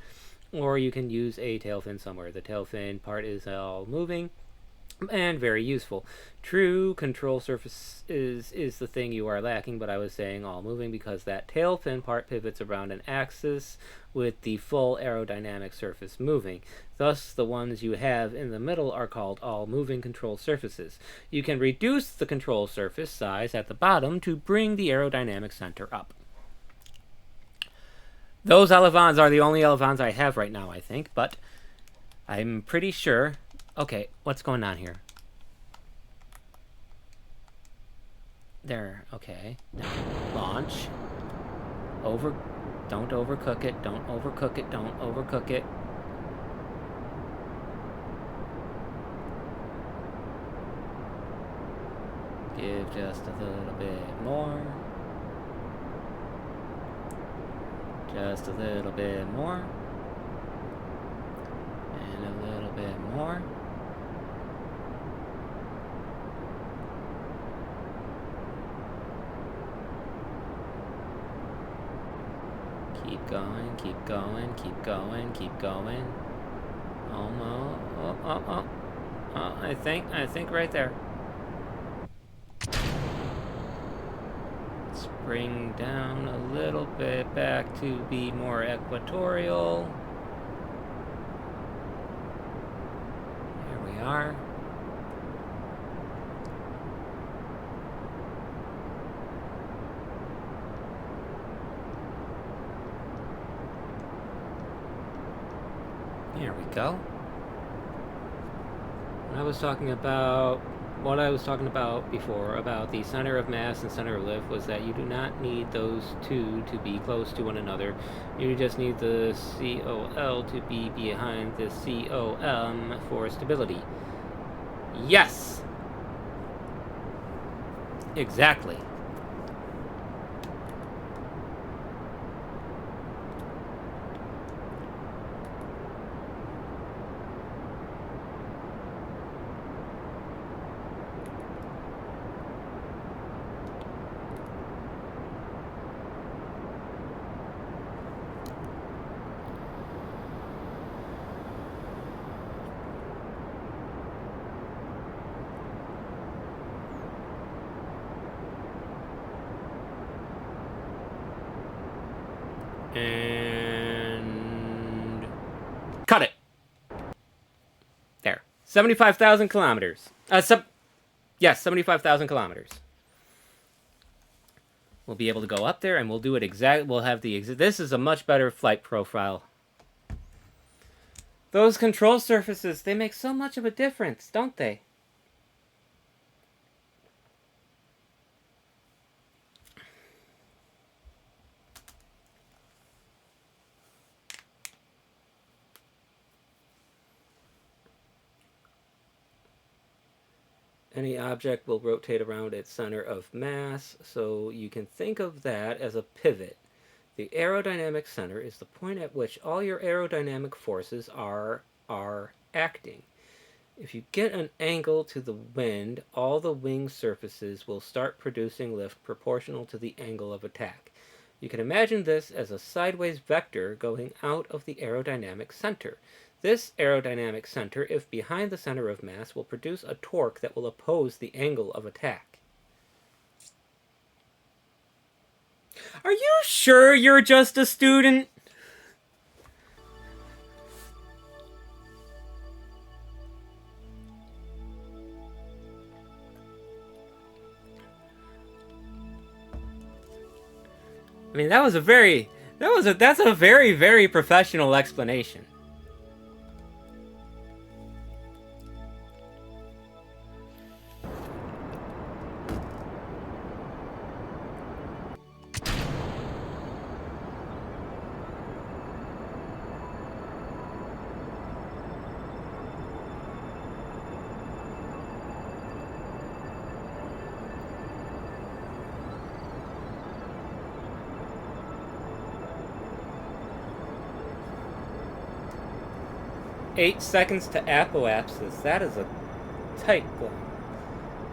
or you can use a tail fin somewhere. The tail fin part is all-moving and very useful. True control surface is the thing you are lacking, but I was saying all moving because that tail fin part pivots around an axis with the full aerodynamic surface moving. Thus, the ones you have in the middle are called all moving control surfaces. You can reduce the control surface size at the bottom to bring the aerodynamic center up. Those elevons are the only elevons I have right now, I think, but I'm pretty sure. Okay, what's going on here? There, okay. Now, launch. Don't overcook it, don't overcook it, don't overcook it. Give just a little bit more. Just a little bit more. And a little bit more. Keep going, keep going, keep going, keep going. Almost. Oh, I think right there. Bring down a little bit back to be more equatorial. There we are. There we go. What I was talking about before about the center of mass and center of lift was that you do not need those two to be close to one another. You just need the COL to be behind the COM for stability. Yes! Exactly. And cut it. There. 75,000 kilometers. Yes, 75,000 kilometers. We'll be able to go up there and we'll do it we'll have this is a much better flight profile. Those control surfaces, they make so much of a difference, don't they? Any object will rotate around its center of mass, so you can think of that as a pivot. The aerodynamic center is the point at which all your aerodynamic forces are acting. If you get an angle to the wind, all the wing surfaces will start producing lift proportional to the angle of attack. You can imagine this as a sideways vector going out of the aerodynamic center. This aerodynamic center, if behind the center of mass, will produce a torque that will oppose the angle of attack. Are you sure you're just a student? I mean, that's a very, very professional explanation. "8 seconds to apoapsis. That is a tight goal.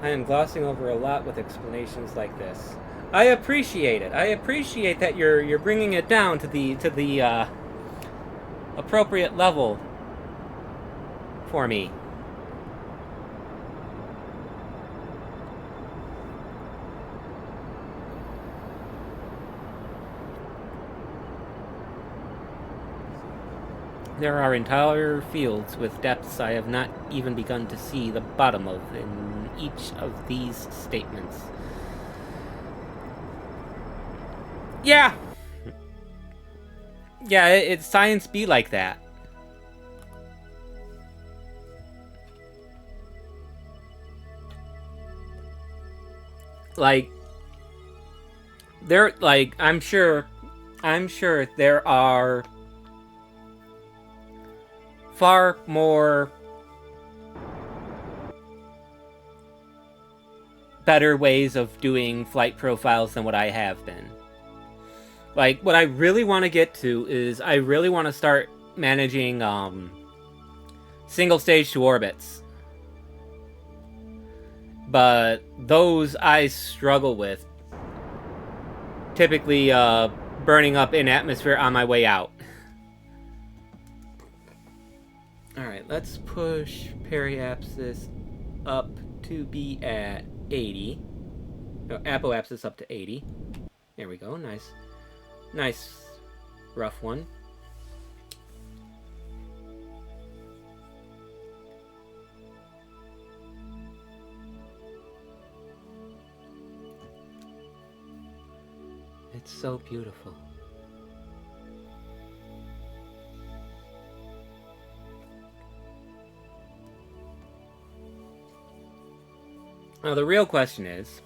I am glossing over a lot with explanations like this. I appreciate it. I appreciate that you're bringing it down to the appropriate level for me." There are entire fields with depths I have not even begun to see the bottom of in each of these statements. Yeah! Yeah, it's science be like that. Like, I'm sure there are far more better ways of doing flight profiles than what I have been. Like, what I really want to get to is I really want to start managing single stage to orbits. But those I struggle with. Typically burning up in atmosphere on my way out. Alright, let's push periapsis up to be at 80. No, apoapsis up to 80. There we go, nice. Nice rough one. It's so beautiful. Now the real question is,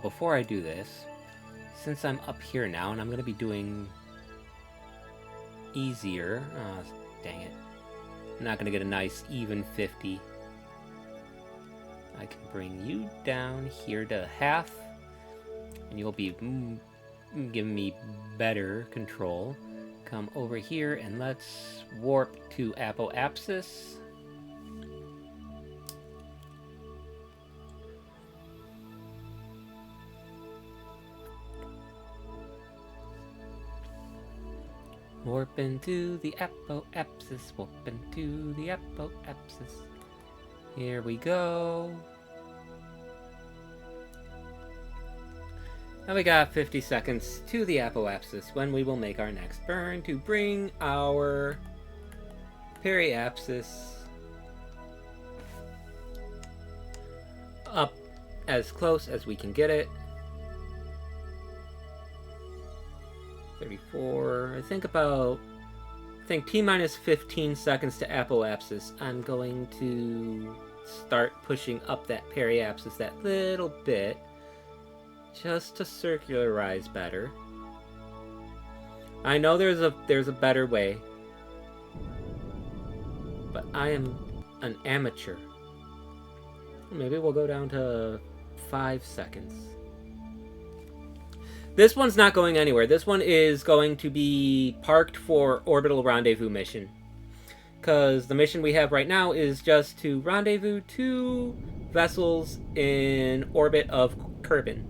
before I do this, since I'm up here now and I'm going to be doing easier, dang it, I'm not going to get a nice even 50. I can bring you down here to half, and you'll be giving me better control. Come over here and let's warp to apoapsis. Warp into the apoapsis, warp into the apoapsis. Here we go. Now we got 50 seconds to the apoapsis when we will make our next burn to bring our periapsis up as close as we can get it. 34, I think T minus 15 seconds to apoapsis. I'm going to start pushing up that periapsis that little bit, just to circularize better. I know there's a better way, but I am an amateur. Maybe we'll go down to 5 seconds. This one's not going anywhere. This one is going to be parked for orbital rendezvous mission. Because the mission we have right now is just to rendezvous 2 vessels in orbit of Kerbal.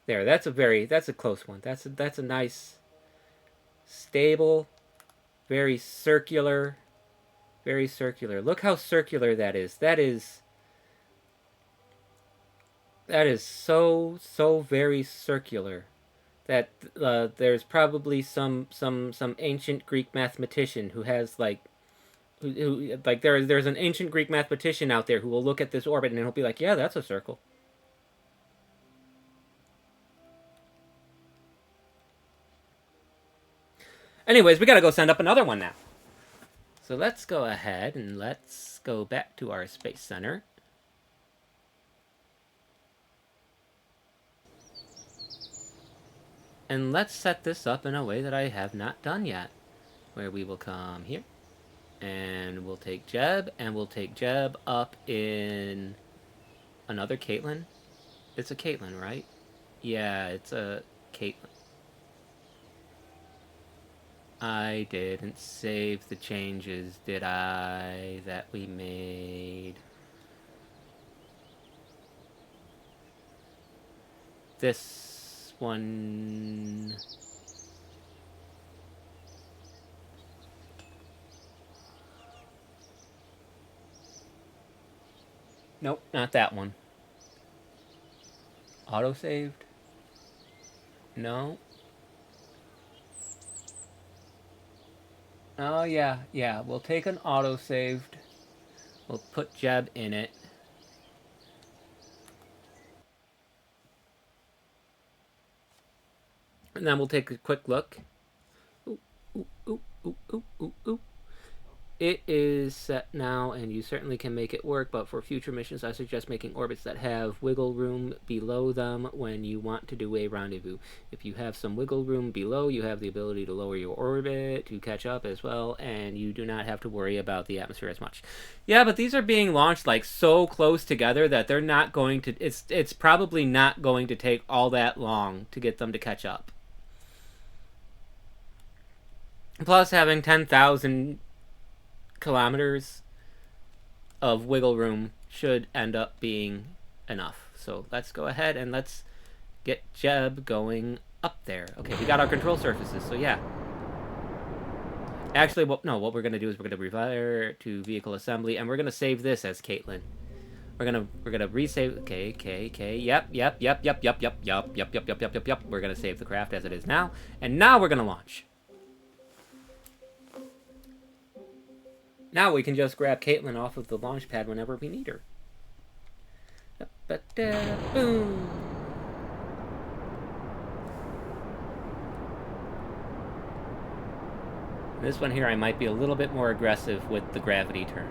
There, that's a close one. That's a nice, stable, very circular. Very circular. Look how circular that is. That is so very circular. That there's probably some ancient Greek mathematician who has who like there's an ancient Greek mathematician out there who will look at this orbit and he'll be like, yeah, that's a circle. Anyways, we gotta go send up another one now. So let's go ahead and let's go back to our space center. And let's set this up in a way that I have not done yet. Where we will come here. And we'll take Jeb. And we'll take Jeb up in another Caitlin. It's a Caitlin, right? Yeah, it's a Caitlin. I didn't save the changes, did I, that we made? This one... Nope, not that one. Auto-saved? No. Oh, yeah. We'll take an auto-saved. We'll put Jeb in it. And then we'll take a quick look. Ooh. It is set now, and you certainly can make it work, but for future missions, I suggest making orbits that have wiggle room below them when you want to do a rendezvous. If you have some wiggle room below, you have the ability to lower your orbit to catch up as well, and you do not have to worry about the atmosphere as much. Yeah, but these are being launched like so close together that they're not going to... It's probably not going to take all that long to get them to catch up. Plus, having 10,000... kilometers of wiggle room should end up being enough. So let's go ahead and let's get Jeb going up there. Okay, we got our control surfaces, so yeah. Actually, what we're going to do is we're going to revire to vehicle assembly, and we're going to save this as Caitlin. We're gonna resave. Okay. Yep. We're gonna save the craft as it is now, and now we're gonna launch. Now we can just grab Caitlin off of the launch pad whenever we need her. Boom! This one here, I might be a little bit more aggressive with the gravity turn.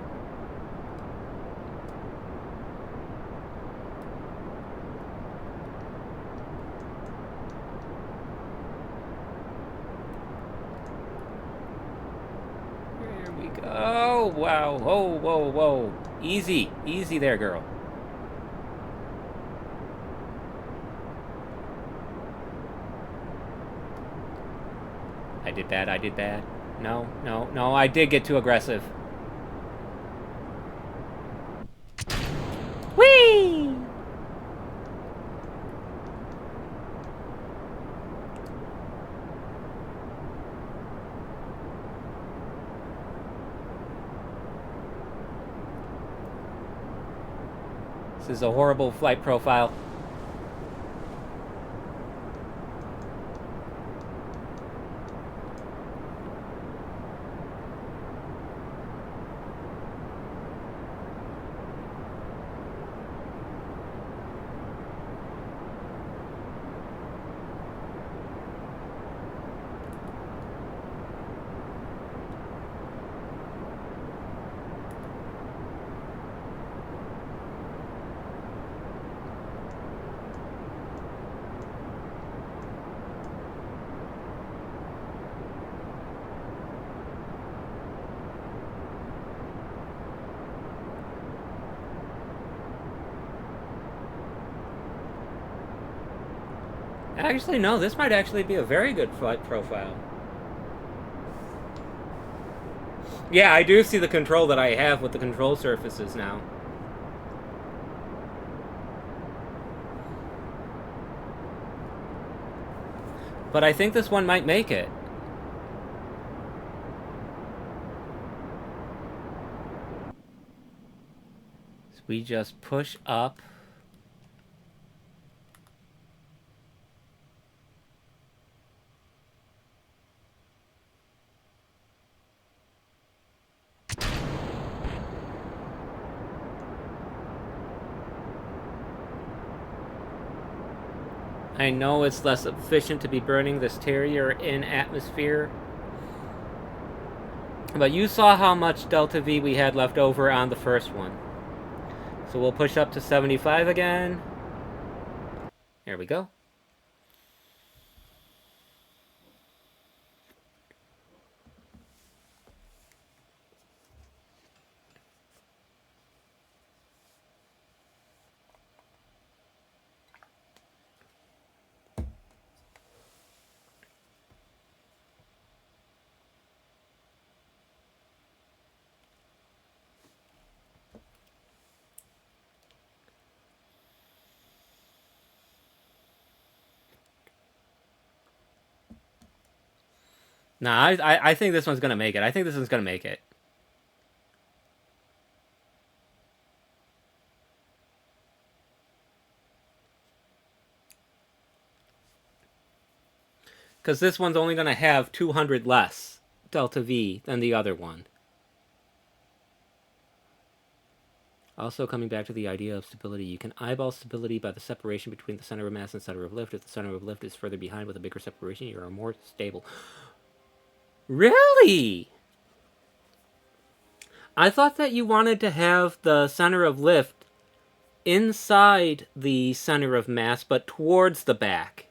Oh, wow. Whoa. Easy there, girl. I did bad. No, I did get too aggressive. Whee! This is a horrible flight profile. Actually, no, this might actually be a very good flight profile. Yeah, I do see the control that I have with the control surfaces now. But I think this one might make it. So we just push up. I know it's less efficient to be burning this Terrier in atmosphere, but you saw how much Delta V we had left over on the first one. So we'll push up to 75 again. There we go. Nah, I think this one's gonna make it. I think this one's gonna make it. Because this one's only gonna have 200 less Delta V than the other one. Also, coming back to the idea of stability, you can eyeball stability by the separation between the center of mass and center of lift. If the center of lift is further behind with a bigger separation, you are more stable. Really? I thought that you wanted to have the center of lift inside the center of mass, but towards the back.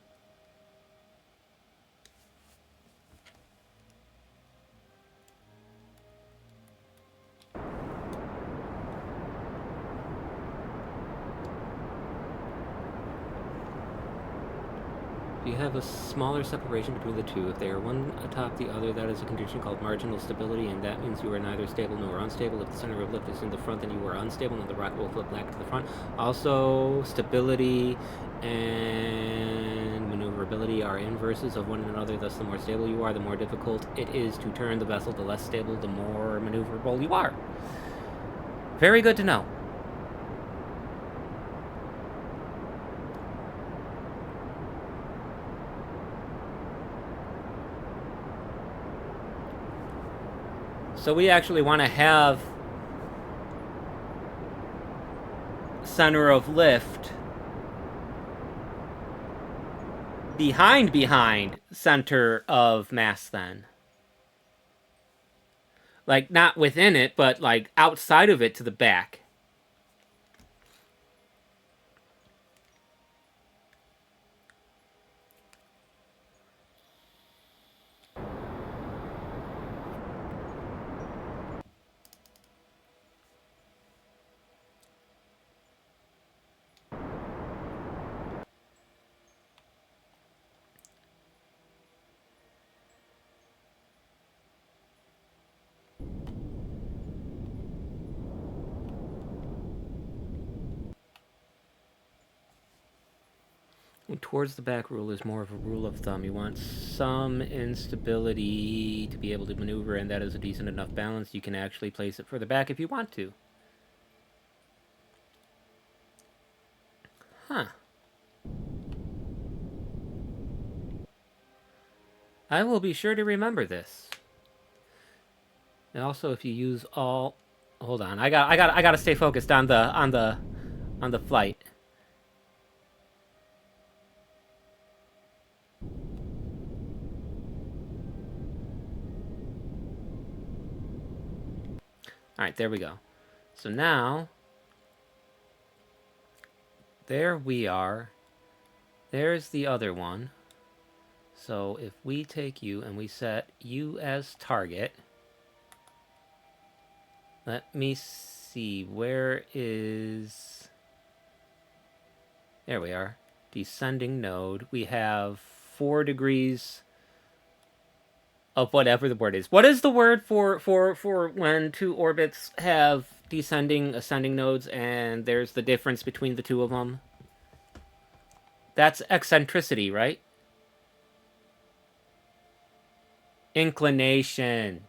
You have a smaller separation between the two. If they are one atop the other, that is a condition called marginal stability, and that means you are neither stable nor unstable. If the center of lift is in the front, then you are unstable, and the rocket will flip back to the front. Also, stability and maneuverability are inverses of one another, thus the more stable you are, the more difficult it is to turn the vessel. The less stable, the more maneuverable you are. Very good to know. So we actually want to have center of lift behind center of mass then. Like, not within it, but like outside of it to the back. Towards the back rule is more of a rule of thumb. You want some instability to be able to maneuver, and that is a decent enough balance. You can actually place it further back if you want to. Huh. I will be sure to remember this. And also, if you use all, hold on, I gotta stay focused on the flight. All right, there we go. So now, there we are. There's the other one. So if we take you and we set you as target, let me see, where is... There we are. descending node. We have 4 degrees of whatever the word is. What is the word for when two orbits have descending, ascending nodes, and there's the difference between the two of them? That's eccentricity, right? Inclination.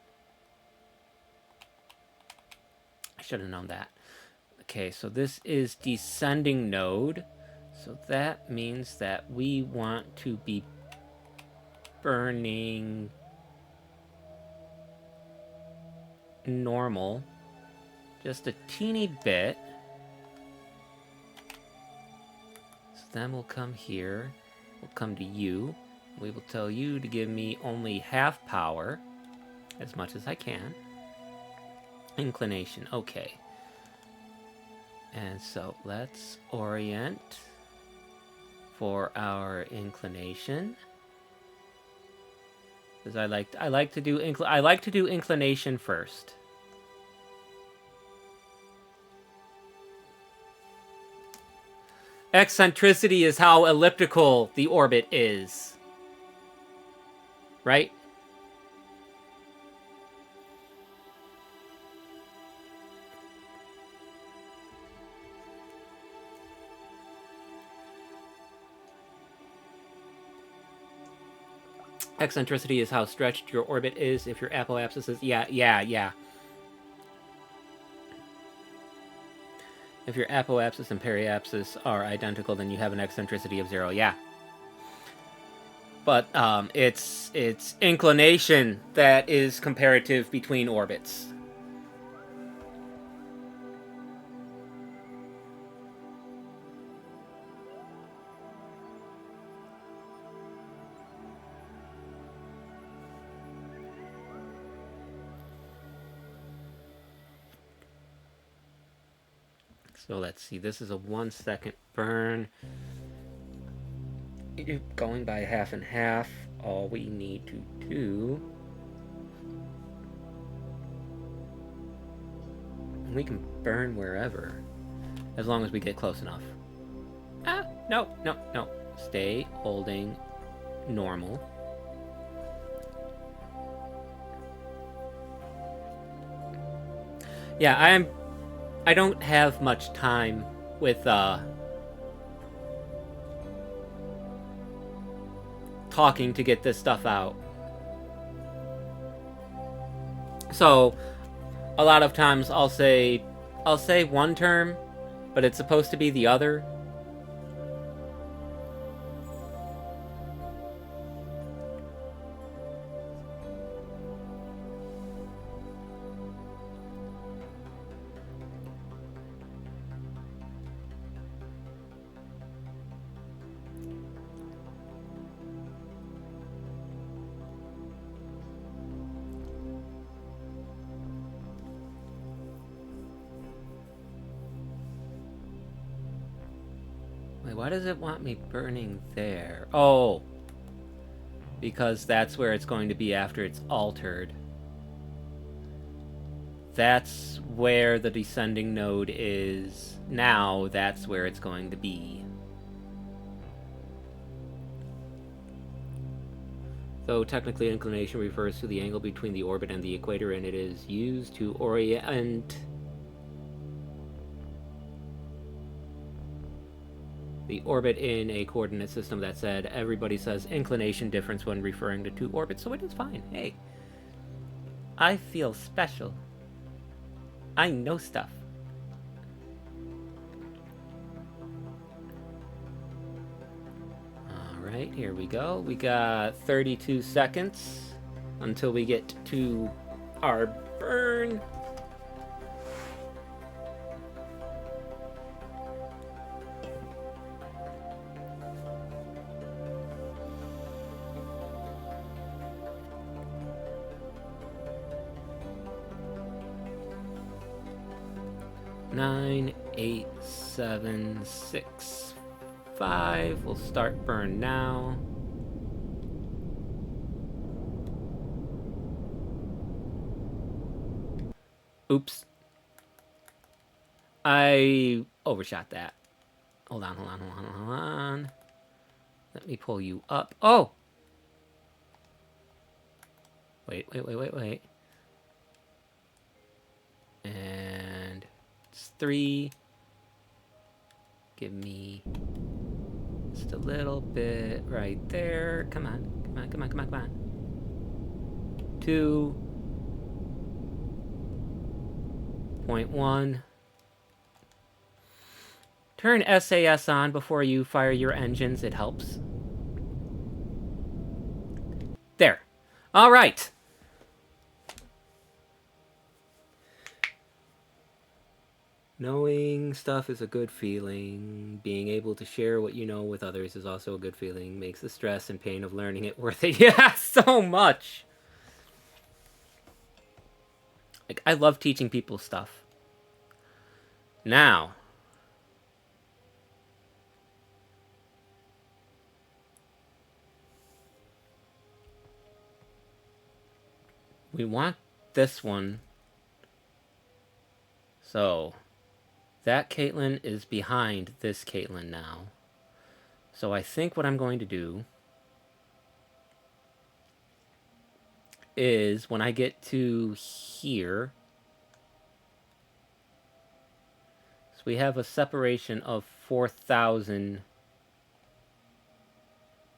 I should have known that. Okay, so this is descending node. So that means that we want to be burning normal just a teeny bit. So then we'll come here. We'll come to you. We will tell you to give me only half power, as much as I can. Inclination, okay. And so let's orient for our inclination. Because I like to do inclination first. Eccentricity is how elliptical the orbit is. Right? Eccentricity is how stretched your orbit is. If your apoapsis is... Yeah. If your apoapsis and periapsis are identical, then you have an eccentricity of 0. Yeah. But it's inclination that is comparative between orbits. So let's see, this is a 1 second burn. You're going by half and half. All we need to do... We can burn wherever, as long as we get close enough. No. Stay holding normal. Yeah, I don't have much time with talking to get this stuff out. So a lot of times I'll say one term, but it's supposed to be the other. Wait, why does it want me burning there? Oh, because that's where it's going to be after it's altered. That's where the descending node is now. That's where it's going to be. Though technically inclination refers to the angle between the orbit and the equator, and it is used to orient the orbit in a coordinate system. That said, everybody says inclination difference when referring to two orbits, so it is fine. Hey, I feel special. I know stuff. Alright, here we go. We got 32 seconds until we get to our burn. Nine, 8, 7, 6, 5. We'll start burn now. Oops. I overshot that. Hold on. Let me pull you up. Oh! Wait. And it's 3. Give me just a little bit right there. Come on. 2.1. Turn SAS on before you fire your engines. It helps. There. All right. Knowing stuff is a good feeling. Being able to share what you know with others is also a good feeling. Makes the stress and pain of learning it worth it. Yeah, so much. Like, I love teaching people stuff. Now, we want this one. So, that Caitlin is behind this Caitlin now. So I think what I'm going to do is when I get to here, so we have a separation of 4,000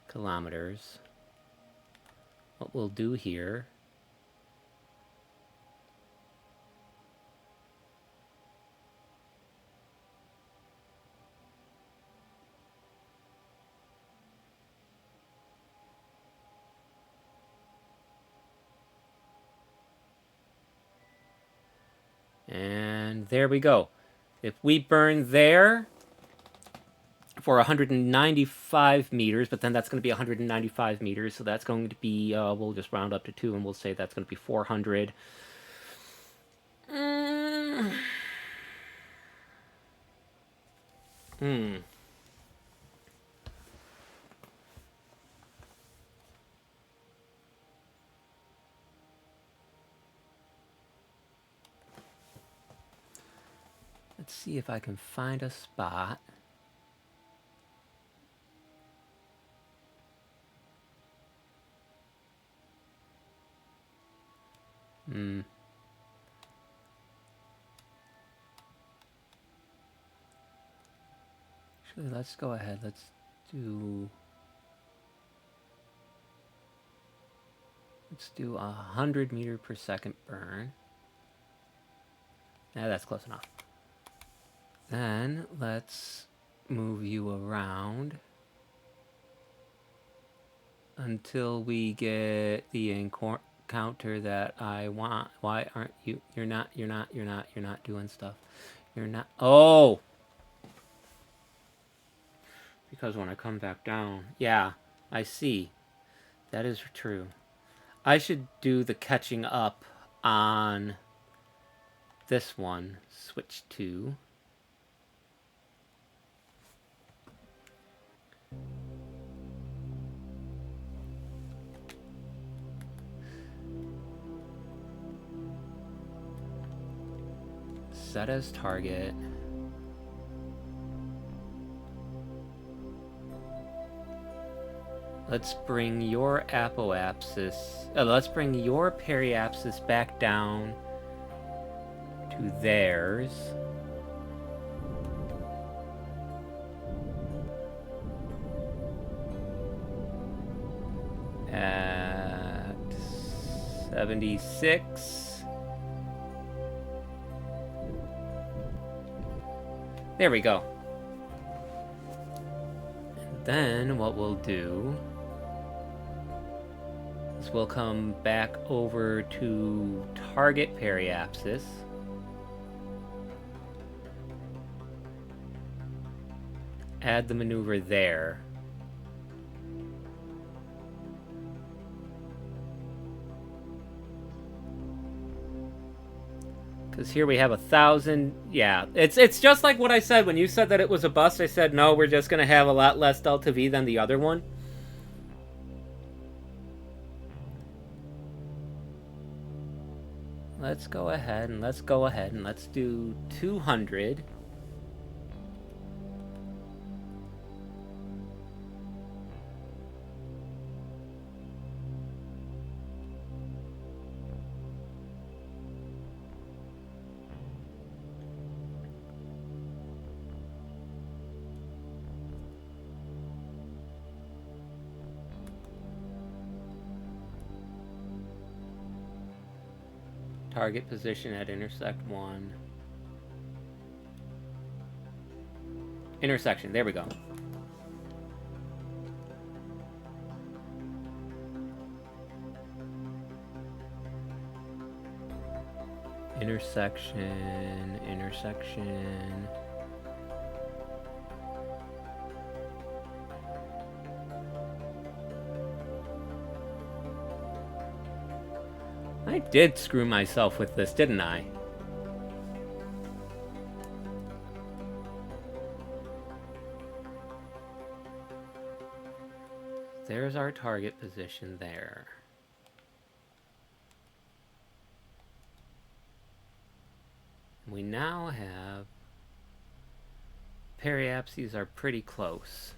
kilometers. What we'll do here and there we go. If we burn there for 195 meters, but then that's going to be 195 meters, so that's going to be, we'll just round up to 2 and we'll say that's going to be 400. Let's see if I can find a spot. Actually, let's go ahead. Let's do 100 meter per second burn. Yeah, that's close enough. Then let's move you around until we get the encounter that I want. Why aren't you? You're not doing stuff. You're not. Oh! Because when I come back down. Yeah, I see. That is true. I should do the catching up on this one. Switch to. Set as target. Let's bring your apoapsis. Let's bring your periapsis back down to theirs. At 76. There we go. And then what we'll do is we'll come back over to target periapsis. Add the maneuver there. Because here we have 1,000. Yeah, it's just like what I said when you said that it was a bust. I said, no, we're just going to have a lot less delta V than the other one. Let's go ahead and let's do 200. Target position at intersect 1. Intersection, there we go. Intersection, intersection. I did screw myself with this, didn't I? There's our target position there. We now have periapses are pretty close.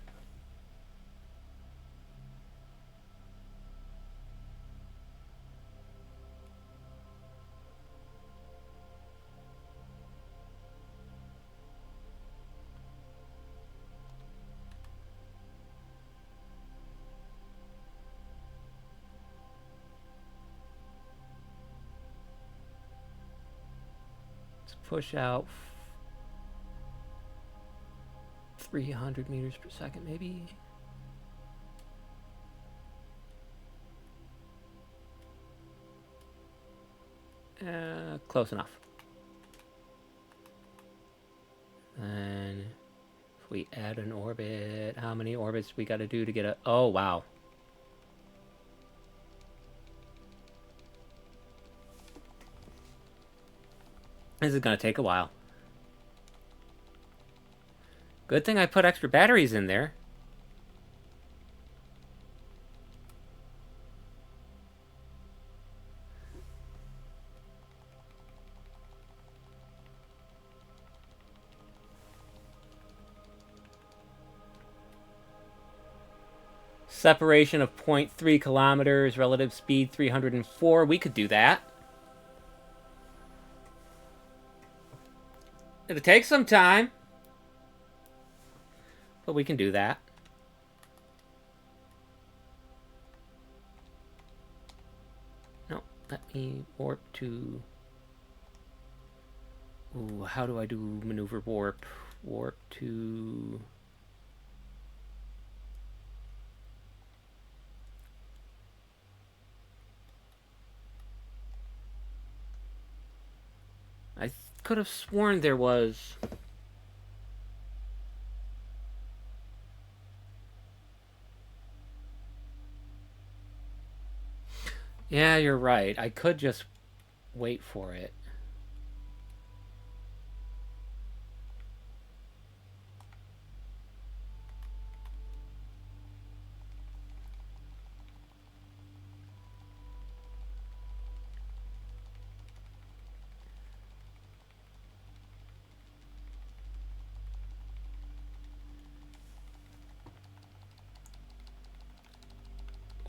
Push out 300 meters per second, maybe. Close enough. And if we add an orbit, how many orbits we got to do to get a... Oh, wow. This is going to take a while. Good thing I put extra batteries in there. Separation of 0.3 kilometers, relative speed 304. We could do that. It'll take some time, but we can do that. No, let me warp to... Ooh, how do I do maneuver warp? Warp to... I could have sworn there was... Yeah, you're right. I could just wait for it.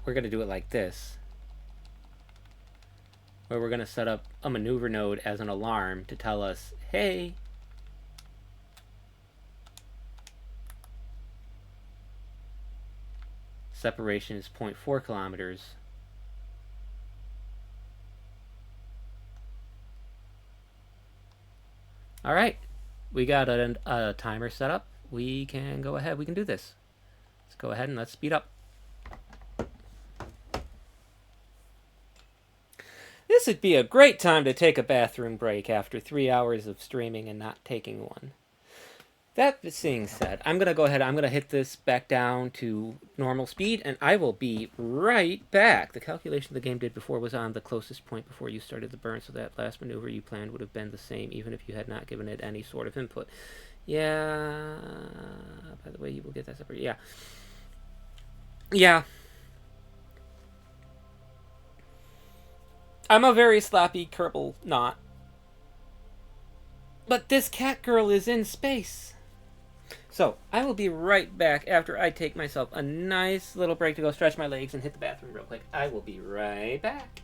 We're going to do it like this, where we're going to set up a maneuver node as an alarm to tell us, hey, separation is 0.4 kilometers. All right, we got a timer set up. We can go ahead. We can do this. Let's go ahead and let's speed up. This would be a great time to take a bathroom break after 3 hours of streaming and not taking one. That being said, I'm going to go ahead. I'm going to hit this back down to normal speed, and I will be right back. The calculation the game did before was on the closest point before you started the burn, so that last maneuver you planned would have been the same, even if you had not given it any sort of input. Yeah. By the way, you will get that separate. Yeah. Yeah. I'm a very sloppy Kerbal not. But this cat girl is in space. So, I will be right back after I take myself a nice little break to go stretch my legs and hit the bathroom real quick. I will be right back.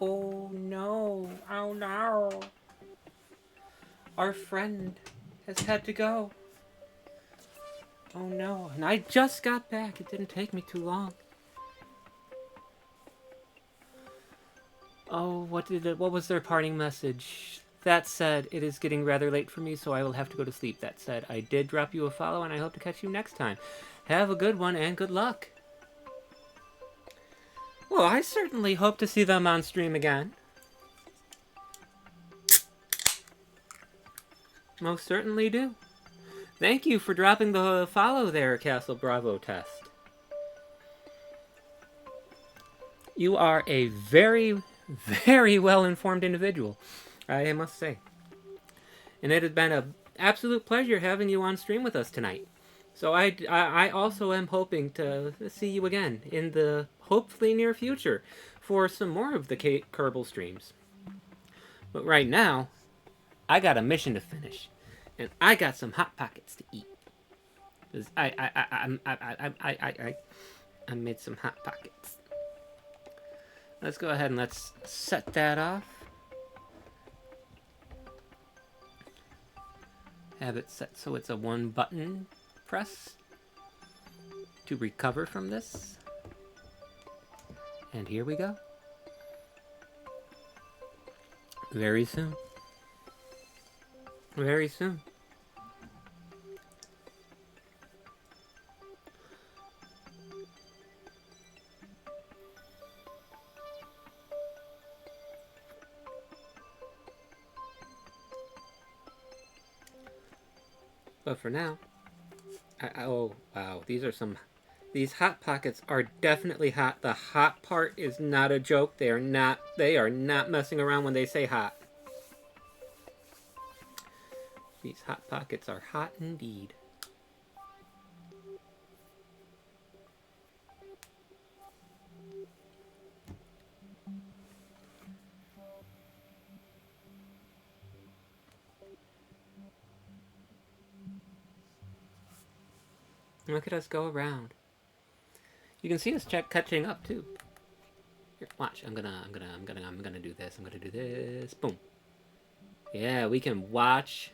Oh no. Oh no. Our friend has had to go. Oh no. And I just got back. It didn't take me too long. Oh, what was their parting message? That said, it is getting rather late for me, so I will have to go to sleep. That said, I did drop you a follow, and I hope to catch you next time. Have a good one, and good luck. Well, I certainly hope to see them on stream again. Most certainly do. Thank you for dropping the follow there, Castle Bravo Test. You are a very, very well-informed individual, I must say. And it has been an absolute pleasure having you on stream with us tonight. So I also am hoping to see you again in the hopefully near future for some more of the Kerbal streams. But right now, I got a mission to finish, and I got some Hot Pockets to eat. Cause I made some Hot Pockets. Let's go ahead and let's set that off. Have it set so it's a one button press to recover from this. And here we go. Very soon. Very soon. But for now, oh wow, these Hot Pockets are definitely hot. The hot part is not a joke. They are not messing around when they say hot. These Hot Pockets are hot indeed. Look at us go around. You can see us catching up too. Here, watch. I'm gonna do this. I'm gonna do this. Boom. Yeah, we can watch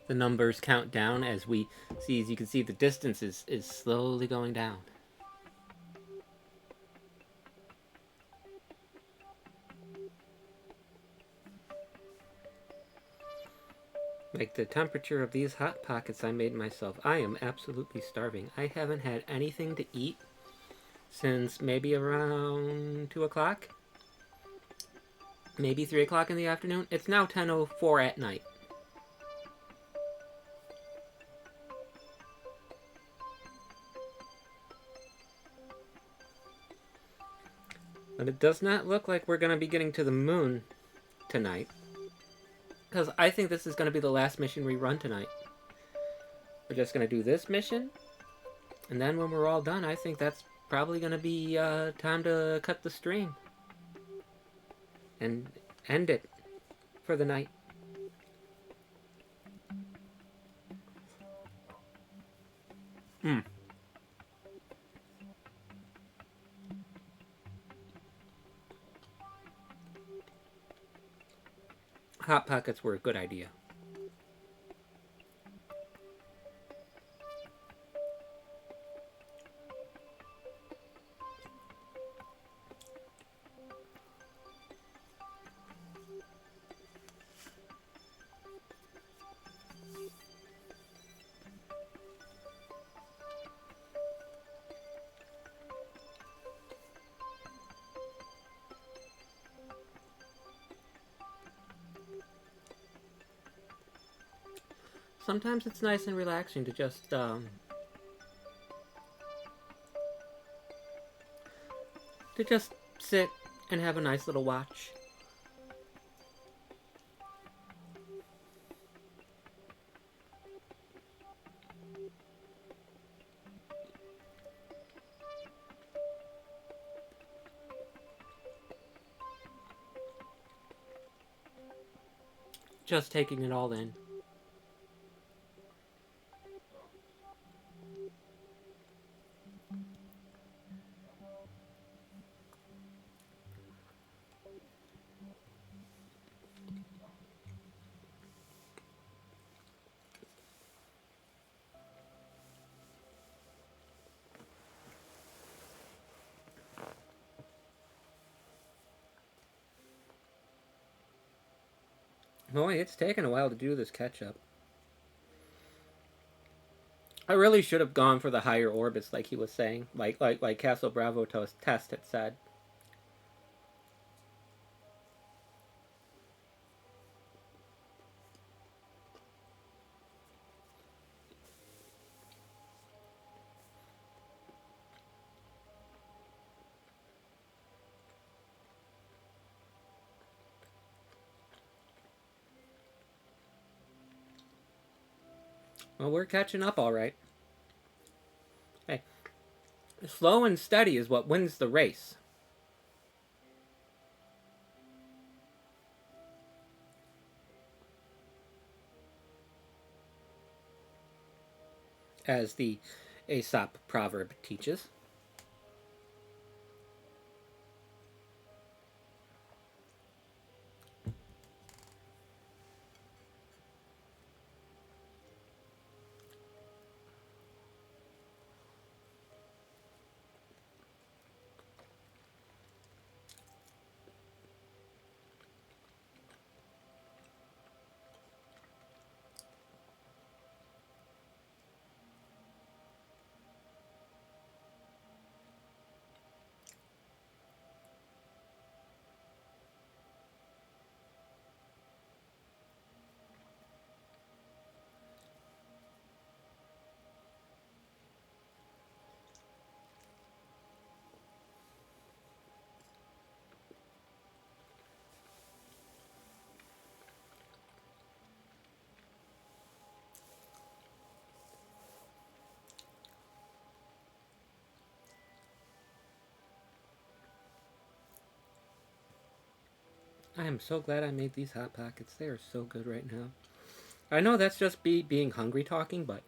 the numbers count down as we see. As you can see, the distance is slowly going down. Like the temperature of these Hot Pockets I made myself. I am absolutely starving. I haven't had anything to eat since maybe around 2 o'clock. Maybe 3 o'clock in the afternoon. It's now 10:04 at night. But it does not look like we're going to be getting to the moon tonight. Because I think this is going to be the last mission we run tonight. We're just going to do this mission. And then when we're all done, I think that's probably going to be time to cut the stream. And end it for the night. Hot Pockets were a good idea. Sometimes it's nice and relaxing to just sit and have a nice little watch. Just taking it all in. Boy, it's taken a while to do this catch-up. I really should have gone for the higher orbits, like he was saying, like Castle Bravo test had said. Well, we're catching up all right. Hey, slow and steady is what wins the race. As the Aesop proverb teaches. I am so glad I made these Hot Pockets. They are so good right now. I know that's just being hungry talking, but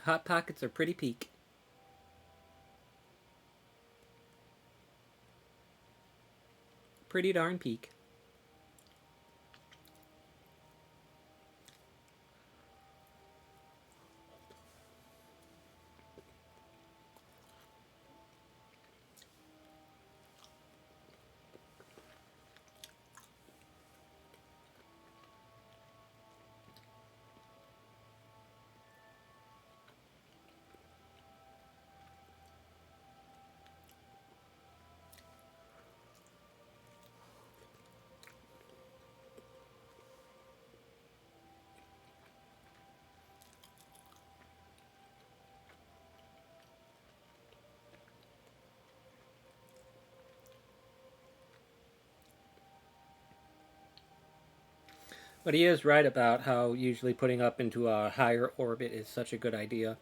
Hot Pockets are pretty peak. Pretty darn peak. But he is right about how usually putting up into a higher orbit is such a good idea.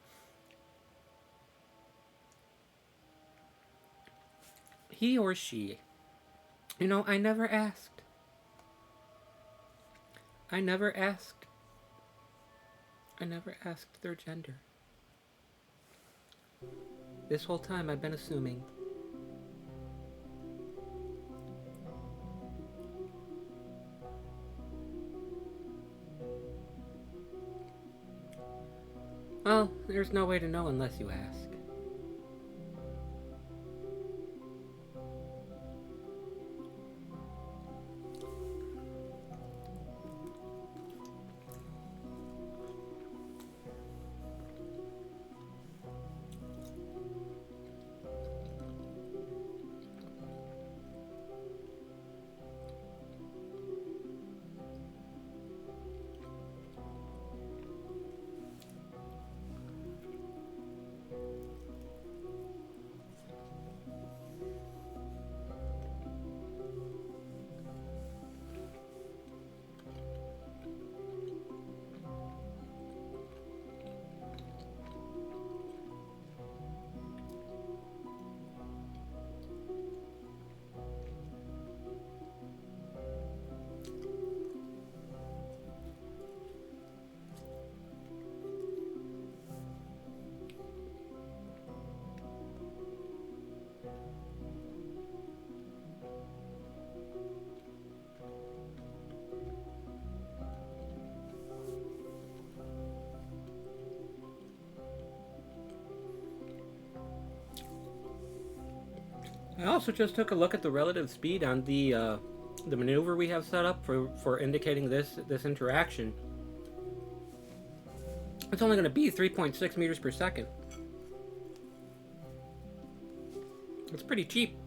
He or she. You know, I never asked. I never asked. I never asked their gender. This whole time I've been assuming. Well, there's no way to know unless you ask. I also just took a look at the relative speed on the maneuver we have set up for indicating this interaction. It's only going to be 3.6 meters per second. It's pretty cheap.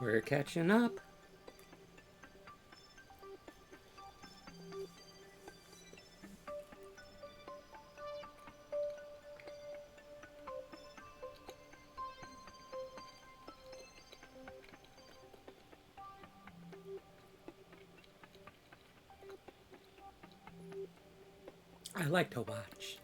We're catching up. I like to watch.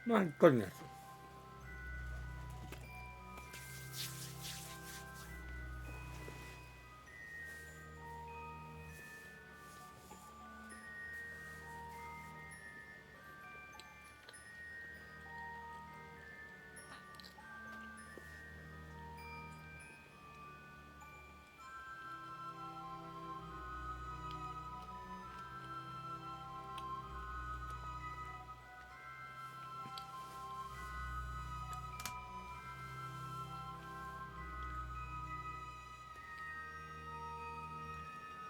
My goodness.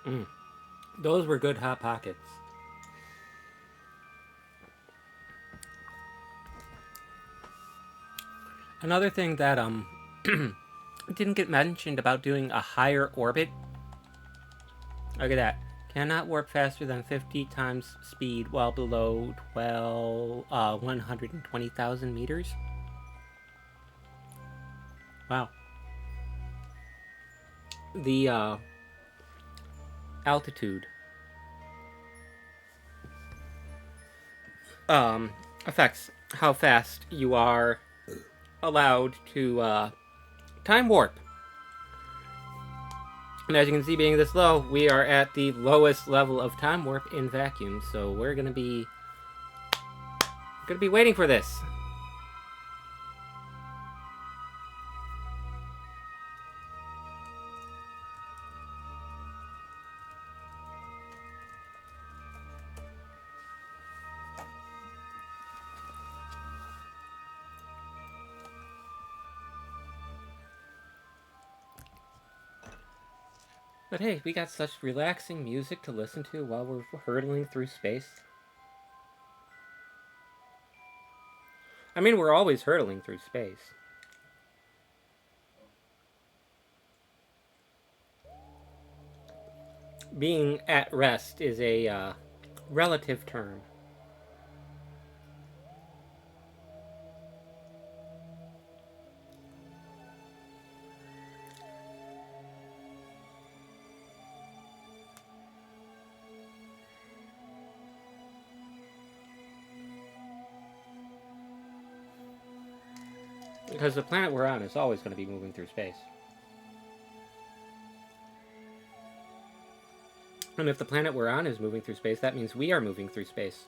Mm. Those were good hot pockets. Another thing that didn't get mentioned about doing a higher orbit. Look at that. Cannot warp faster than 50 times speed while below 120,000 meters. Wow. The altitude affects how fast you are allowed to time warp. And as you can see, being this low, we are at the lowest level of time warp in vacuum. So we're gonna be waiting for this. But hey, we got such relaxing music to listen to while we're hurtling through space. I mean, we're always hurtling through space. Being at rest is a relative term. Because the planet we're on is always going to be moving through space. And if the planet we're on is moving through space, that means we are moving through space.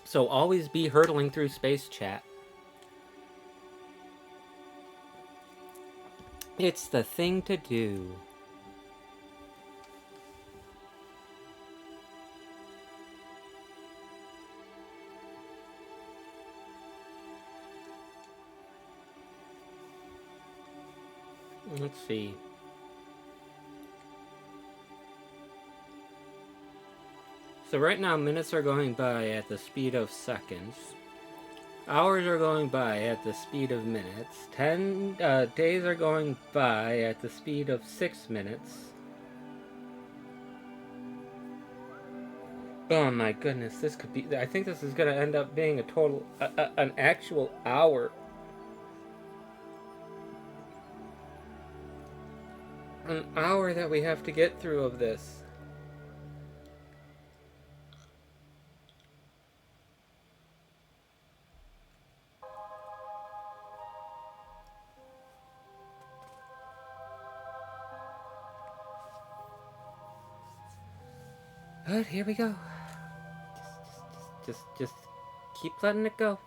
So always be hurtling through space, chat. It's the thing to do. Let's see. So right now, minutes are going by at the speed of seconds. Hours are going by at the speed of minutes. 10 days are going by at the speed of 6 minutes. Oh my goodness, this could be... I think this is going to end up being a total... an actual hour. An hour that we have to get through of this. But here we go. Just keep letting it go.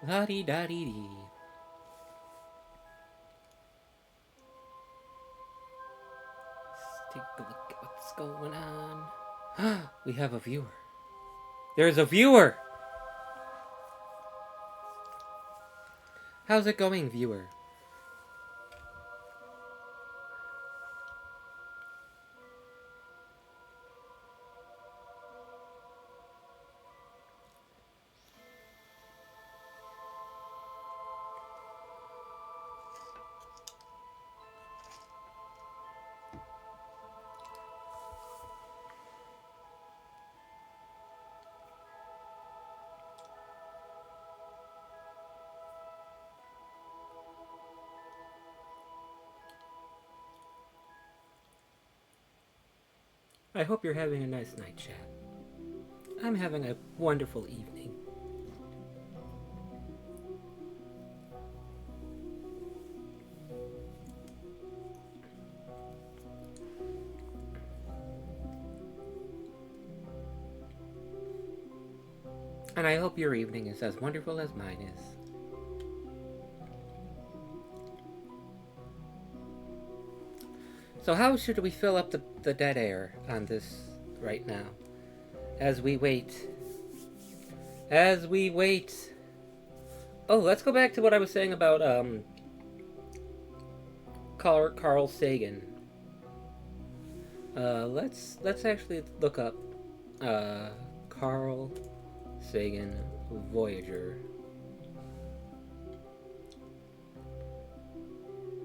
La-dee-da-dee-dee. Let's take a look at what's going on. We have a viewer. There's a viewer! How's it going, viewer? I hope you're having a nice night, chat. I'm having a wonderful evening. And I hope your evening is as wonderful as mine is. So how should we fill up the dead air on this right now? As we wait. As we wait. Oh, let's go back to what I was saying about Carl Sagan. Let's actually look up Carl Sagan Voyager.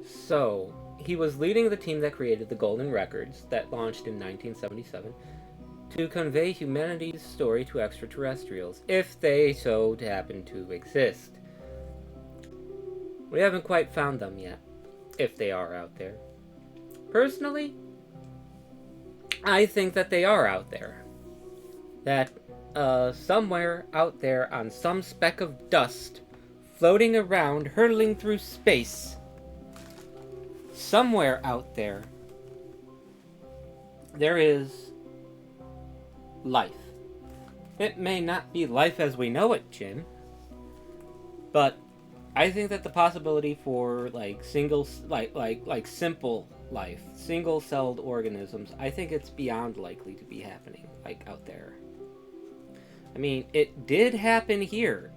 So, he was leading the team that created the Golden Records that launched in 1977 to convey humanity's story to extraterrestrials, if they so happen to exist. We haven't quite found them yet, if they are out there. Personally, I think that they are out there. That somewhere out there on some speck of dust, floating around, hurtling through space, somewhere out there, there is life. It may not be life as we know it, Jim, but I think that the possibility for like simple life, single-celled organisms, I think it's beyond likely to be happening like out there. I mean, it did happen here.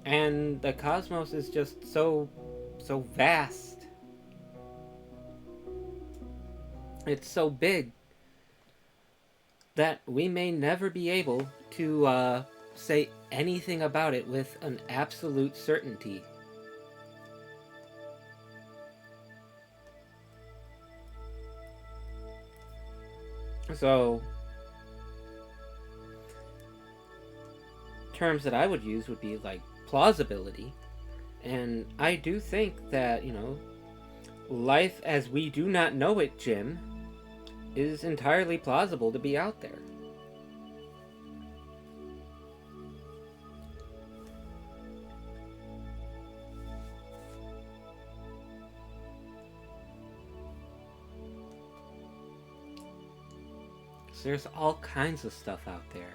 And the cosmos is just so vast. It's so big that we may never be able to say anything about it with an absolute certainty. So, terms that I would use would be like plausibility. And I do think that, life as we do not know it, Jim, is entirely plausible to be out there. So there's all kinds of stuff out there.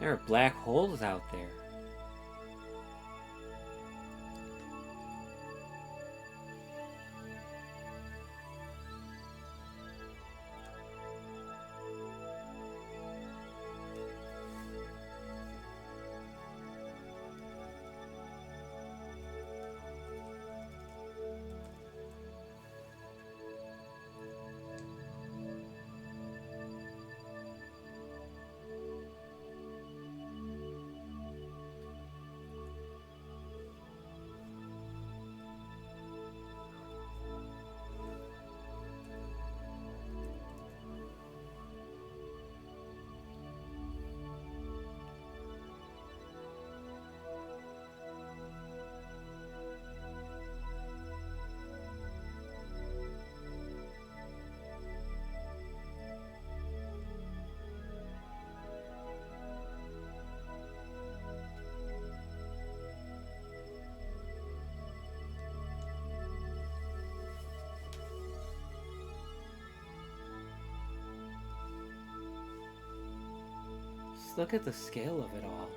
There are black holes out there. Just look at the scale of it all.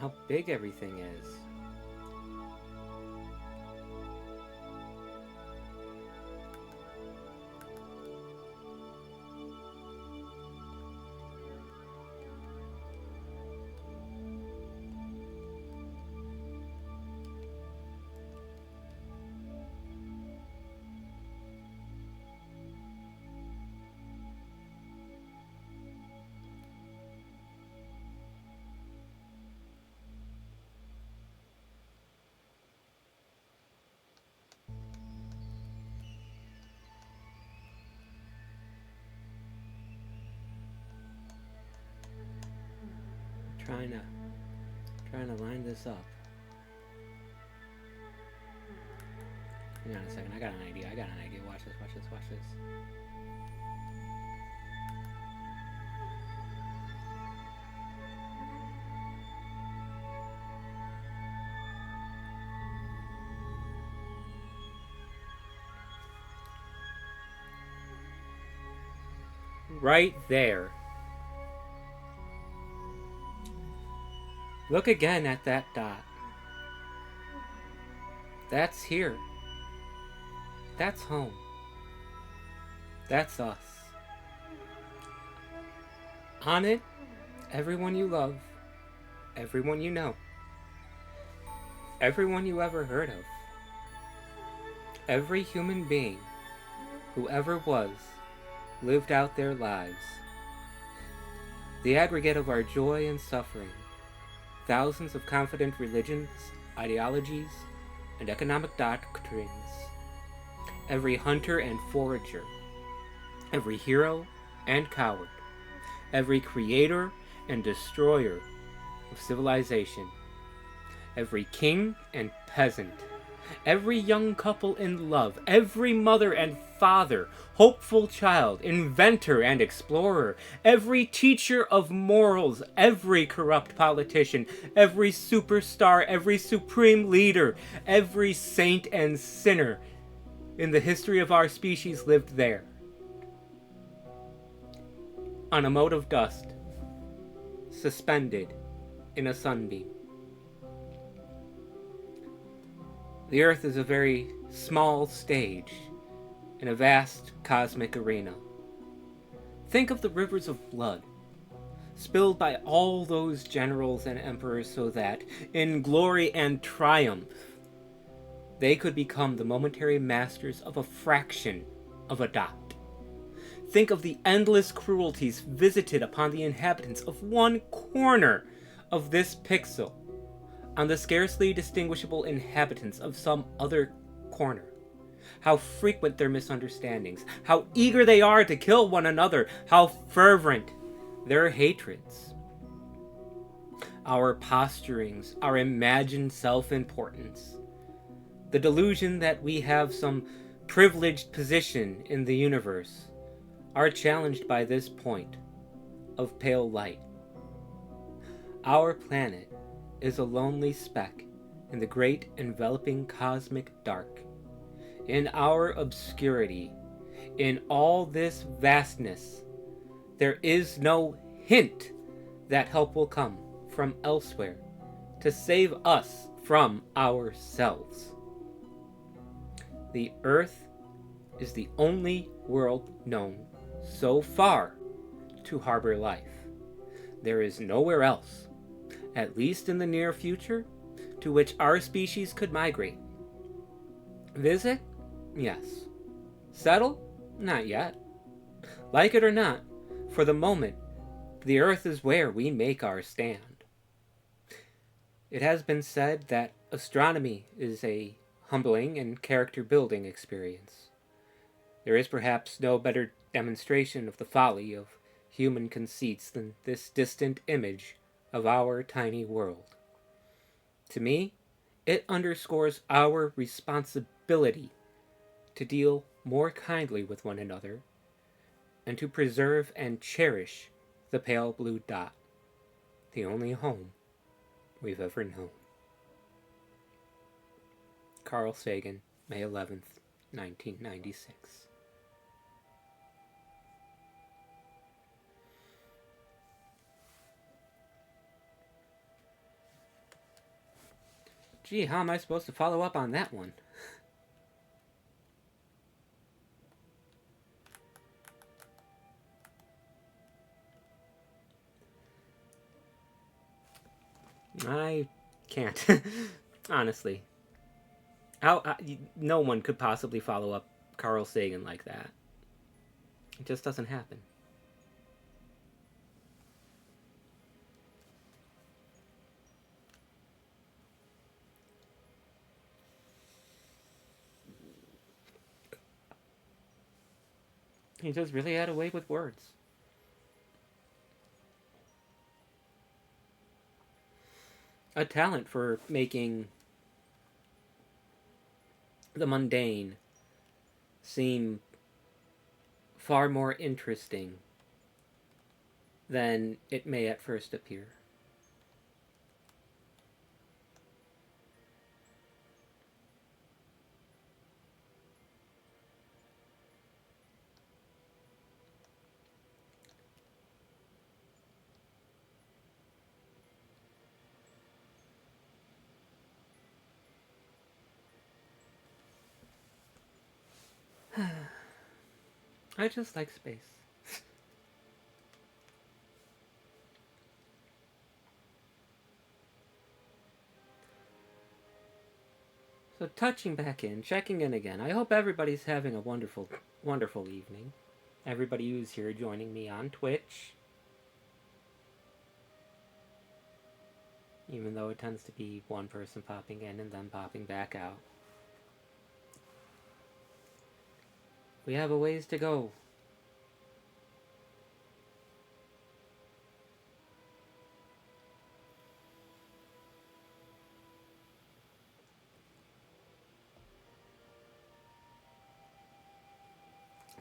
How big everything is. Trying to line this up. Hang on a second, I got an idea. Watch this. Right there. Look again at that dot. That's here. That's home. That's us. On it, everyone you love, everyone you know, everyone you ever heard of, every human being who ever was, lived out their lives. The aggregate of our joy and suffering, thousands of confident religions, ideologies, and economic doctrines, every hunter and forager, every hero and coward, every creator and destroyer of civilization, every king and peasant, every young couple in love, every mother and father, hopeful child, inventor and explorer, every teacher of morals, every corrupt politician, every superstar, every supreme leader, every saint and sinner in the history of our species lived there, on a mote of dust, suspended in a sunbeam. The Earth is a very small stage in a vast cosmic arena. Think of the rivers of blood spilled by all those generals and emperors so that, in glory and triumph, they could become the momentary masters of a fraction of a dot. Think of the endless cruelties visited upon the inhabitants of one corner of this pixel on the scarcely distinguishable inhabitants of some other corner. How frequent their misunderstandings, how eager they are to kill one another, how fervent their hatreds. Our posturings, our imagined self-importance, the delusion that we have some privileged position in the universe, are challenged by this point of pale light. Our planet is a lonely speck in the great enveloping cosmic dark. In our obscurity, in all this vastness, there is no hint that help will come from elsewhere to save us from ourselves. The Earth is the only world known so far to harbor life. There is nowhere else, at least in the near future, to which our species could migrate. Visit? Yes. Settle? Not yet. Like it or not, for the moment, the Earth is where we make our stand. It has been said that astronomy is a humbling and character-building experience. There is perhaps no better demonstration of the folly of human conceits than this distant image of our tiny world. To me, it underscores our responsibility to deal more kindly with one another and to preserve and cherish the pale blue dot, the only home we've ever known. Carl Sagan, May 11th, 1996. Gee, how am I supposed to follow up on that one? I can't. Honestly. No one could possibly follow up Carl Sagan like that. It just doesn't happen. He just really had a way with words. A talent for making the mundane seem far more interesting than it may at first appear. I just like space. So touching back in, checking in again. I hope everybody's having a wonderful, wonderful evening. Everybody who's here joining me on Twitch. Even though it tends to be one person popping in and then popping back out. We have a ways to go.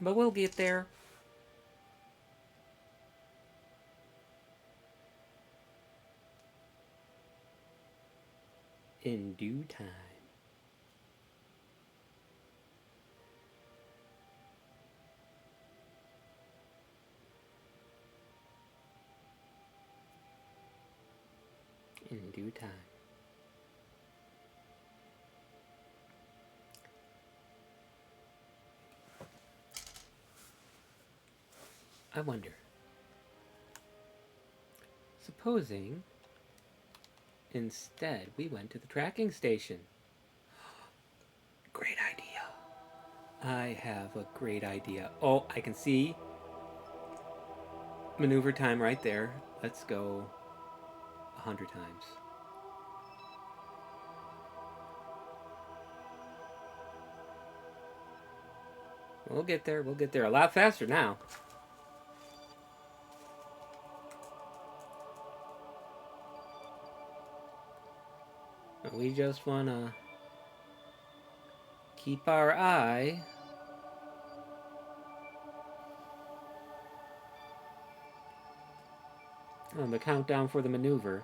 But we'll get there. In due time. In due time. I wonder. Supposing instead we went to the tracking station. Great idea. I have a great idea. Oh, I can see maneuver time right there. Let's go 100 times. We'll get there. We'll get there a lot faster now. We just want to keep our eye on the countdown for the maneuver.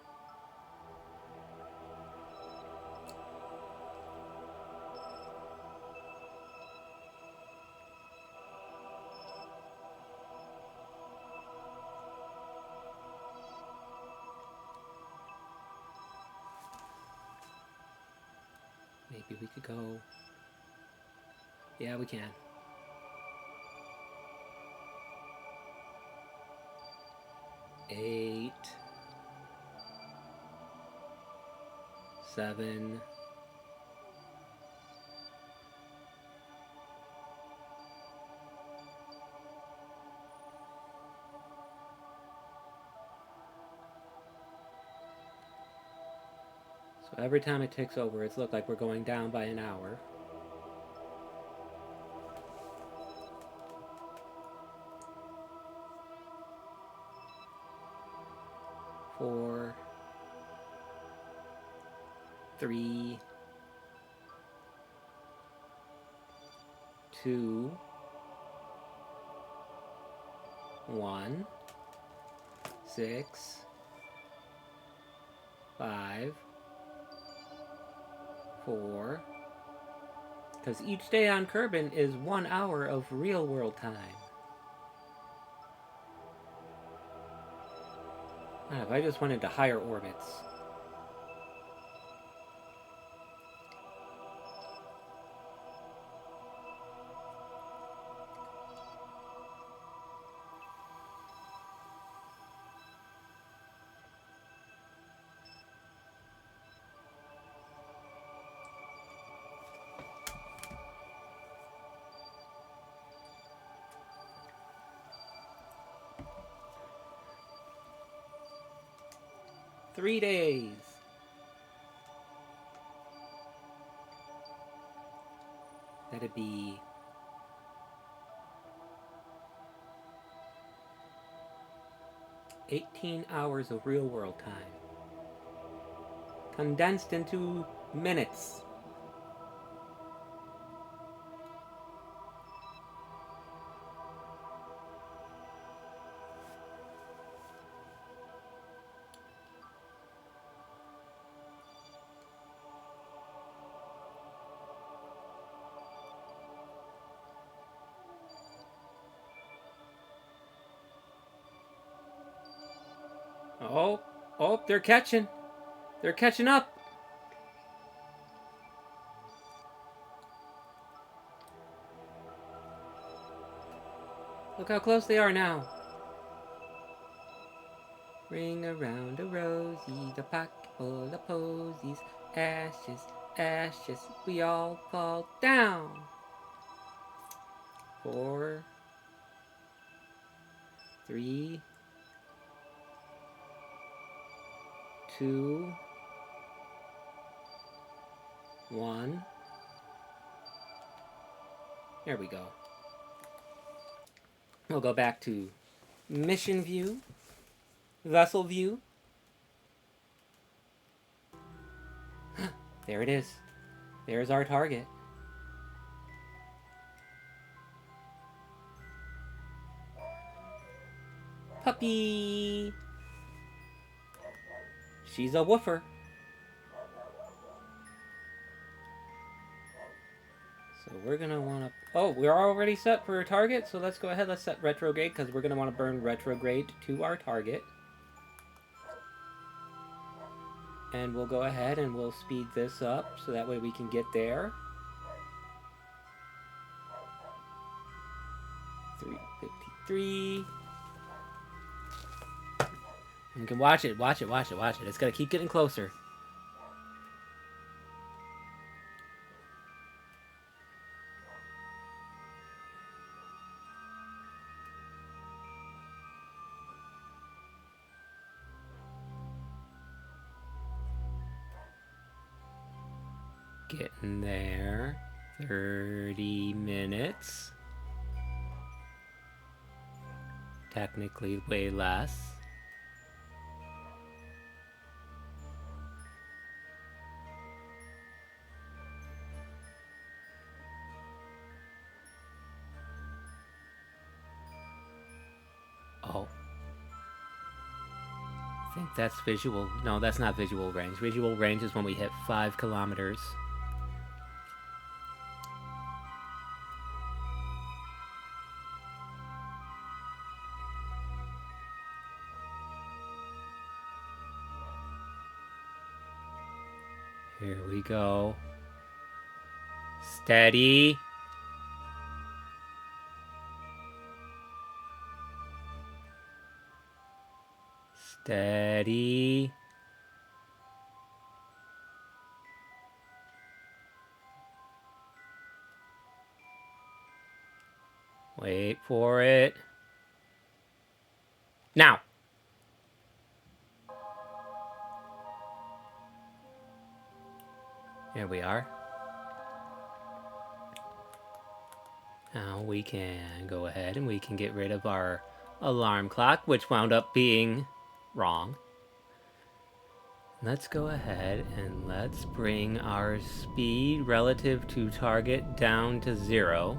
Maybe we could go. Yeah, we can. 8, 7, 'So every time it ticks over, it's looked like we're going down by an hour. Four, 3, 2, 1, 6, 5, 4. Because each day on Kerbin is 1 hour of real world time. If I just went into higher orbits. Three days. That'd be 18 hours of real world time. Condensed into minutes. Oh, they're catching. They're catching up. Look how close they are now. Ring around a rosy, the pocket full of posies. Ashes, ashes, we all fall down. 4, 3, 2, 1. There we go. We'll go back to mission view, vessel view. There it is. There's our target. Puppy! She's a woofer. So we're gonna wanna... Oh, we're already set for a target, so let's go ahead, let's set retrograde, because we're gonna wanna burn retrograde to our target. And we'll go ahead and we'll speed this up, so that way we can get there. 353. You can watch it, watch it, watch it, watch it. It's gonna keep getting closer. Getting there. 30 minutes. Technically way less. Oh. I think that's visual. No, that's not visual range. Visual range is when we hit 5 kilometers. Here we go. Steady. Steady. Wait for it. Now. Here we are. Now we can go ahead and we can get rid of our alarm clock, which wound up being wrong. Let's go ahead and let's bring our speed relative to target down to 0.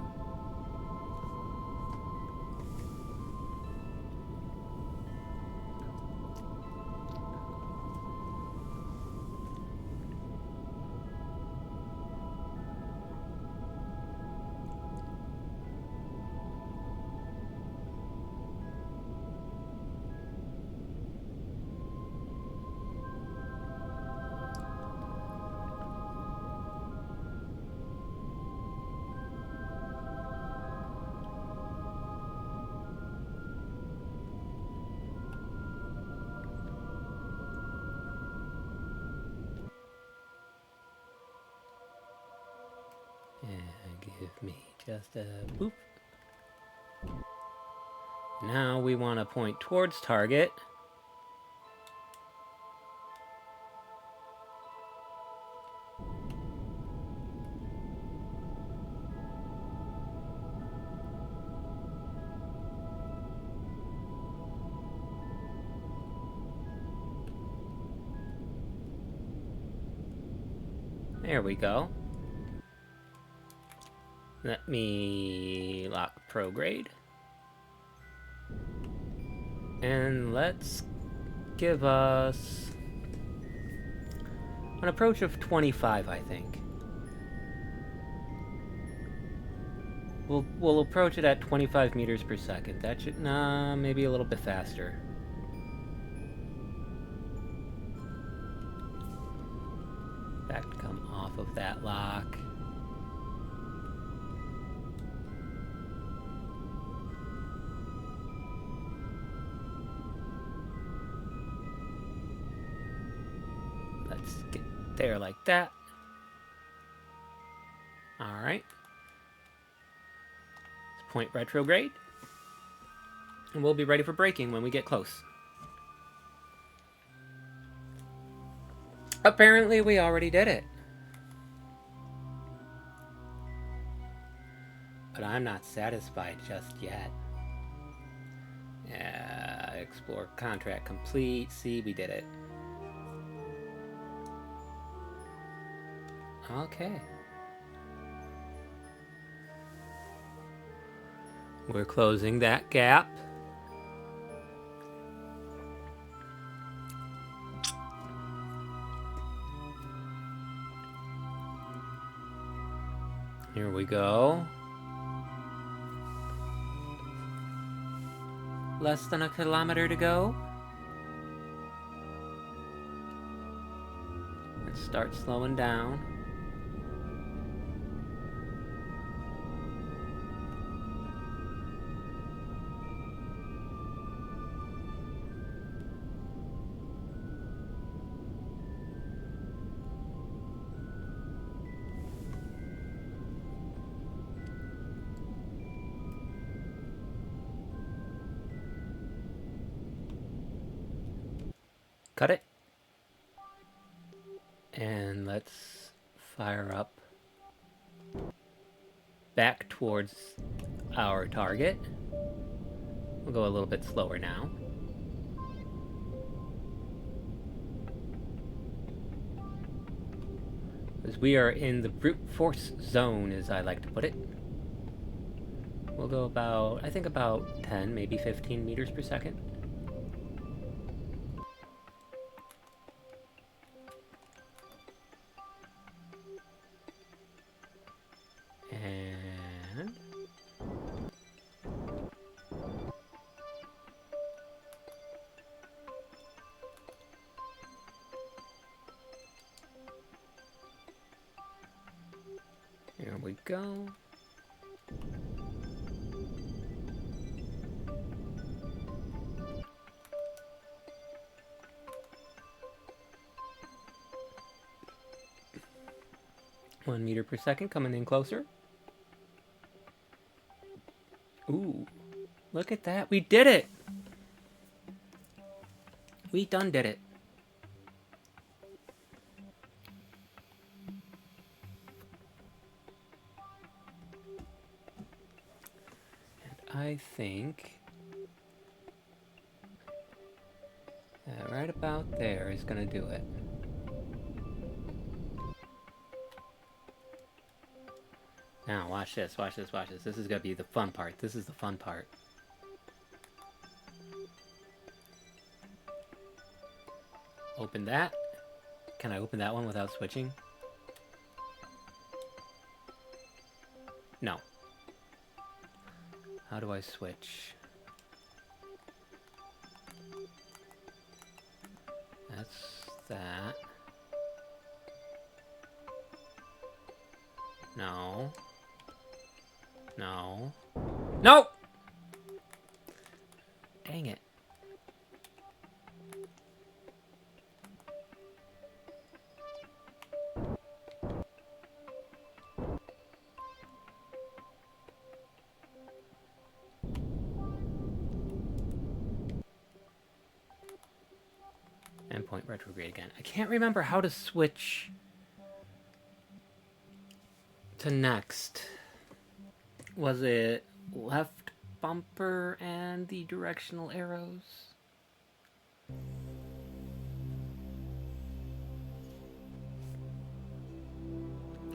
And give me just a boop. Now we want to point towards target. There we go. Let me lock prograde. And let's give us an approach of 25, I think. We'll approach it at 25 meters per second. That should, maybe a little bit faster. Back to come off of that lock. Let's get there like that. All right. Let's point retrograde. And we'll be ready for braking when we get close. Apparently, we already did it. But I'm not satisfied just yet. Yeah, explore contract complete. See, we did it. Okay. We're closing that gap. we go. Less than a kilometer to go. And start slowing down. Cut it. And let's fire up back towards our target. We'll go a little bit slower now. As we are in the brute force zone, as I like to put it. We'll go about, I think about 10, maybe 15 meters per second. And here we go. One meter per second, coming in closer. Ooh, look at that. We did it. We done did it. And I think that right about there is gonna do it. Now, watch this, watch this, watch this. This is gonna be the fun part. This is the fun part. Open that. Can I open that one without switching? No. How do I switch? That's that. No. No. No! Dang it. Endpoint retrograde again. I can't remember how to switch to next. Was it left bumper and the directional arrows?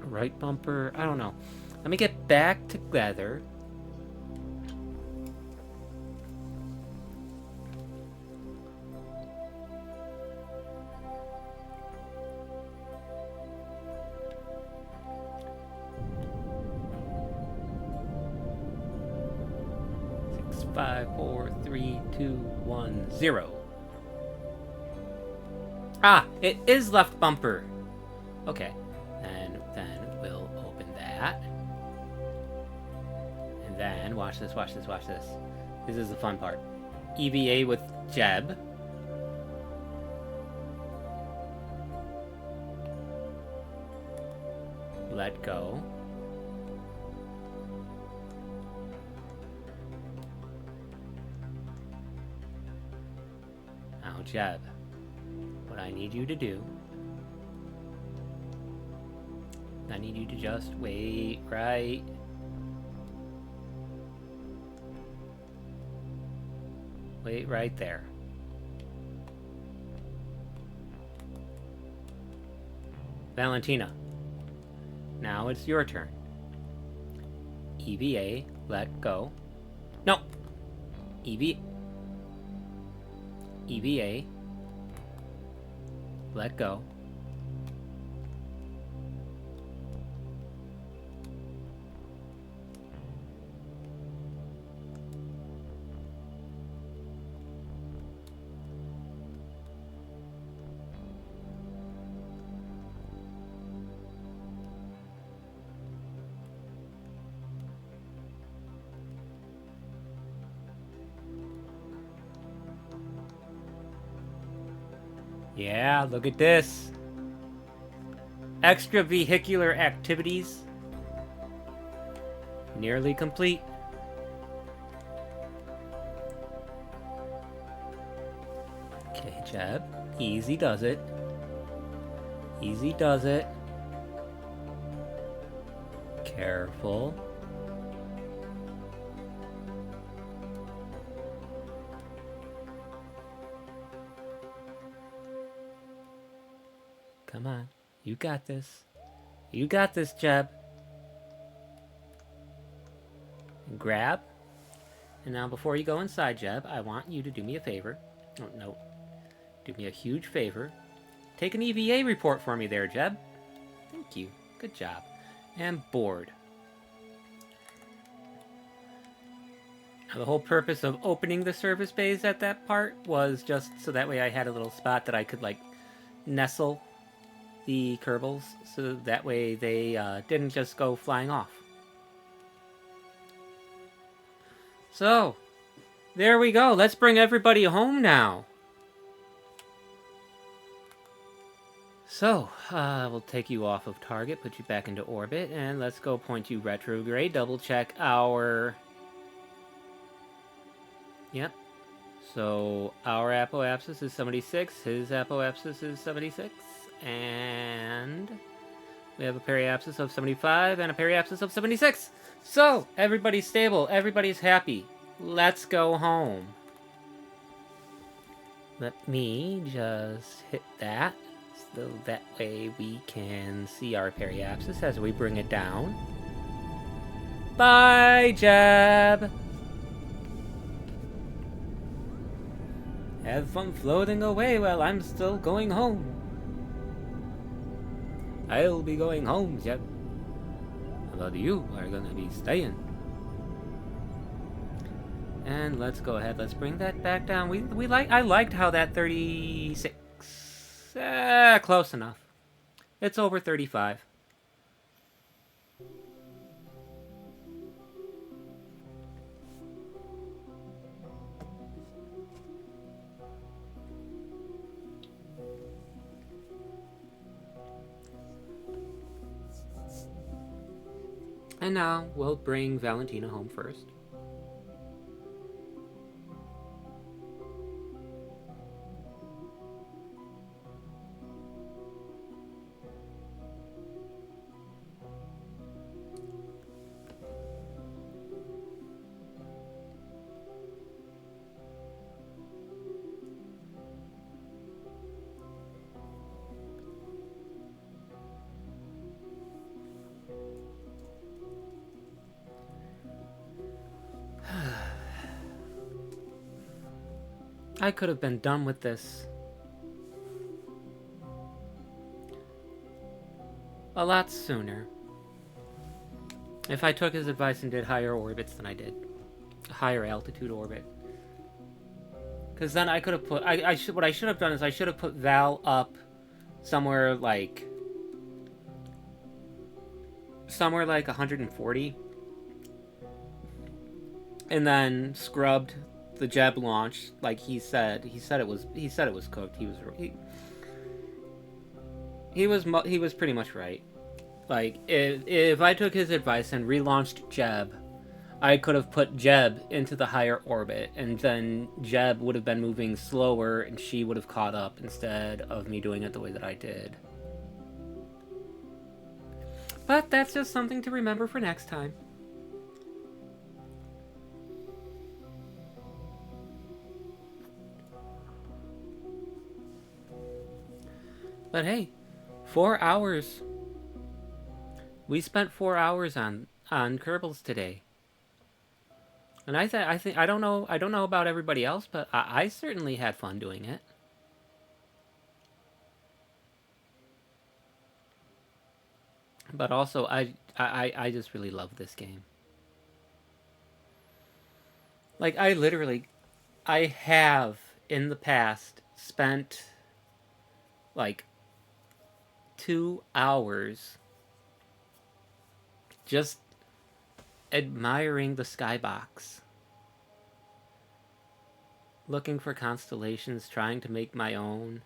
Right bumper? I don't know. Let me get back together. Five, four, three, two, 1, 0. Ah, it is left bumper. Okay, and then we'll open that. And then, watch this, watch this, watch this. This is the fun part. EVA with Jeb. Let go. Now, Jeb, what I need you to do, I need you to just wait right there. Valentina, now it's your turn. EVA, let go. No! EVA, let go. Yeah, look at this. Extra vehicular activities. Nearly complete. Okay, Jeb. Easy does it. Easy does it. Careful. Come on. You got this. You got this, Jeb. Grab. And now before you go inside, Jeb, I want you to do me a favor. Oh, no. Do me a huge favor. Take an EVA report for me there, Jeb. Thank you. Good job. And board. Now, the whole purpose of opening the service bays at that part was just so that way I had a little spot that I could, like, nestle the Kerbals, so that way they didn't just go flying off. So, there we go. Let's bring everybody home now. So, we'll take you off of target, put you back into orbit, and let's go point you retrograde. Double check our... Yep. So, our apoapsis is 76, his apoapsis is 76, and we have a periapsis of 75 and a periapsis of 76. So, everybody's stable, everybody's happy. Let's go home. Let me just hit that, so that way we can see our periapsis as we bring it down. Bye, Jeb! Have fun floating away while I'm still going home. I'll be going home, Jeb. But you are gonna be staying. And let's go ahead. Let's bring that back down. I liked how that 36. Close enough. It's over 35. And now we'll bring Valentina home first. I could have been done with this a lot sooner if I took his advice and did higher orbits than I did. A higher altitude orbit. Because then I could have put... what I should have done is I should have put Val up somewhere like 140. And then scrubbed the Jeb launch like he said it was cooked. He was pretty much right. Like if I took his advice and relaunched Jeb, I could have put Jeb into the higher orbit, and then Jeb would have been moving slower and she would have caught up instead of me doing it the way that I did. But that's just something to remember for next time. But hey, 4 hours. We spent 4 hours on Kerbals today. And I don't know about everybody else, but I certainly had fun doing it. But also I just really love this game. Like I have in the past spent like 2 hours just admiring the skybox, looking for constellations, trying to make my own.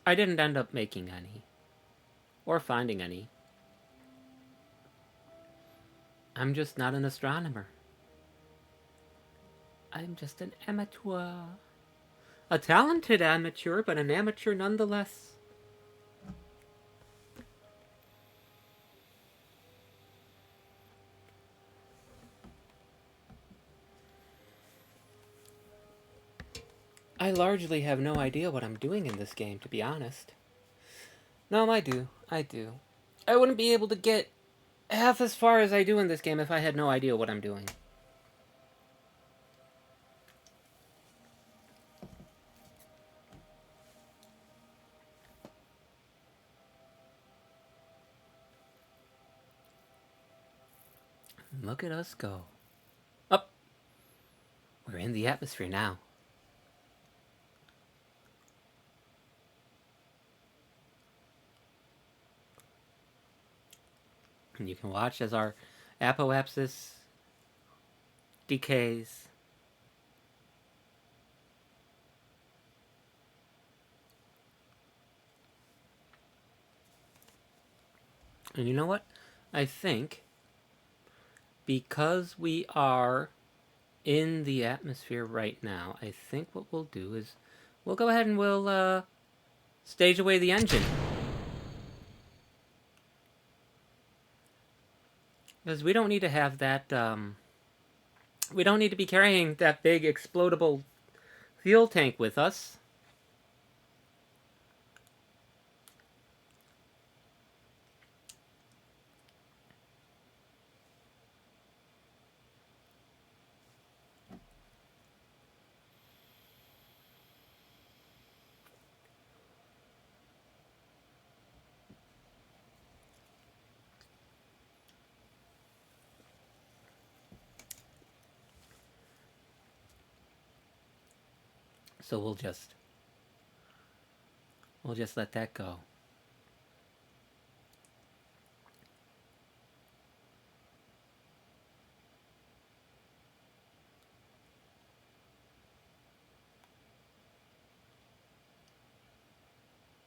I didn't end up making any. Or finding any. I'm just not an astronomer. I'm just an amateur. A talented amateur, but an amateur nonetheless. I largely have no idea what I'm doing in this game, to be honest. No, I do. I do. I wouldn't be able to get half as far as I do in this game if I had no idea what I'm doing. Look at us go. Up! We're in the atmosphere now. And you can watch as our apoapsis decays. And you know what? I think because we are in the atmosphere right now, I think what we'll do is we'll go ahead and we'll stage away the engine. Because we don't need to have that, we don't need to be carrying that big explodable fuel tank with us. So we'll just let that go.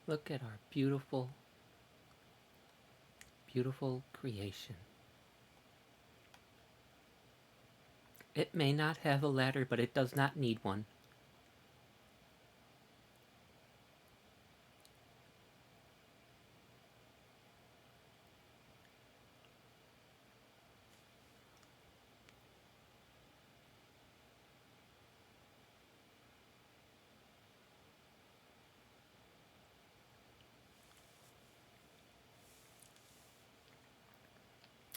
Look at our beautiful, beautiful creation. It may not have a ladder, but it does not need one.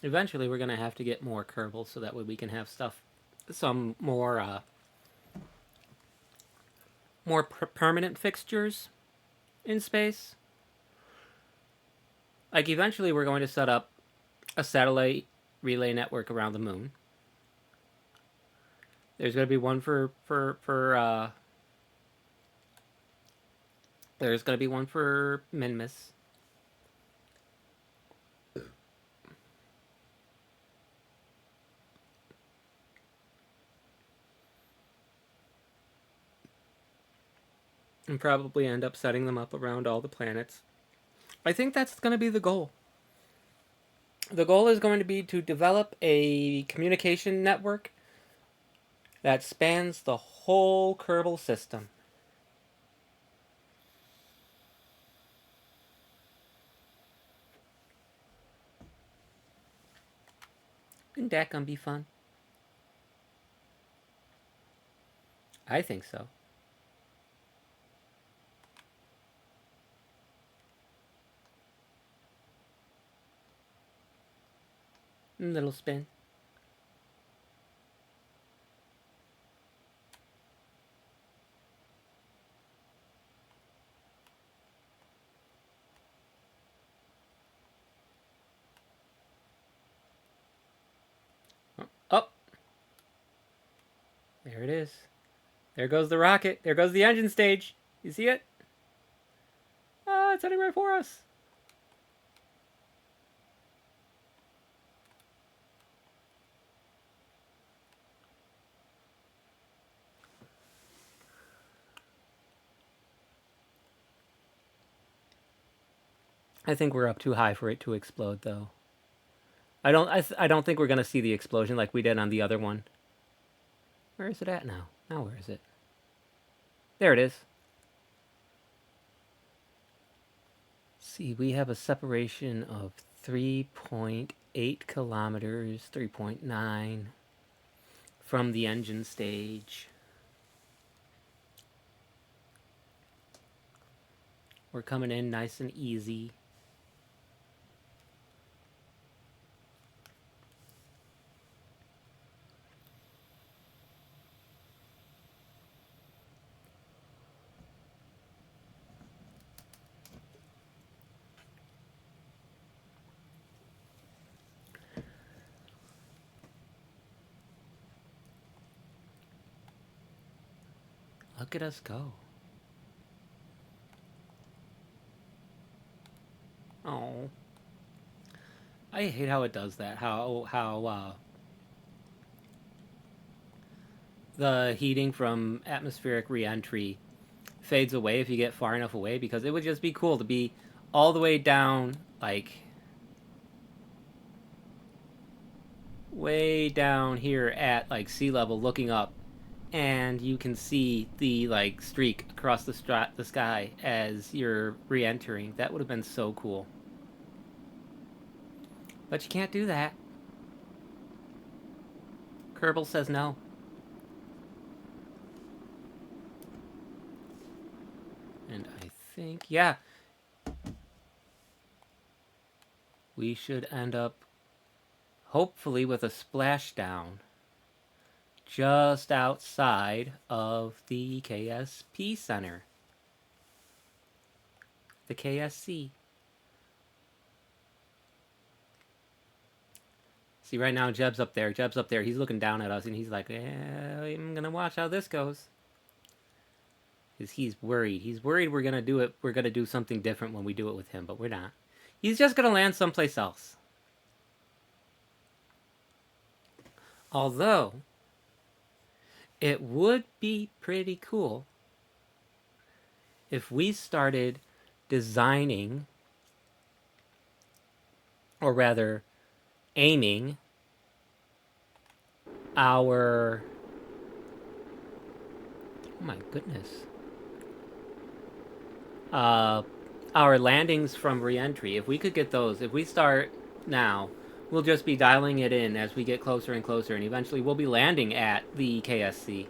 Eventually, we're going to have to get more Kerbal so that way we can have stuff, some more permanent fixtures in space. Like, eventually we're going to set up a satellite relay network around the moon. There's going to be one there's going to be one for Minmus. And probably end up setting them up around all the planets. I think that's going to be the goal. The goal is going to be to develop a communication network that spans the whole Kerbal system. Isn't that gonna be fun? I think so. Little spin. Up. There it is. There goes the rocket. There goes the engine stage. You see it? Oh, it's heading right for us. I think we're up too high for it to explode, though. I don't think we're gonna see the explosion like we did on the other one. Where is it at now? Now where is it? There it is. See, we have a separation of 3.8 kilometers, 3.9 from the engine stage. We're coming in nice and easy. Look at us go. Oh. I hate how it does that. How the heating from atmospheric re-entry fades away if you get far enough away, because it would just be cool to be all the way down, like way down here at like sea level looking up, and you can see the like streak across the sky as you're re-entering. That would have been so cool. But you can't do that. Kerbal says no. And I think, yeah, we should end up hopefully with a splashdown just outside of the KSP Center. The KSC. See, right now, Jeb's up there. Jeb's up there. He's looking down at us, and he's like, I'm going to watch how this goes. Because he's worried. He's worried we're going to do it. We're going to do something different when we do it with him, but we're not. He's just going to land someplace else. Although, it would be pretty cool if we started designing, or rather, aiming our... Oh my goodness. Our landings from re-entry. If we could get those, if we start now, we'll just be dialing it in as we get closer and closer, and eventually we'll be landing at the KSC.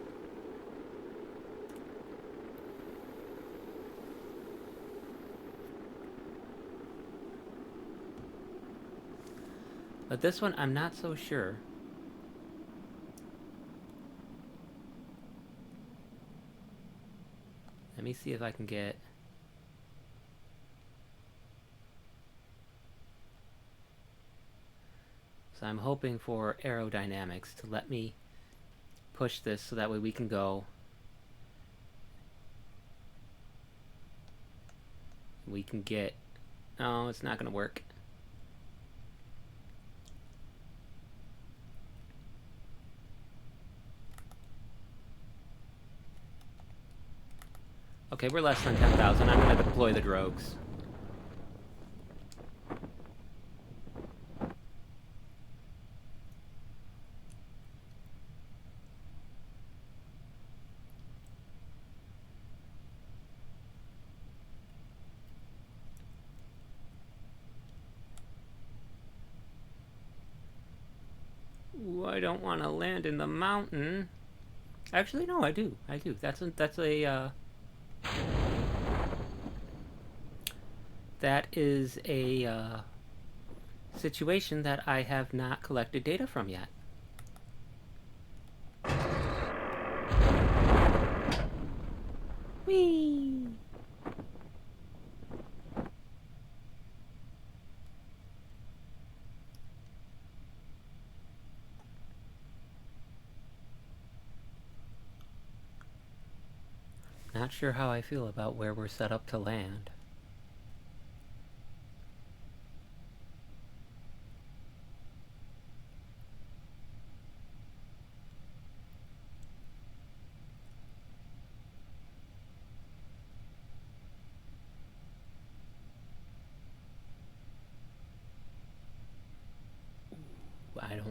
But this one, I'm not so sure. Let me see if I can get... So I'm hoping for aerodynamics to let me push this so that way we can go. We can get... Oh, it's not going to work. Okay, we're less than 10,000. I'm going to deploy the drogues. Ooh, I don't want to land in the mountain. Actually, no, I do. I do. That is a situation that I have not collected data from yet. Whee! Not sure how I feel about where we're set up to land.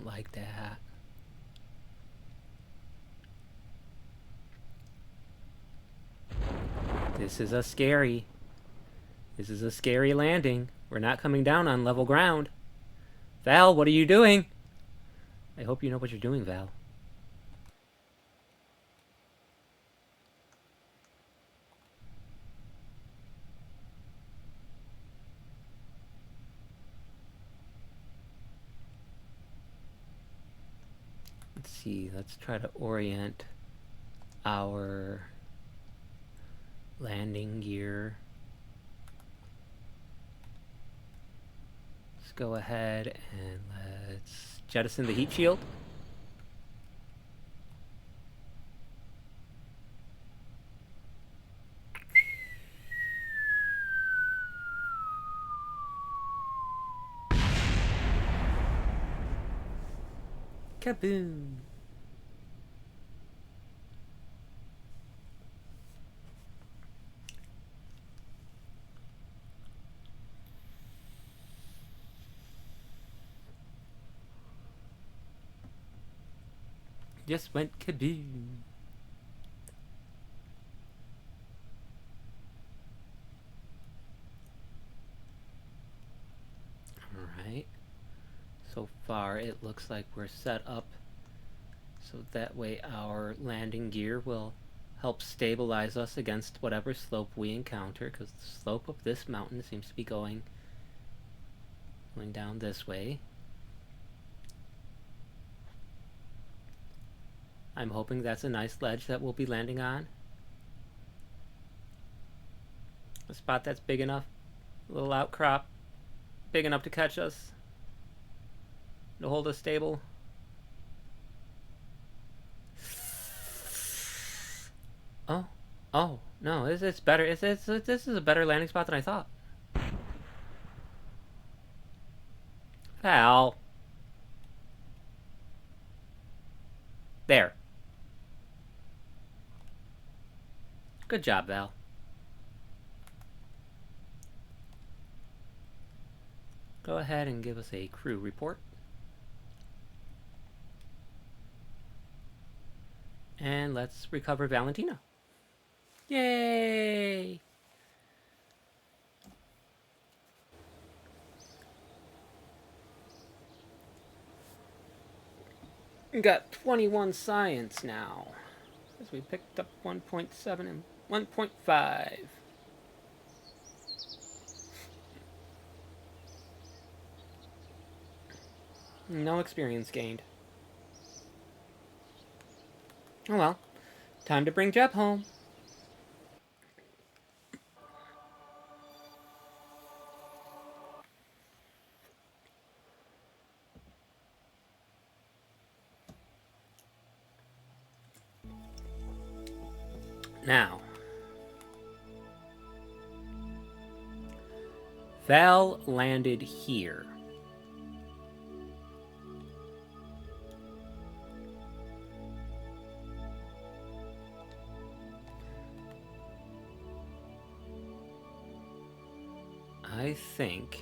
don't like that. This is a scary landing. We're not coming down on level ground. Val, what are you doing? I hope you know what you're doing, Val. Let's see, let's try to orient our landing gear. Let's go ahead and let's jettison the heat shield. Kaboom! Just went kaboom. Alright. So far, it looks like we're set up so that way our landing gear will help stabilize us against whatever slope we encounter, because the slope of this mountain seems to be going down this way. I'm hoping that's a nice ledge that we'll be landing on. A spot that's big enough, a little outcrop, big enough to catch us, to hold us stable. Oh, no, it's better. This is a better landing spot than I thought. Val. There. Good job, Val. Go ahead and give us a crew report. And let's recover Valentina. Yay! We got 21 science now, as we picked up 1.7 and 1.5. No experience gained. Oh well, time to bring Jeb home. Now, Val landed here. I think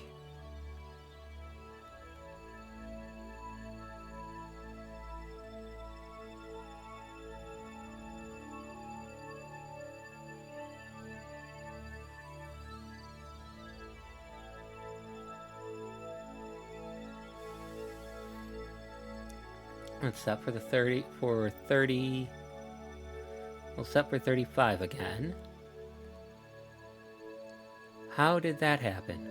it's set for the 30 for 30. We'll set for 35 again. How did that happen?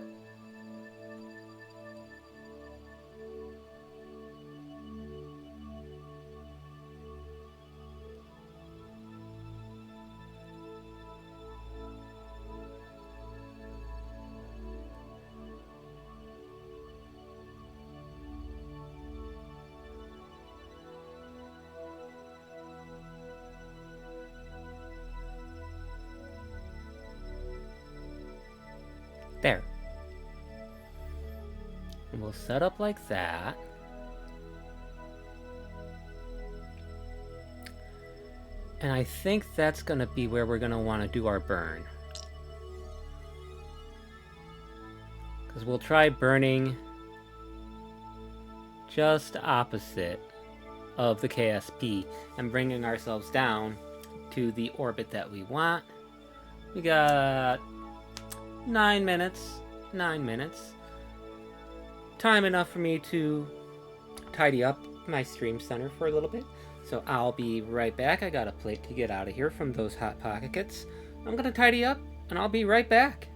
There. And we'll set up like that. And I think that's going to be where we're going to want to do our burn. Because we'll try burning just opposite of the KSP and bringing ourselves down to the orbit that we want. We got 9 minutes. 9 minutes. Time enough for me to tidy up my stream center for a little bit. So I'll be right back. I got a plate to get out of here from those Hot Pockets. I'm gonna tidy up and I'll be right back.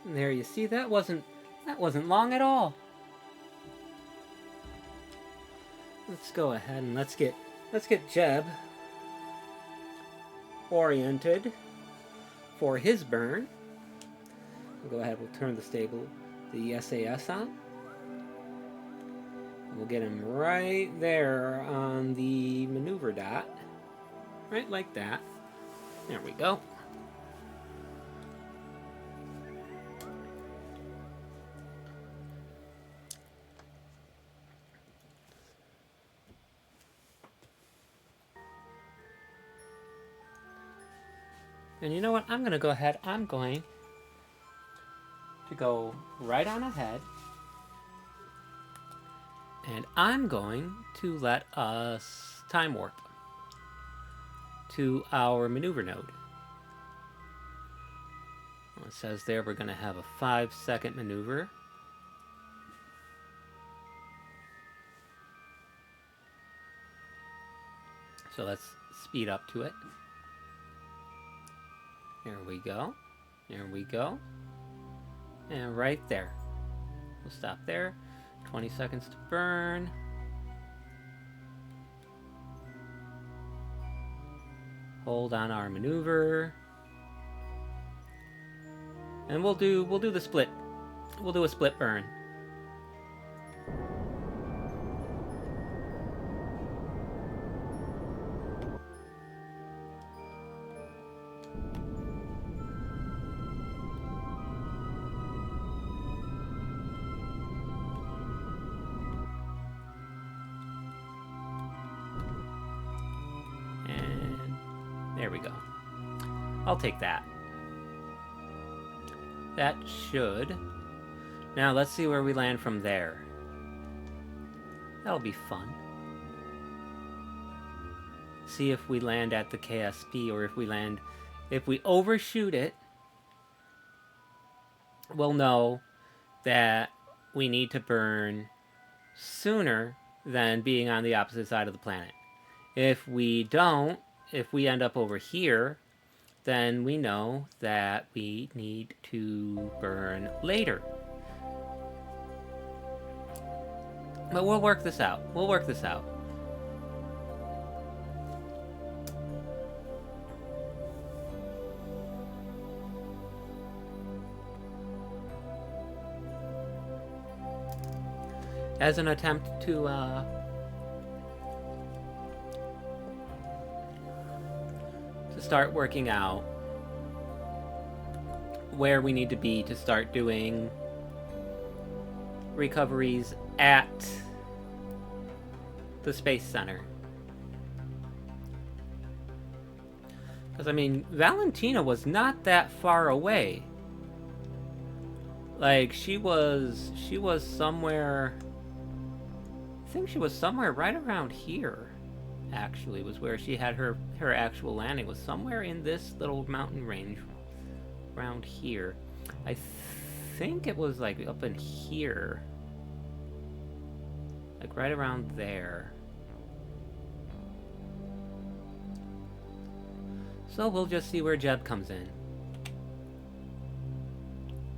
And there you see, that wasn't long at all. Let's go ahead and let's get Jeb oriented for his burn. We'll go ahead, we'll turn the SAS on. We'll get him right there on the maneuver dot. Right like that. There we go. And you know what? I'm going to go ahead. I'm going to go right on ahead. And I'm going to let us time warp to our maneuver node. Well, it says there we're going to have a 5-second maneuver. So let's speed up to it. There we go. There we go. And right there. We'll stop there. 20 seconds to burn. Hold on our maneuver. And we'll do the split. We'll do a split burn. There we go. I'll take that. That should. Now let's see where we land from there. That'll be fun. See if we land at the KSP, or if we overshoot it, we'll know that we need to burn sooner than being on the opposite side of the planet. If we don't, if we end up over here, then we know that we need to burn later. But we'll work this out. We'll work this out. As an attempt to start working out where we need to be to start doing recoveries at the Space Center. Because, I mean, Valentina was not that far away. Like, she was somewhere... I think she was somewhere right around here. Actually, was where she had her actual landing, was somewhere in this little mountain range around here. I think it was like up in here. Like right around there. So we'll just see where Jeb comes in.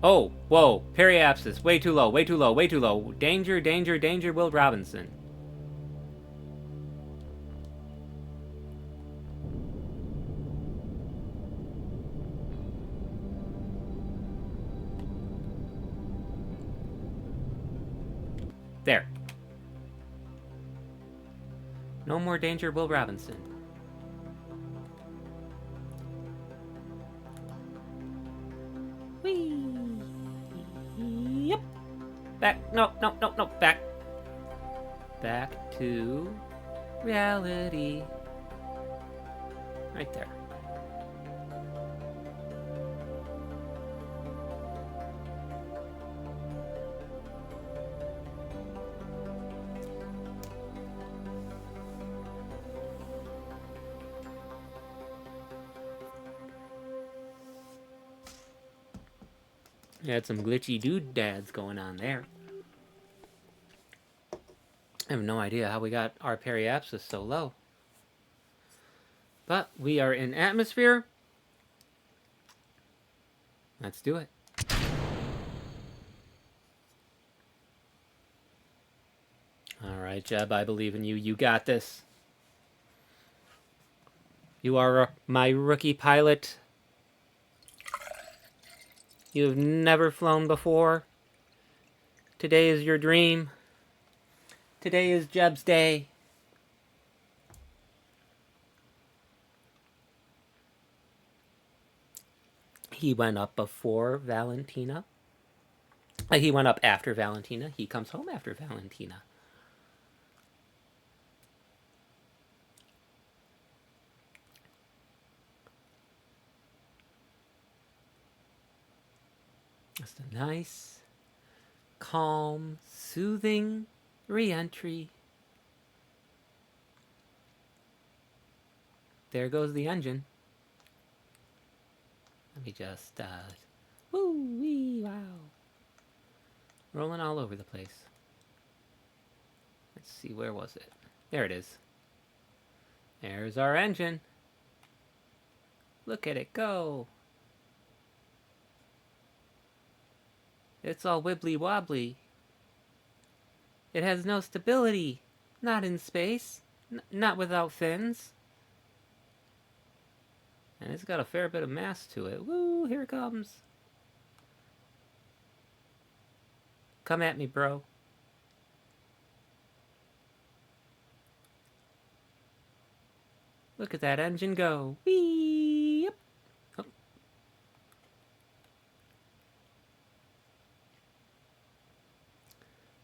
Oh, whoa, periapsis, way too low, way too low, way too low. Danger, danger, danger, Will Robinson. There. No more danger, Will Robinson. Whee! Yep. Back. No, no, no, no. Back. Back to reality. Right there. You had some glitchy dude dads going on there. I have no idea how we got our periapsis so low. But we are in atmosphere. Let's do it. Alright, Jeb, I believe in you. You got this. You are my rookie pilot. You've never flown before. Today is your dream. Today is Jeb's day. He went up before Valentina. He went up after Valentina. He comes home after Valentina. Just a nice, calm, soothing re-entry. There goes the engine. Let me just, woo-wee, wow. Rolling all over the place. Let's see, where was it? There it is. There's our engine. Look at it go. It's all wibbly wobbly. It has no stability. Not in space. Not without fins. And it's got a fair bit of mass to it. Woo, here it comes. Come at me, bro. Look at that engine go. Whee! Yep. Oh.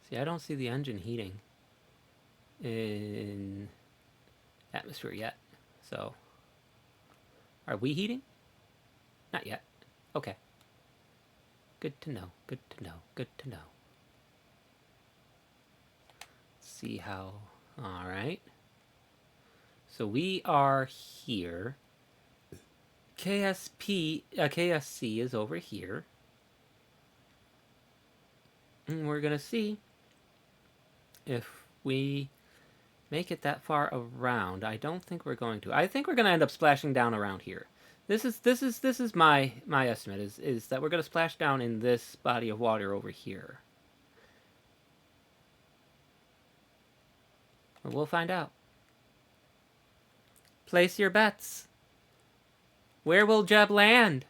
See, I don't see the engine heating in atmosphere yet. So, are we heating? Not yet. Okay. Good to know. Good to know. Good to know. Let's see how. All right. So we are here. KSC is over here. And we're gonna see if we make it that far around. I don't think we're going to. I think we're gonna end up splashing down around here. This is my estimate is that we're gonna splash down in this body of water over here. But we'll find out. Place your bets. Where will Jeb land?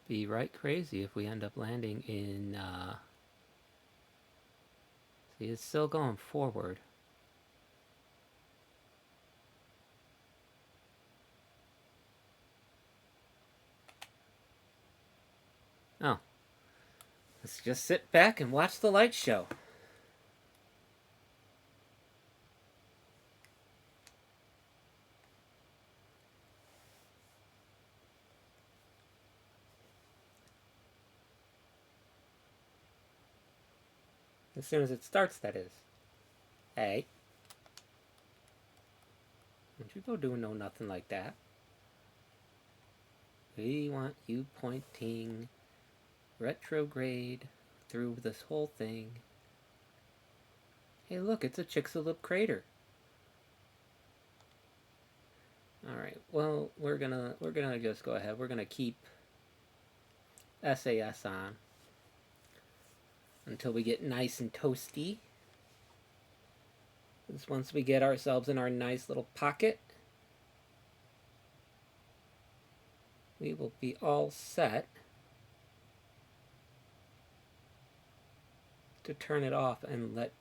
Be right crazy if we end up landing in, see, it's still going forward. Oh. Let's just sit back and watch the light show. As soon as it starts, that is. Hey. Don't you go doing no nothing like that. We want you pointing retrograde through this whole thing. Hey, look, it's a Chicxulub crater. All right. Well, we're gonna just go ahead. We're gonna keep SAS on until we get nice and toasty. Because once we get ourselves in our nice little pocket, we will be all set to turn it off and let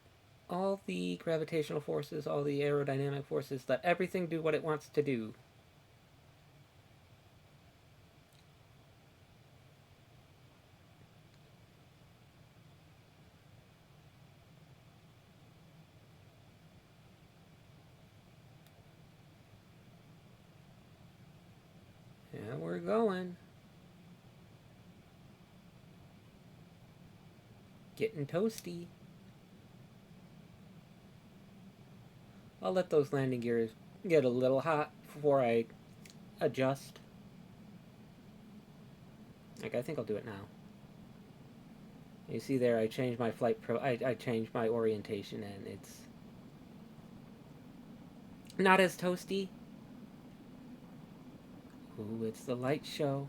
all the gravitational forces, all the aerodynamic forces, let everything do what it wants to do. Yeah, we're going. Getting toasty. I'll let those landing gears get a little hot before I adjust. Like, I think I'll do it now. You see there, I changed my I changed my orientation, and it's not as toasty. Ooh, it's the light show.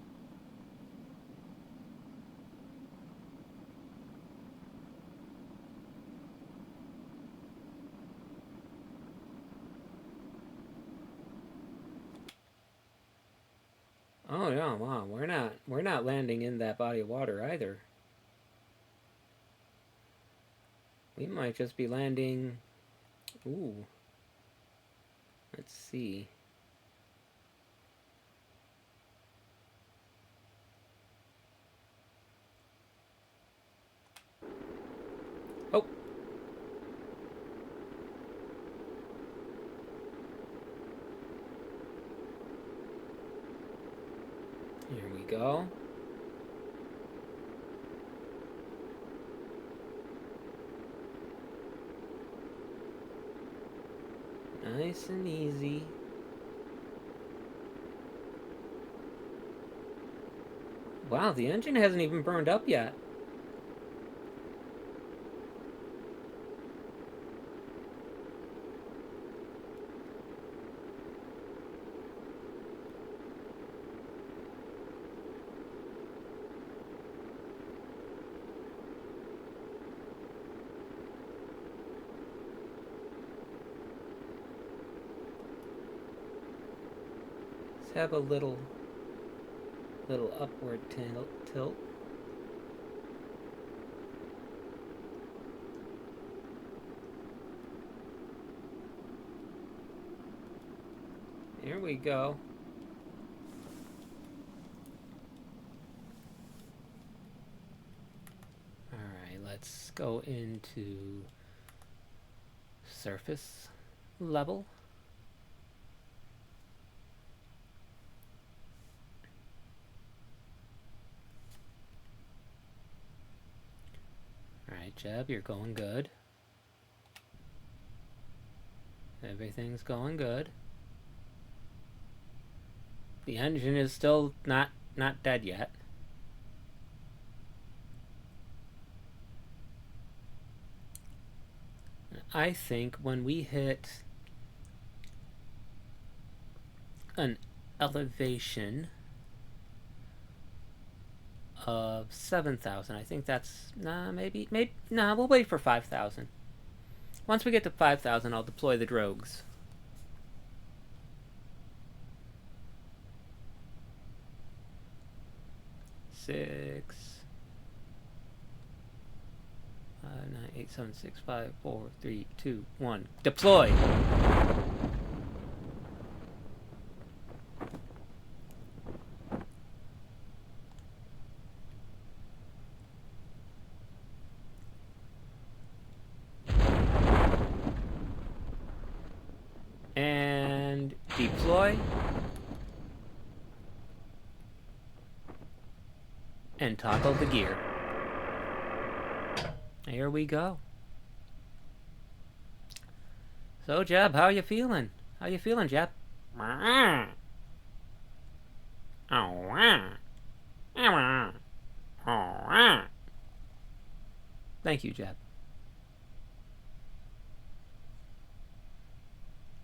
Oh yeah, wow, we're not landing in that body of water either. We might just be landing. Ooh. Let's see. Oh. Here we go. Nice and easy. Wow, the engine hasn't even burned up yet. Let's have a little upward tilt. Here we go. Alright, let's go into surface level. Alright, Jeb, you're going good. Everything's going good. The engine is still not dead yet. I think when we hit an elevation of 7,000, I think that's maybe we'll wait for 5,000. Once we get to 5,000, I'll deploy the drogues. Six, 5, 9, 8, 7, 6, 5, 4, 3, 2, 1. Deploy! And deploy. And toggle the gear. Here we go. So, Jeb, how you feeling? How you feeling, Jeb? Thank you, Jeb.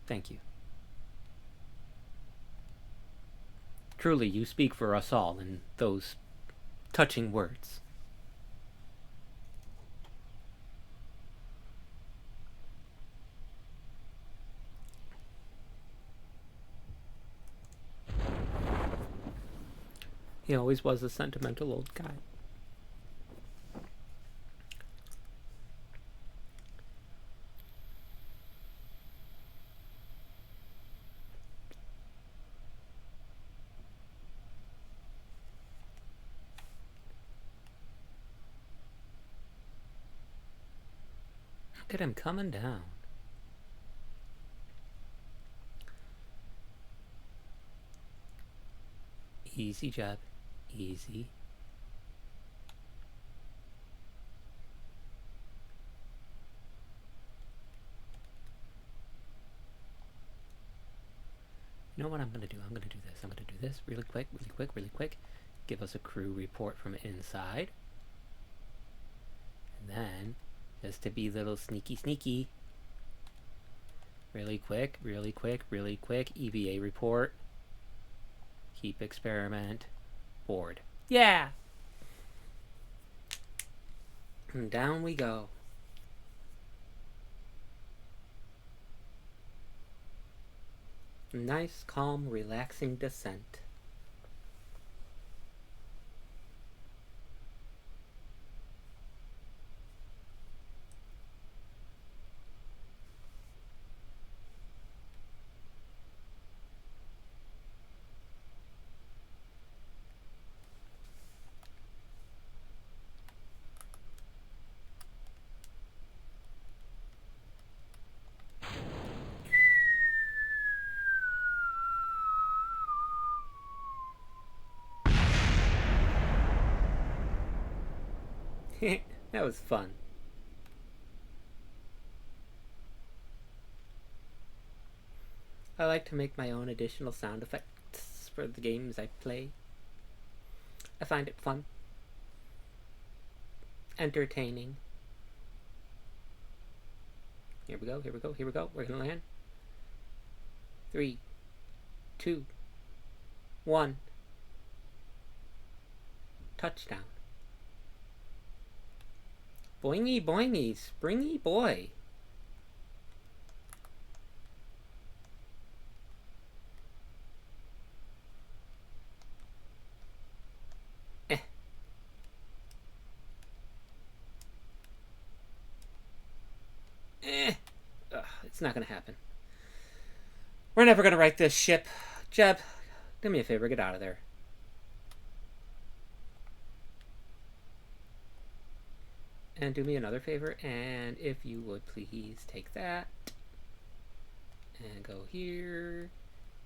Thank you. Truly, you speak for us all in those touching words. He always was a sentimental old guy. Look at him coming down. Easy, Jeb. Easy. You know what I'm going to do? I'm going to do this. I'm going to do this really quick, really quick, really quick. Give us a crew report from inside. And then, just to be a little sneaky, really quick, really quick, really quick, EVA report. Keep experiment. Board. Yeah! And down we go. Nice, calm, relaxing descent. That was fun. I like to make my own additional sound effects for the games I play. I find it fun. Entertaining. Here we go, here we go, here we go. We're gonna land. 3, 2, 1. Touchdown. Boingy boingy, springy boy. It's not gonna happen. We're never gonna right this ship. Jeb, do me a favor, get out of there. And do me another favor, and if you would please take that and go here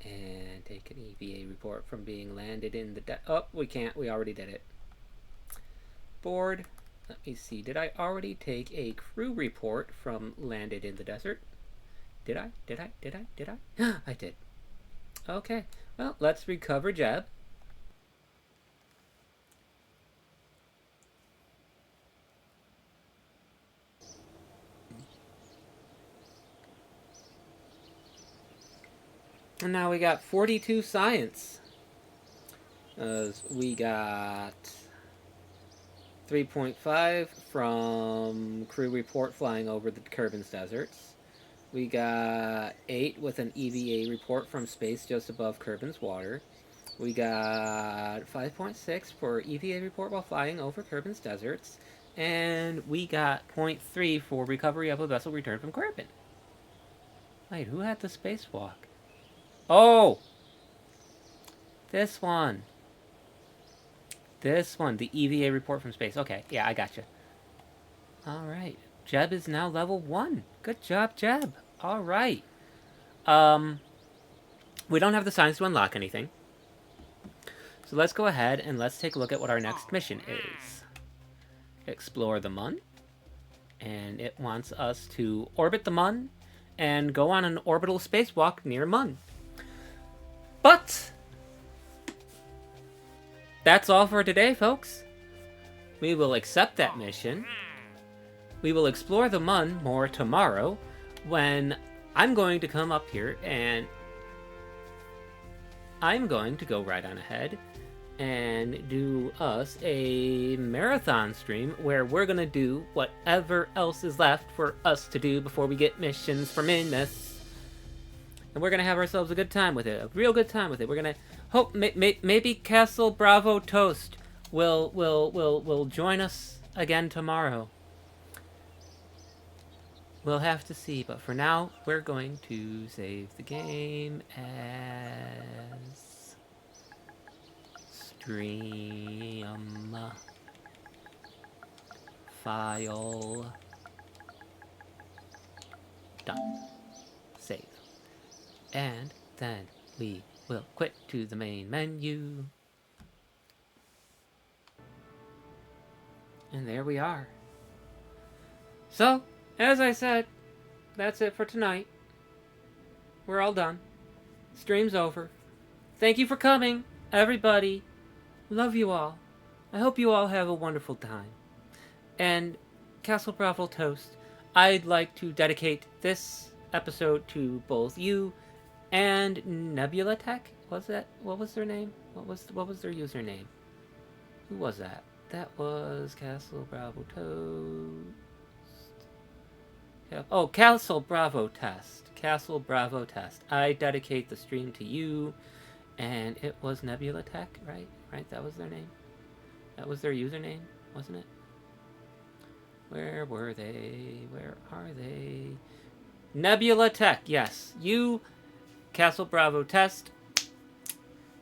and take an EVA report from being landed in the oh, we can't, we already did it. Board, let me see, did I already take a crew report from landed in the desert? Did I? I did. Okay, well, let's recover Jeb. And now we got 42 science. We got 3.5 from crew report flying over the Kerbal deserts. We got 8 with an EVA report from space just above Kerbal's water. We got 5.6 for EVA report while flying over Kerbal's deserts. And we got 0.3 for recovery of a vessel returned from Kerbal. Wait, who had the spacewalk? Oh! This one. This one, the EVA report from space. Okay, yeah, I gotcha. Alright. Jeb is now level 1. Good job, Jeb. Alright. We don't have the science to unlock anything. So let's go ahead and let's take a look at what our next mission is. Explore the Mun. And it wants us to orbit the Mun and go on an orbital spacewalk near Mun. But that's all for today, folks. We will accept that mission. We will explore the Mun more tomorrow, when I'm going to come up here and I'm going to go right on ahead and do us a marathon stream where we're going to do whatever else is left for us to do before we get missions for Minmus. And we're going to have ourselves a good time with it, a real good time with it. We're going to hope maybe Castle Bravo Toast will join us again tomorrow. We'll have to see, but for now, we're going to save the game as stream file done. Save. And then we will quit to the main menu. And there we are. So, as I said, that's it for tonight. We're all done. Stream's over. Thank you for coming, everybody. Love you all. I hope you all have a wonderful time. And Castle Bravo Toast, I'd like to dedicate this episode to both you and Nebula Tech. Was that? What was their name? What was their username? Who was that? That was Castle Bravo Toast. Oh, Castle Bravo Test. Castle Bravo Test. I dedicate the stream to you. And it was Nebula Tech, right? Right, that was their name? That was their username, wasn't it? Where were they? Where are they? Nebula Tech, yes. You, Castle Bravo Test.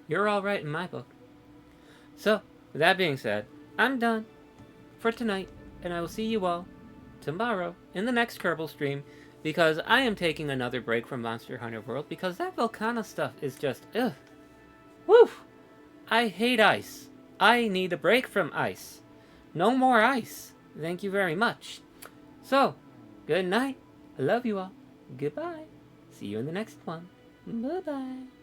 You're all right in my book. So, with that being said, I'm done for tonight. And I will see you all tomorrow in the next Kerbal stream, because I am taking another break from Monster Hunter World because that Volcana stuff is just ugh. Woo! I hate ice. I need a break from ice. No more ice. Thank you very much. So, good night. I love you all. Goodbye. See you in the next one. Bye-bye.